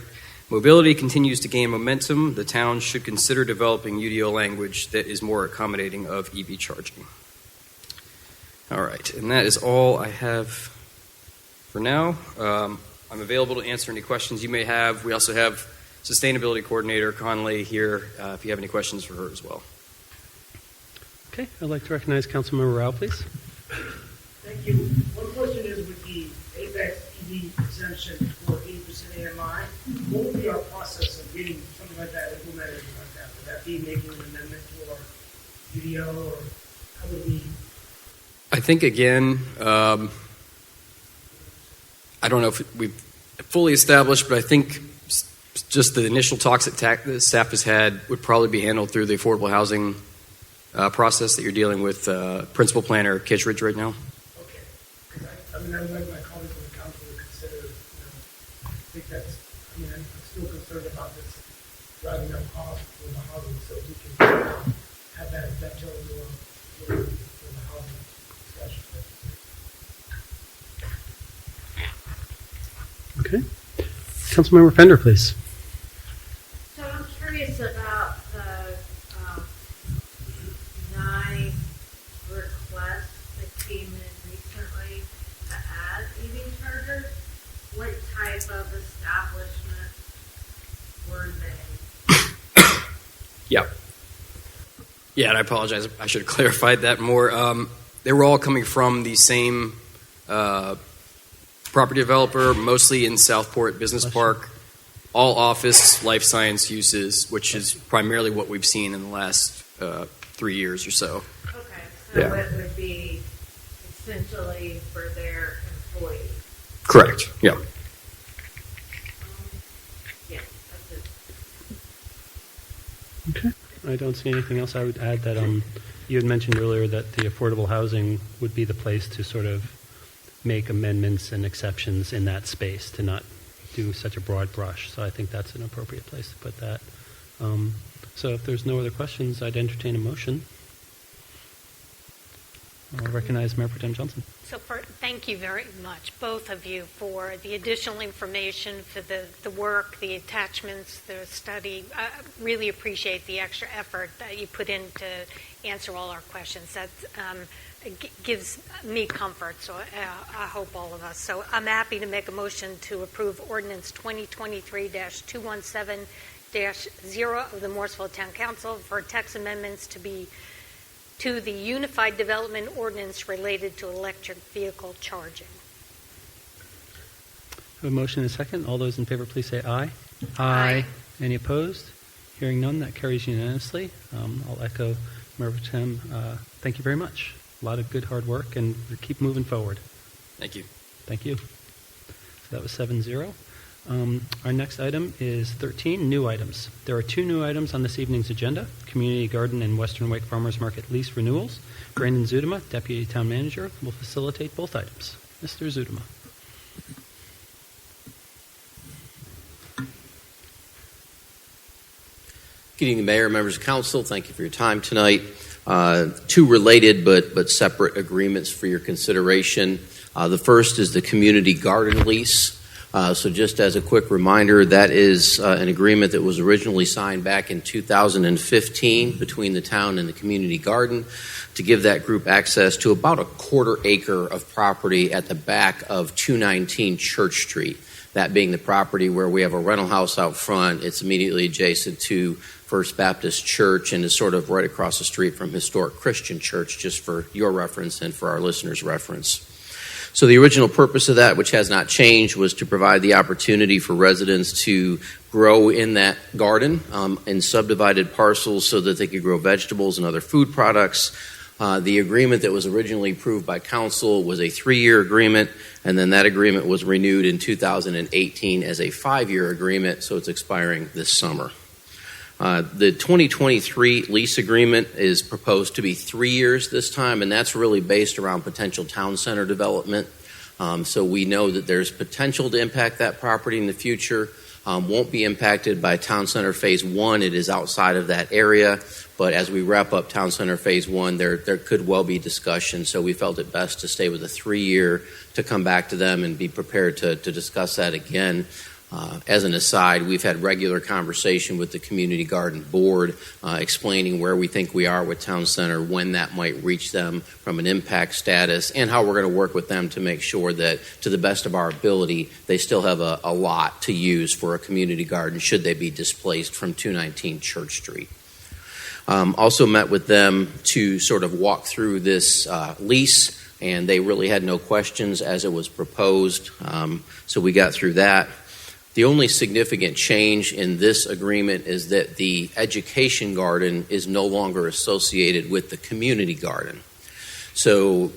mobility continues to gain momentum, the town should consider developing UDO language that is more accommodating of EV charging. All right, and that is all I have for now. I'm available to answer any questions you may have. We also have Sustainability Coordinator Conley here if you have any questions for her as well. Okay, I'd like to recognize Councilmember Rao, please. Thank you. One question is with the Apex EV exemption for 80% AMI, what would be our process of getting something like that implemented like that? Would that be making an amendment to our UDO, or how would we? I think, again, I don't know if we've fully established, but I think just the initial talks that staff has had would probably be handled through the affordable housing process that you're dealing with Principal Planner Kittredge right now. Okay. Because I would like my colleagues on the council to consider, I think that's, I'm still concerned about this driving up costs for the housing, so we can have that tone for the housing discussion. Okay. Councilmember Fender, please. So I'm curious about the 9 requests that came in recently to add EV chargers. What type of establishment were they? Yeah, and I apologize. I should have clarified that more. They were all coming from the same property developer, mostly in Southport Business Park, all office, life science uses, which is primarily what we've seen in the last 3 years or so. Okay, so it would be essentially for their employees. Correct, yeah. Yeah, that's it. Okay. I don't see anything else. I would add that you had mentioned earlier that the affordable housing would be the place to sort of make amendments and exceptions in that space, to not do such a broad brush. So I think that's an appropriate place to put that. So if there's no other questions, I'd entertain a motion. I'll recognize Mayor Pro Tem Johnson. So thank you very much, both of you, for the additional information, for the work, the attachments, the study. I really appreciate the extra effort that you put in to answer all our questions. That gives me comfort, so I hope all of us. So I'm happy to make a motion to approve Ordinance 2023-217-0 of the Morrisville Town Council for text amendments to the Unified Development Ordinance related to electric vehicle charging. I have a motion and a second. All those in favor, please say aye. Aye. Any opposed? Hearing none, that carries unanimously. I'll echo Mayor Pro Tem. Thank you very much. A lot of good hard work, and keep moving forward. Thank you. Thank you. So that was 7-0. Our next item is 13, new items. There are 2 new items on this evening's agenda: Community Garden and Western Wake Farmers Market lease renewals. Brandon Zudema, Deputy Town Manager, will facilitate both items. Mr. Zudema. Good evening, Mayor, members of council. Thank you for your time tonight. Two related but separate agreements for your consideration. The first is the community garden lease. So just as a quick reminder, that is an agreement that was originally signed back in 2015 between the town and the community garden to give that group access to about a quarter acre of property at the back of 219 Church Street. That being the property where we have a rental house out front. It's immediately adjacent to First Baptist Church and is sort of right across the street from Historic Christian Church, just for your reference and for our listeners' reference. So the original purpose of that, which has not changed, was to provide the opportunity for residents to grow in that garden in subdivided parcels so that they could grow vegetables and other food products. The agreement that was originally approved by council was a 3-year agreement, and then that agreement was renewed in 2018 as a 5-year agreement, so it's expiring this summer. The 2023 lease agreement is proposed to be 3 years this time, and that's really based around potential town center development. So we know that there's potential to impact that property in the future. Won't be impacted by Town Center Phase 1. It is outside of that area. But as we wrap up Town Center Phase 1, there could well be discussion. So we felt it best to stay with a 3-year to come back to them and be prepared to discuss that again. As an aside, we've had regular conversation with the Community Garden Board explaining where we think we are with Town Center, when that might reach them from an impact status, and how we're going to work with them to make sure that, to the best of our ability, they still have a lot to use for a community garden should they be displaced from 219 Church Street. Also met with them to sort of walk through this lease, and they really had no questions as it was proposed, so we got through that. The only significant change in this agreement is that the education garden is no longer associated with the community garden. So,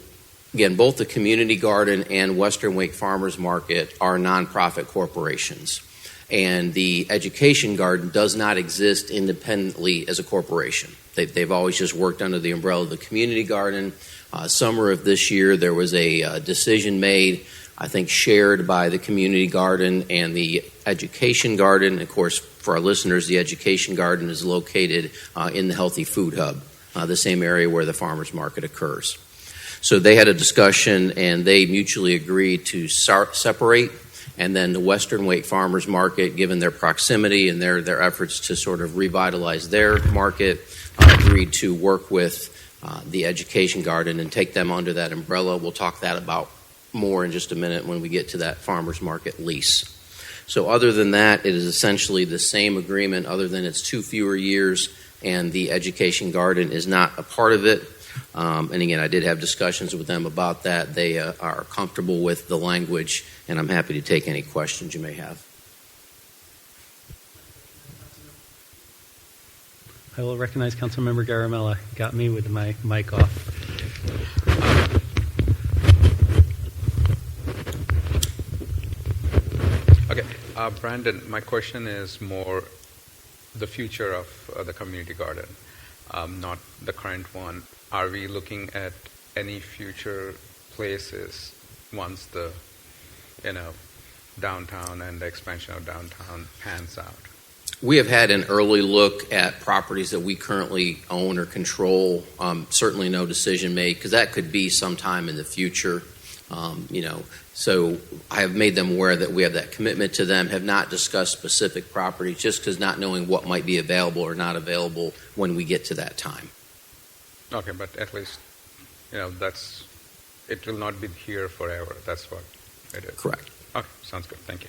again, both the community garden and Western Wake Farmers Market are nonprofit corporations. And the education garden does not exist independently as a corporation. They've always just worked under the umbrella of the community garden. Summer of this year, there was a decision made, I think shared by the community garden and the education garden. Of course, for our listeners, the education garden is located in the Healthy Food Hub, the same area where the farmers market occurs. So they had a discussion and they mutually agreed to separate, and then the Western Wake Farmers Market, given their proximity and their efforts to sort of revitalize their market, agreed to work with the education garden and take them under that umbrella. We'll talk that about more in just a minute when we get to that farmers market lease. So other than that, it is essentially the same agreement, other than it's 2 fewer years, and the education garden is not a part of it. And again, I did have discussions with them about that. They are comfortable with the language, and I'm happy to take any questions you may have. I will recognize Councilmember Garamella. Got me with my mic off. Okay, Brandon, my question is more the future of the community garden, not the current one. Are we looking at any future places once the, downtown and the expansion of downtown pans out? We have had an early look at properties that we currently own or control. Certainly no decision made, because that could be sometime in the future. So I have made them aware that we have that commitment to them, have not discussed specific properties, just because not knowing what might be available or not available when we get to that time. Okay, but at least, it will not be here forever. That's what it is. Correct. Okay, sounds good. Thank you.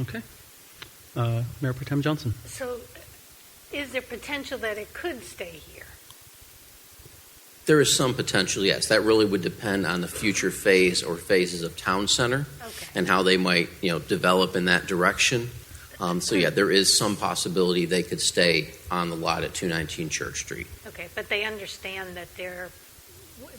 Okay. Mayor Pro Tem Johnson. So is there potential that it could stay here? There is some potential, yes. That really would depend on the future phase or phases of Town Center and how they might, develop in that direction. So, yeah, there is some possibility they could stay on the lot at 219 Church Street. Okay, but they understand that they're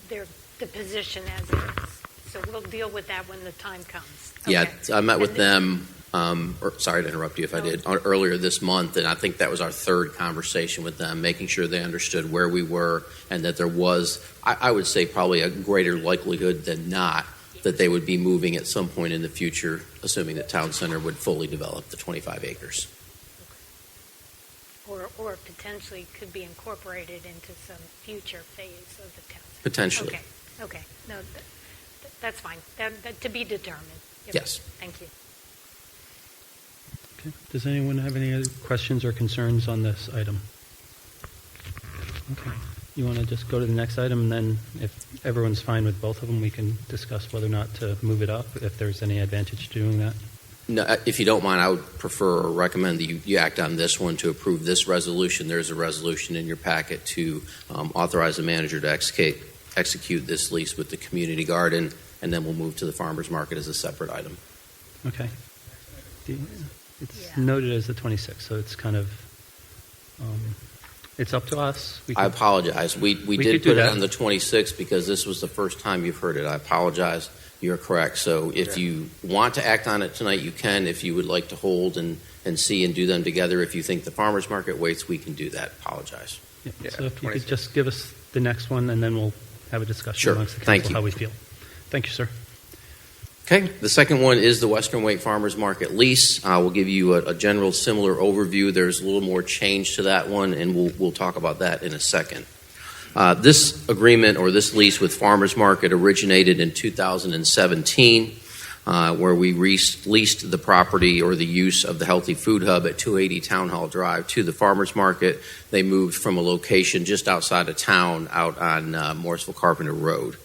the position as is. So we'll deal with that when the time comes. Okay. Yeah, I met with them, sorry to interrupt you if I did, earlier this month, and I think that was our third conversation with them, making sure they understood where we were and that there was, I would say, probably a greater likelihood than not that they would be moving at some point in the future, assuming that Town Center would fully develop the 25 acres. or potentially could be incorporated into some future phase of the town center? Potentially. Okay. No, that's fine. That to be determined. Yep. Yes. Thank you. Okay. Does anyone have any other questions or concerns on this item? Okay. You want to just go to the next item, and then if everyone's fine with both of them, we can discuss whether or not to move it up, if there's any advantage to doing that? No, if you don't mind, I would prefer or recommend that you act on this one to approve this resolution. There's a resolution in your packet to authorize the manager to execute this lease with the community garden, and then we'll move to the farmers market as a separate item. Okay. It's noted as the 26th, so it's kind of, it's up to us. I apologize. We did put it on the 26th because this was the first time you've heard it. I apologize. You're correct. So if you want to act on it tonight, you can. If you would like to hold and see and do them together, if you think the farmers market waits, we can do that. Apologize. Yeah. So if you could just give us the next one, and then we'll have a discussion amongst the council Thank you. how we feel. Thank you, sir. Okay, the second one is the Western Wake Farmers Market lease. We'll give you a general similar overview. There's a little more change to that one, and we'll talk about that in a second. This agreement or this lease with Farmers Market originated in 2017, where we leased the property or the use of the Healthy Food Hub at 280 Town Hall Drive to the Farmers Market. They moved from a location just outside of town out on Morrisville Carpenter Road.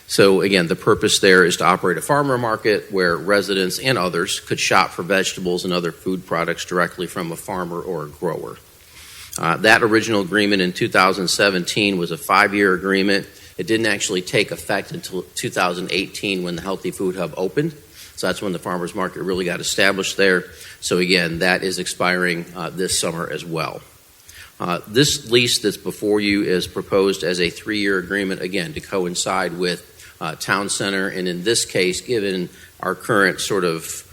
So again, the purpose there is to operate a farmer market where residents and others could shop for vegetables and other food products directly from a farmer or a grower. That original agreement in 2017 was a 5-year agreement. It didn't actually take effect until 2018 when the Healthy Food Hub opened. So that's when the farmers market really got established there. So again, that is expiring this summer as well. This lease that's before you is proposed as a 3-year agreement, again, to coincide with Town Center, and in this case, given our current sort of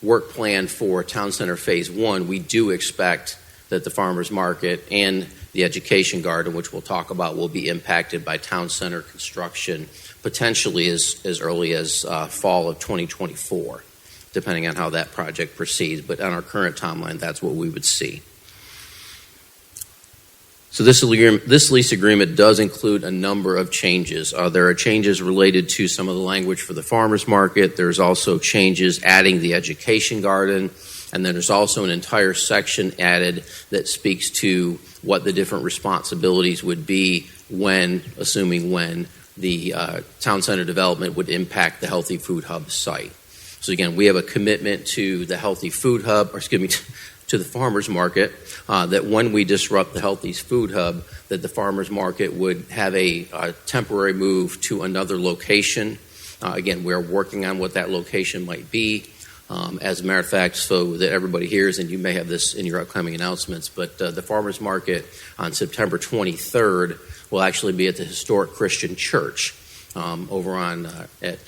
work plan for Town Center Phase 1, we do expect that the farmers market and the education garden, which we'll talk about, will be impacted by Town Center construction potentially as early as fall of 2024, depending on how that project proceeds. But on our current timeline, that's what we would see. So this lease agreement does include a number of changes. There are changes related to some of the language for the farmers market. There's also changes adding the education garden. And then there's also an entire section added that speaks to what the different responsibilities would be assuming when the town center development would impact the Healthy Food Hub site. So again, we have a commitment to the Healthy Food Hub, to the farmers market, that when we disrupt the Healthy Food Hub, that the farmers market would have a temporary move to another location. Again, we're working on what that location might be. As a matter of fact, so that everybody hears, and you may have this in your upcoming announcements, but the farmers market on September 23rd will actually be at the Historic Christian Church over on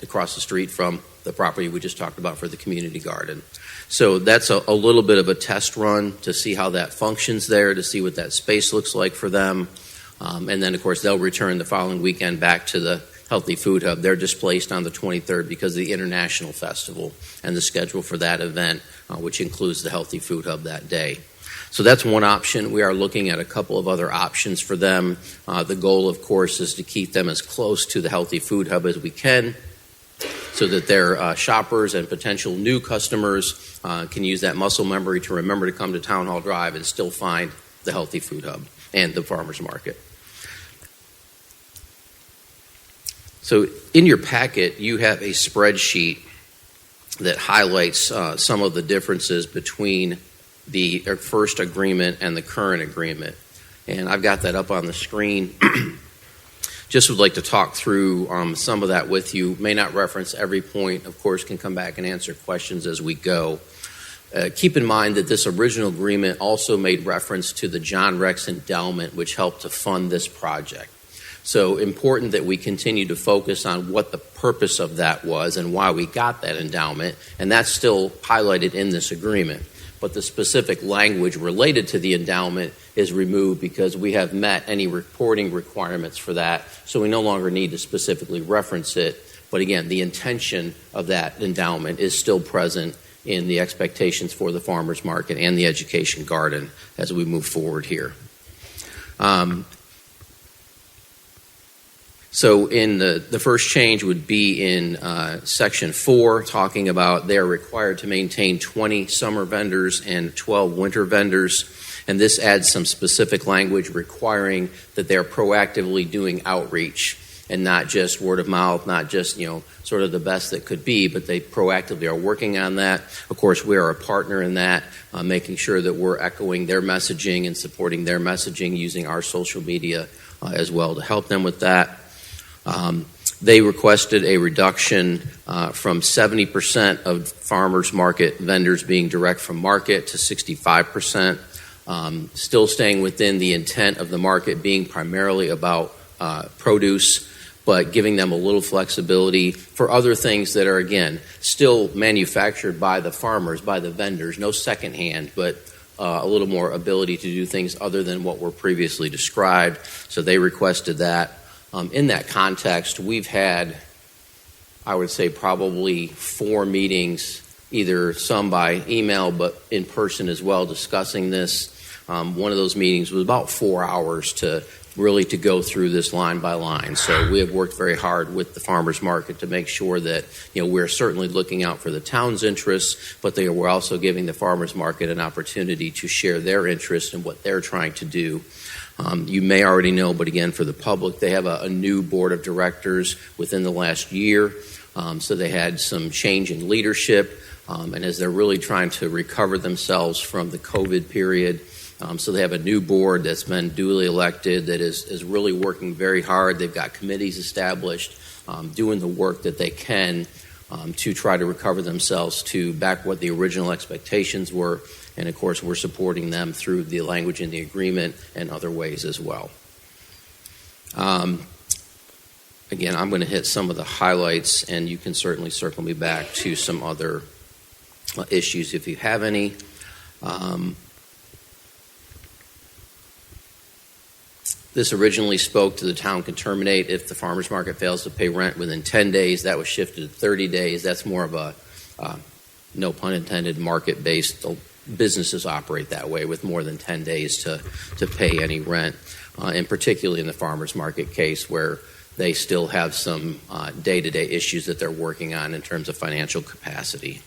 across the street from the property we just talked about for the community garden. So that's a little bit of a test run to see how that functions there, to see what that space looks like for them. And then, of course, they'll return the following weekend back to the Healthy Food Hub. They're displaced on the 23rd because of the International Festival and the schedule for that event, which includes the Healthy Food Hub that day. So that's one option. We are looking at a couple of other options for them. The goal, of course, is to keep them as close to the Healthy Food Hub as we can, so that their shoppers and potential new customers can use that muscle memory to remember to come to Town Hall Drive and still find the Healthy Food Hub and the farmers market. So in your packet, you have a spreadsheet that highlights some of the differences between the first agreement and the current agreement. And I've got that up on the screen. Just would like to talk through some of that with you. May not reference every point. Of course, can come back and answer questions as we go. Keep in mind that this original agreement also made reference to the John Rex Endowment, which helped to fund this project. So important that we continue to focus on what the purpose of that was and why we got that endowment, and that's still highlighted in this agreement. But the specific language related to the endowment is removed because we have met any reporting requirements for that, so we no longer need to specifically reference it. But again, the intention of that endowment is still present in the expectations for the farmers market and the education garden as we move forward here. So in the first change would be in Section 4, talking about they're required to maintain 20 summer vendors and 12 winter vendors. And this adds some specific language requiring that they're proactively doing outreach and not just word of mouth, not just, sort of the best that could be, but they proactively are working on that. Of course, we are a partner in that, making sure that we're echoing their messaging and supporting their messaging using our social media as well to help them with that. They requested a reduction from 70% of farmers market vendors being direct from market to 65%, still staying within the intent of the market being primarily about produce, but giving them a little flexibility for other things that are, again, still manufactured by the farmers, by the vendors, no secondhand, but a little more ability to do things other than what were previously described. So they requested that. In that context, we've had, I would say, probably 4 meetings, either some by email but in person as well, discussing this. One of those meetings was about 4 hours to go through this line by line. So we have worked very hard with the farmers market to make sure that we're certainly looking out for the town's interests, but we're also giving the farmers market an opportunity to share their interest in what they're trying to do. You may already know, but again, for the public, they have a new board of directors within the last year. So they had some change in leadership, and as they're really trying to recover themselves from the COVID period, so they have a new board that's been duly elected that is really working very hard. They've got committees established, doing the work that they can to try to recover themselves to back what the original expectations were. And, of course, we're supporting them through the language in the agreement and other ways as well. Again, I'm going to hit some of the highlights, and you can certainly circle me back to some other issues if you have any. This originally spoke to the town can terminate if the farmers market fails to pay rent within 10 days. That was shifted to 30 days. That's more of a, no pun intended, market-based. Businesses operate that way with more than 10 days to pay any rent, and particularly in the farmers market case where they still have some day-to-day issues that they're working on in terms of financial capacity.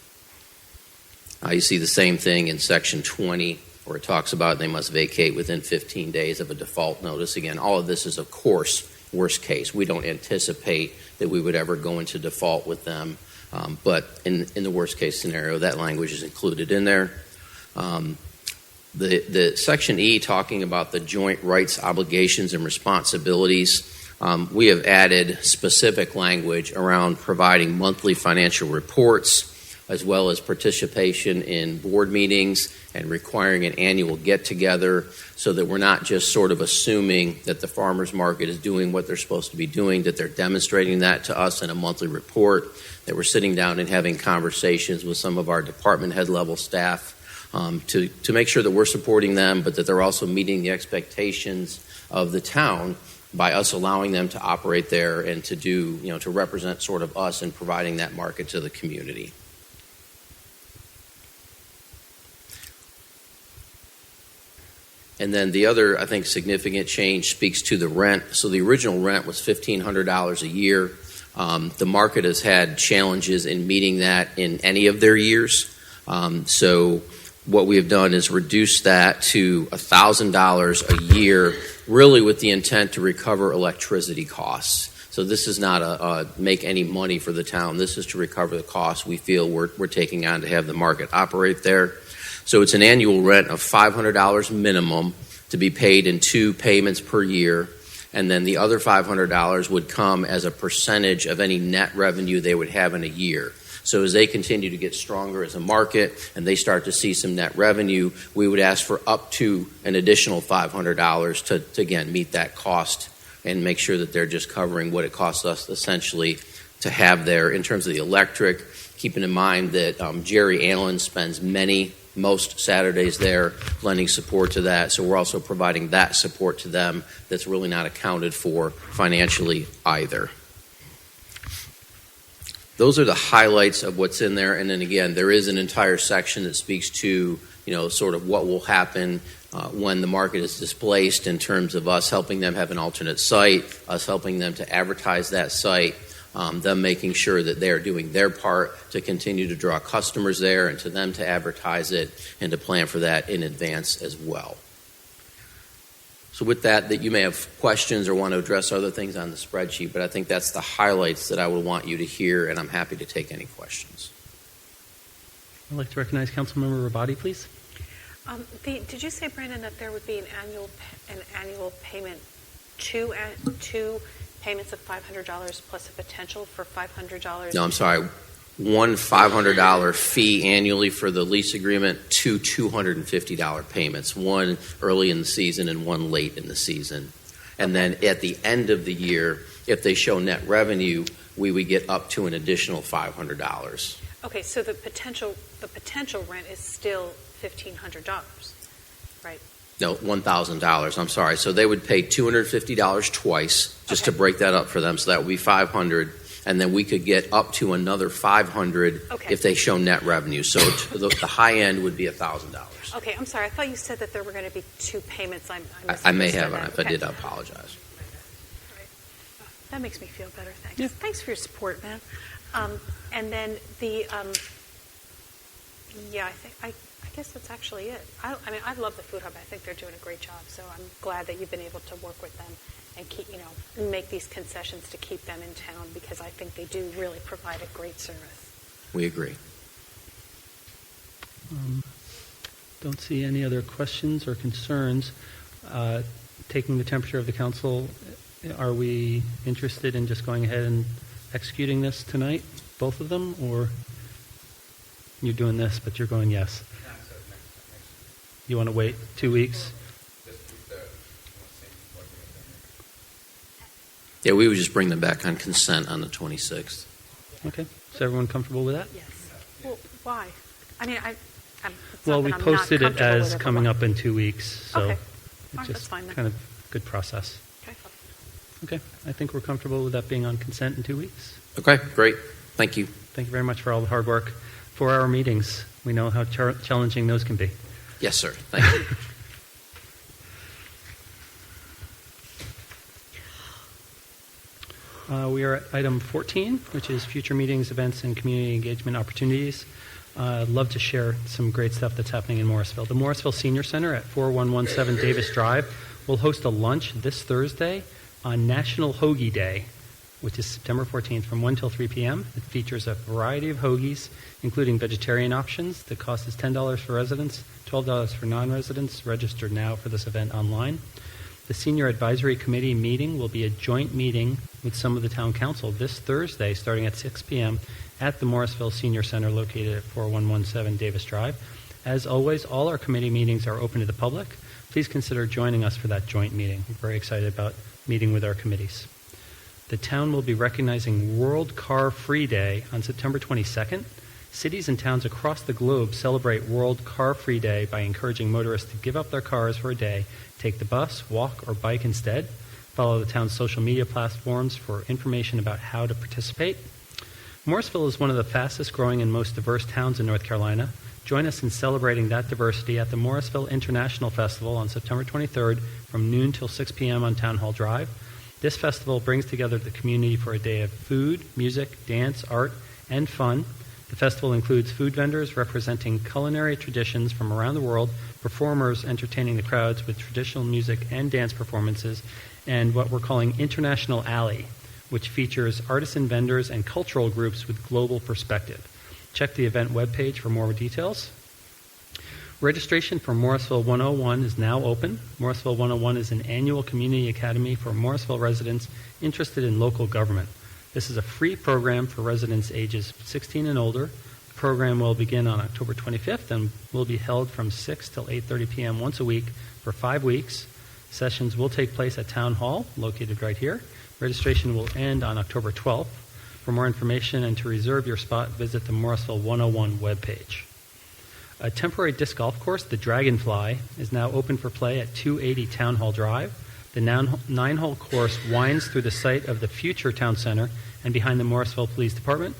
You see the same thing in Section 20 where it talks about they must vacate within 15 days of a default notice. Again, all of this is, of course, worst case. We don't anticipate that we would ever go into default with them, but in the worst case scenario, that language is included in there. The Section E talking about the joint rights, obligations, and responsibilities, we have added specific language around providing monthly financial reports as well as participation in board meetings and requiring an annual get-together so that we're not just sort of assuming that the farmers market is doing what they're supposed to be doing, that they're demonstrating that to us in a monthly report, that we're sitting down and having conversations with some of our department head level staff to make sure that we're supporting them, but that they're also meeting the expectations of the town by us allowing them to operate there and to do, to represent sort of us in providing that market to the community. And then the other, I think, significant change speaks to the rent. So the original rent was $1,500 a year. The market has had challenges in meeting that in any of their years. So what we have done is reduce that to $1,000 a year, really with the intent to recover electricity costs. So this is not a make any money for the town. This is to recover the costs we feel we're taking on to have the market operate there. So it's an annual rent of $500 minimum to be paid in 2 payments per year, and then the other $500 would come as a percentage of any net revenue they would have in a year. So as they continue to get stronger as a market and they start to see some net revenue, we would ask for up to an additional $500 to again, meet that cost and make sure that they're just covering what it costs us essentially to have there. In terms of the electric, keeping in mind that Jerry Allen spends most Saturdays there, lending support to that. So we're also providing that support to them that's really not accounted for financially either. those are the highlights of what's in there. And then again, there is an entire section that speaks to, sort of what will happen when the market is displaced in terms of us helping them have an alternate site, us helping them to advertise that site, them making sure that they're doing their part to continue to draw customers there and to them to advertise it and to plan for that in advance as well. So with that you may have questions or want to address other things on the spreadsheet, but I think that's the highlights that I would want you to hear, and I'm happy to take any questions. I'd like to recognize Councilmember Rabati, please. Did you say, Brandon, that there would be an annual payment, two payments of $500 plus a potential for $500? No, I'm sorry. One $500 fee annually for the lease agreement, two $250 payments, one early in the season and one late in the season. And then at the end of the year, if they show net revenue, we would get up to an additional $500. Okay, so the potential rent is still $1,500, right? No, $1,000. I'm sorry. So they would pay $250 twice, just to break that up for them. So that would be $500, and then we could get up to another $500 if they show net revenue. So the high end would be $1,000. Okay, I'm sorry. I thought you said that there were going to be two payments. I may have, and if I did, I apologize. That makes me feel better. Thanks. Yeah. Thanks for your support, man. And then I guess that's actually it. I love the Food Hub. I think they're doing a great job. So I'm glad that you've been able to work with them and keep, make these concessions to keep them in town, because I think they do really provide a great service. We agree. Don't see any other questions or concerns. Taking the temperature of the council, are we interested in just going ahead and executing this tonight, both of them, or you're doing this but you're going yes? You want to wait 2 weeks? Yeah, we would just bring them back on consent on the 26th. Okay. Is everyone comfortable with that? Yes. Well, why? I mean, well, we posted it as coming up in 2 weeks, so okay. it's just fine, kind of good process. Okay. Okay. I think we're comfortable with that being on consent in 2 weeks. Okay, great. Thank you. Thank you very much for all the hard work. 4-hour meetings. We know how challenging those can be. Yes, sir. Thank you. We are at item 14, which is future meetings, events, and community engagement opportunities. I'd love to share some great stuff that's happening in Morrisville. The Morrisville Senior Center at 4117 Davis Drive will host a lunch this Thursday on National Hoagie Day, which is September 14th from 1 till 3 p.m. It features a variety of hoagies, including vegetarian options. The cost is $10 for residents, $12 for non-residents. Register now for this event online. The Senior Advisory Committee meeting will be a joint meeting with some of the Town Council this Thursday starting at 6 p.m. at the Morrisville Senior Center located at 4117 Davis Drive. As always, all our committee meetings are open to the public. Please consider joining us for that joint meeting. We're very excited about meeting with our committees. The town will be recognizing World Car Free Day on September 22nd. Cities and towns across the globe celebrate World Car Free Day by encouraging motorists to give up their cars for a day, take the bus, walk, or bike instead. Follow the town's social media platforms for information about how to participate. Morrisville is one of the fastest growing and most diverse towns in North Carolina. Join us in celebrating that diversity at the Morrisville International Festival on September 23rd from noon till 6 p.m. on Town Hall Drive. This festival brings together the community for a day of food, music, dance, art, and fun. The festival includes food vendors representing culinary traditions from around the world, performers entertaining the crowds with traditional music and dance performances, and what we're calling International Alley, which features artisan vendors and cultural groups with global perspective. Check the event webpage for more details. Registration for Morrisville 101 is now open. Morrisville 101 is an annual community academy for Morrisville residents interested in local government. This is a free program for residents ages 16 and older. The program will begin on October 25th and will be held from 6 till 8:30 p.m. once a week for 5 weeks. Sessions will take place at Town Hall, located right here. Registration will end on October 12th. For more information and to reserve your spot, visit the Morrisville 101 webpage. A temporary disc golf course, the Dragonfly, is now open for play at 280 Town Hall Drive. The 9-hole course winds through the site of the future town center and behind the Morrisville Police Department.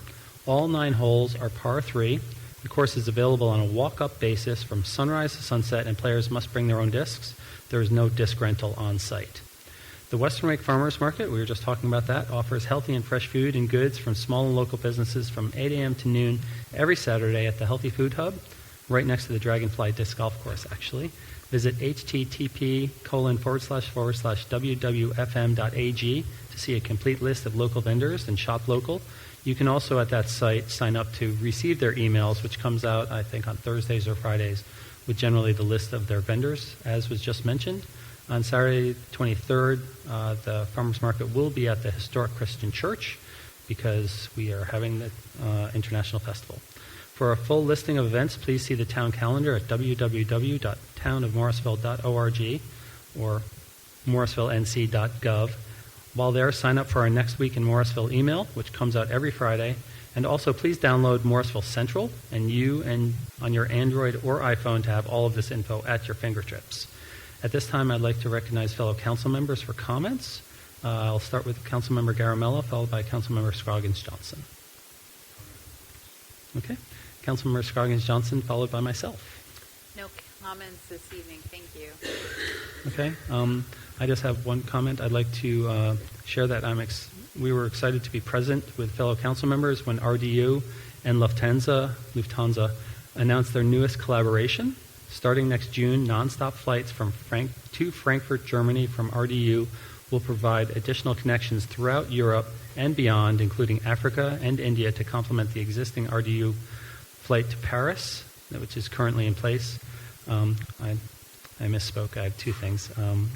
All 9 holes are par 3. The course is available on a walk-up basis from sunrise to sunset, and players must bring their own discs. There is no disc rental on site. The Western Wake Farmers Market, we were just talking about that, offers healthy and fresh food and goods from small and local businesses from 8 a.m. to noon every Saturday at the Healthy Food Hub, right next to the Dragonfly Disc Golf Course, actually. Visit http://wwfm.ag to see a complete list of local vendors and shop local. You can also at that site sign up to receive their emails, which comes out, I think, on Thursdays or Fridays, with generally the list of their vendors, as was just mentioned. On Saturday, 23rd, the farmers market will be at the Historic Christian Church because we are having the International Festival. For a full listing of events, please see the town calendar at www.townofmorrisville.org or morrisvillenc.gov. While there, sign up for our Next Week in Morrisville email, which comes out every Friday. And also, please download Morrisville Central and on your Android or iPhone to have all of this info at your fingertips. At this time, I'd like to recognize fellow council members for comments. I'll start with Councilmember Garamella, followed by Councilmember Scroggins-Johnson. Okay. Councilmember Scroggins-Johnson, followed by myself. No comments this evening. Thank you. Okay. I just have one comment. I'd like to share that we were excited to be present with fellow council members when RDU and Lufthansa announced their newest collaboration. Starting next June, nonstop flights to Frankfurt, Germany from RDU will provide additional connections throughout Europe and beyond, including Africa and India, to complement the existing RDU flight to Paris, which is currently in place. I misspoke. I have 2 things.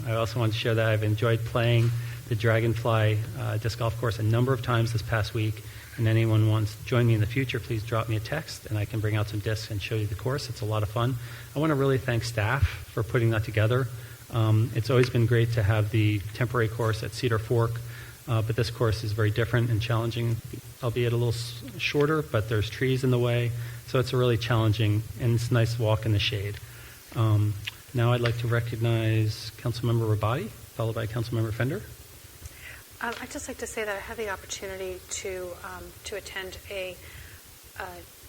I also want to share that I've enjoyed playing the Dragonfly Disc Golf Course a number of times this past week, and anyone wants to join me in the future, please drop me a text, and I can bring out some discs and show you the course. It's a lot of fun. I want to really thank staff for putting that together. It's always been great to have the temporary course at Cedar Fork, but this course is very different and challenging, albeit a little shorter, but there's trees in the way, so it's a really challenging, and it's a nice walk in the shade. Now I'd like to recognize Councilmember Rabati, followed by Councilmember Fender. I'd just like to say that I had the opportunity to attend a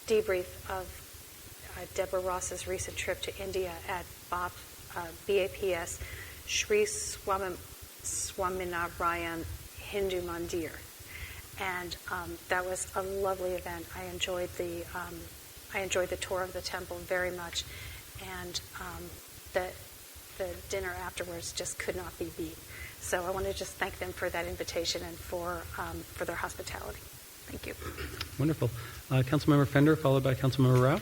debrief of Deborah Ross's recent trip to India at BAPS Sri Swaminarayan Hindu Mandir, and that was a lovely event. I enjoyed the tour of the temple very much, and the dinner afterwards just could not be beat. So I want to just thank them for that invitation and for their hospitality. Thank you. Wonderful. Councilmember Fender, followed by Councilmember Rao.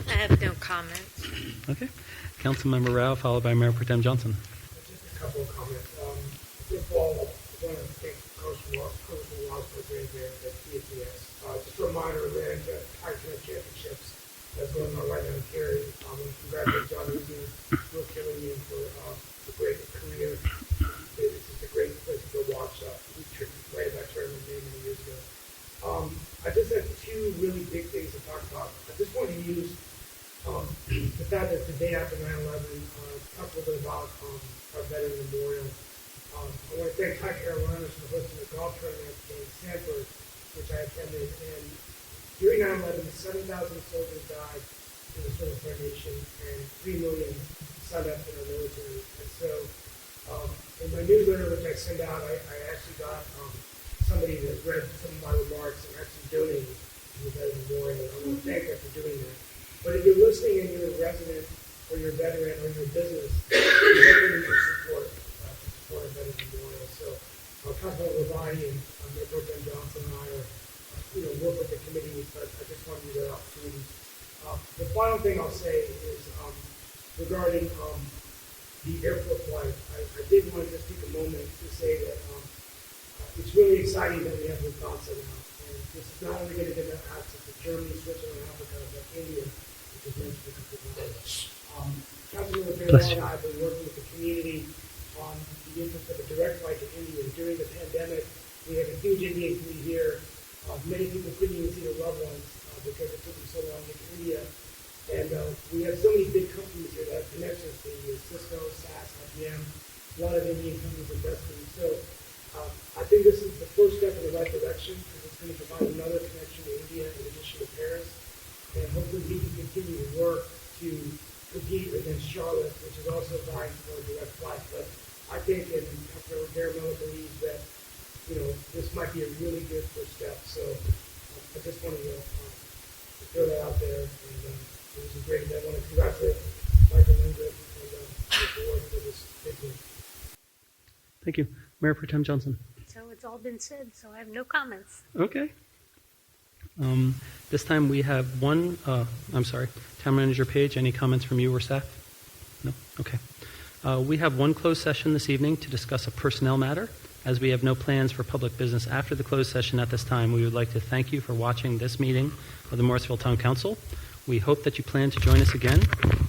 I have no comments. Okay. Councilmember Rao, followed by Mayor Pro Tem Johnson. Just a couple of comments. First of all, I want to thank Coach Ross for being here at PAPS. Just a reminder that the High-School Championships that's going on right now in Cary. Congratulations, John Regan, Will Killian for a great career. It's just a great place to go watch. We played that tournament many years ago. I just have 2 really big things to talk about. I just want to use the fact that the day after 9/11, talk a little bit about our Veteran Memorial. I want to thank High Carolinas for hosting a golf tournament in Sanford, which I attended. And during 9/11, 7,000 soldiers died in the service of our nation, and 3 million signed up in our military. And so, in my newsletter, which I send out, I actually got somebody that read some of my remarks and actually donated to the Veteran Memorial. I want to thank them for doing that. But if you're listening and you're a resident or you're a veteran or you're a business, you definitely need to support a Veteran Memorial. So, Councilmember Rabati and Mayor Pro Tem Johnson and I are, work with the committee, but I just want to use that opportunity. The final thing I'll say is regarding the airport flight. I did want to just take a moment to say that it's really exciting that we have Lufthansa now. And this is not only going to give them access to Germany, Switzerland, Africa, but India, which is mentioned in the Councilmember Bailey and I have been working with the community on the interest of a direct flight to India. During the pandemic, we had a huge Indian community here. Many people couldn't even see their loved ones because it took them so long to get to India. And we have so many big companies here that have connections to India: Cisco, SAS, IBM, a lot of Indian companies investing. So I think this is the first hopefully we can continue to work to compete against Charlotte, which is also vying for a direct flight. But I think, and Councilmember Garamella believes that, this might be a really good first step. So I just wanted to throw that out there. And it was a great event. I want to congratulate Michael Lindgren and the board for this big win. Thank you. Mayor Pro Tem Johnson. So it's all been said, so I have no comments. Okay. This time we have one, Town Manager Page, any comments from you or staff? No? Okay. We have one closed session this evening to discuss a personnel matter. As we have no plans for public business after the closed session at this time, we would like to thank you for watching this meeting of the Morrisville Town Council. We hope that you plan to join us again.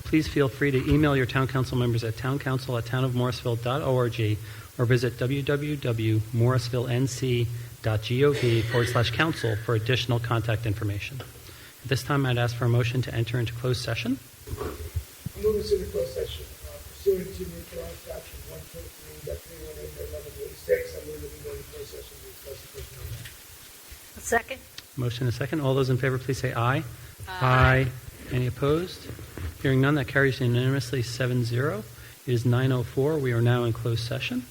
Please feel free to email your Town Council members at towncouncil@townofmorrisville.org or visit www.morrisvillenc.gov/council for additional contact information. At this time, I'd ask for a motion to enter into closed session. I'm moving to the closed session pursuant to New Carolina Statute 1.3.318.1186. I'm moving to go into closed session to discuss the personnel matter. A second. Motion and a second. All those in favor, please say aye. Aye. Any opposed? Hearing none, that carries unanimously 7-0. It is 9:04. We are now in closed session.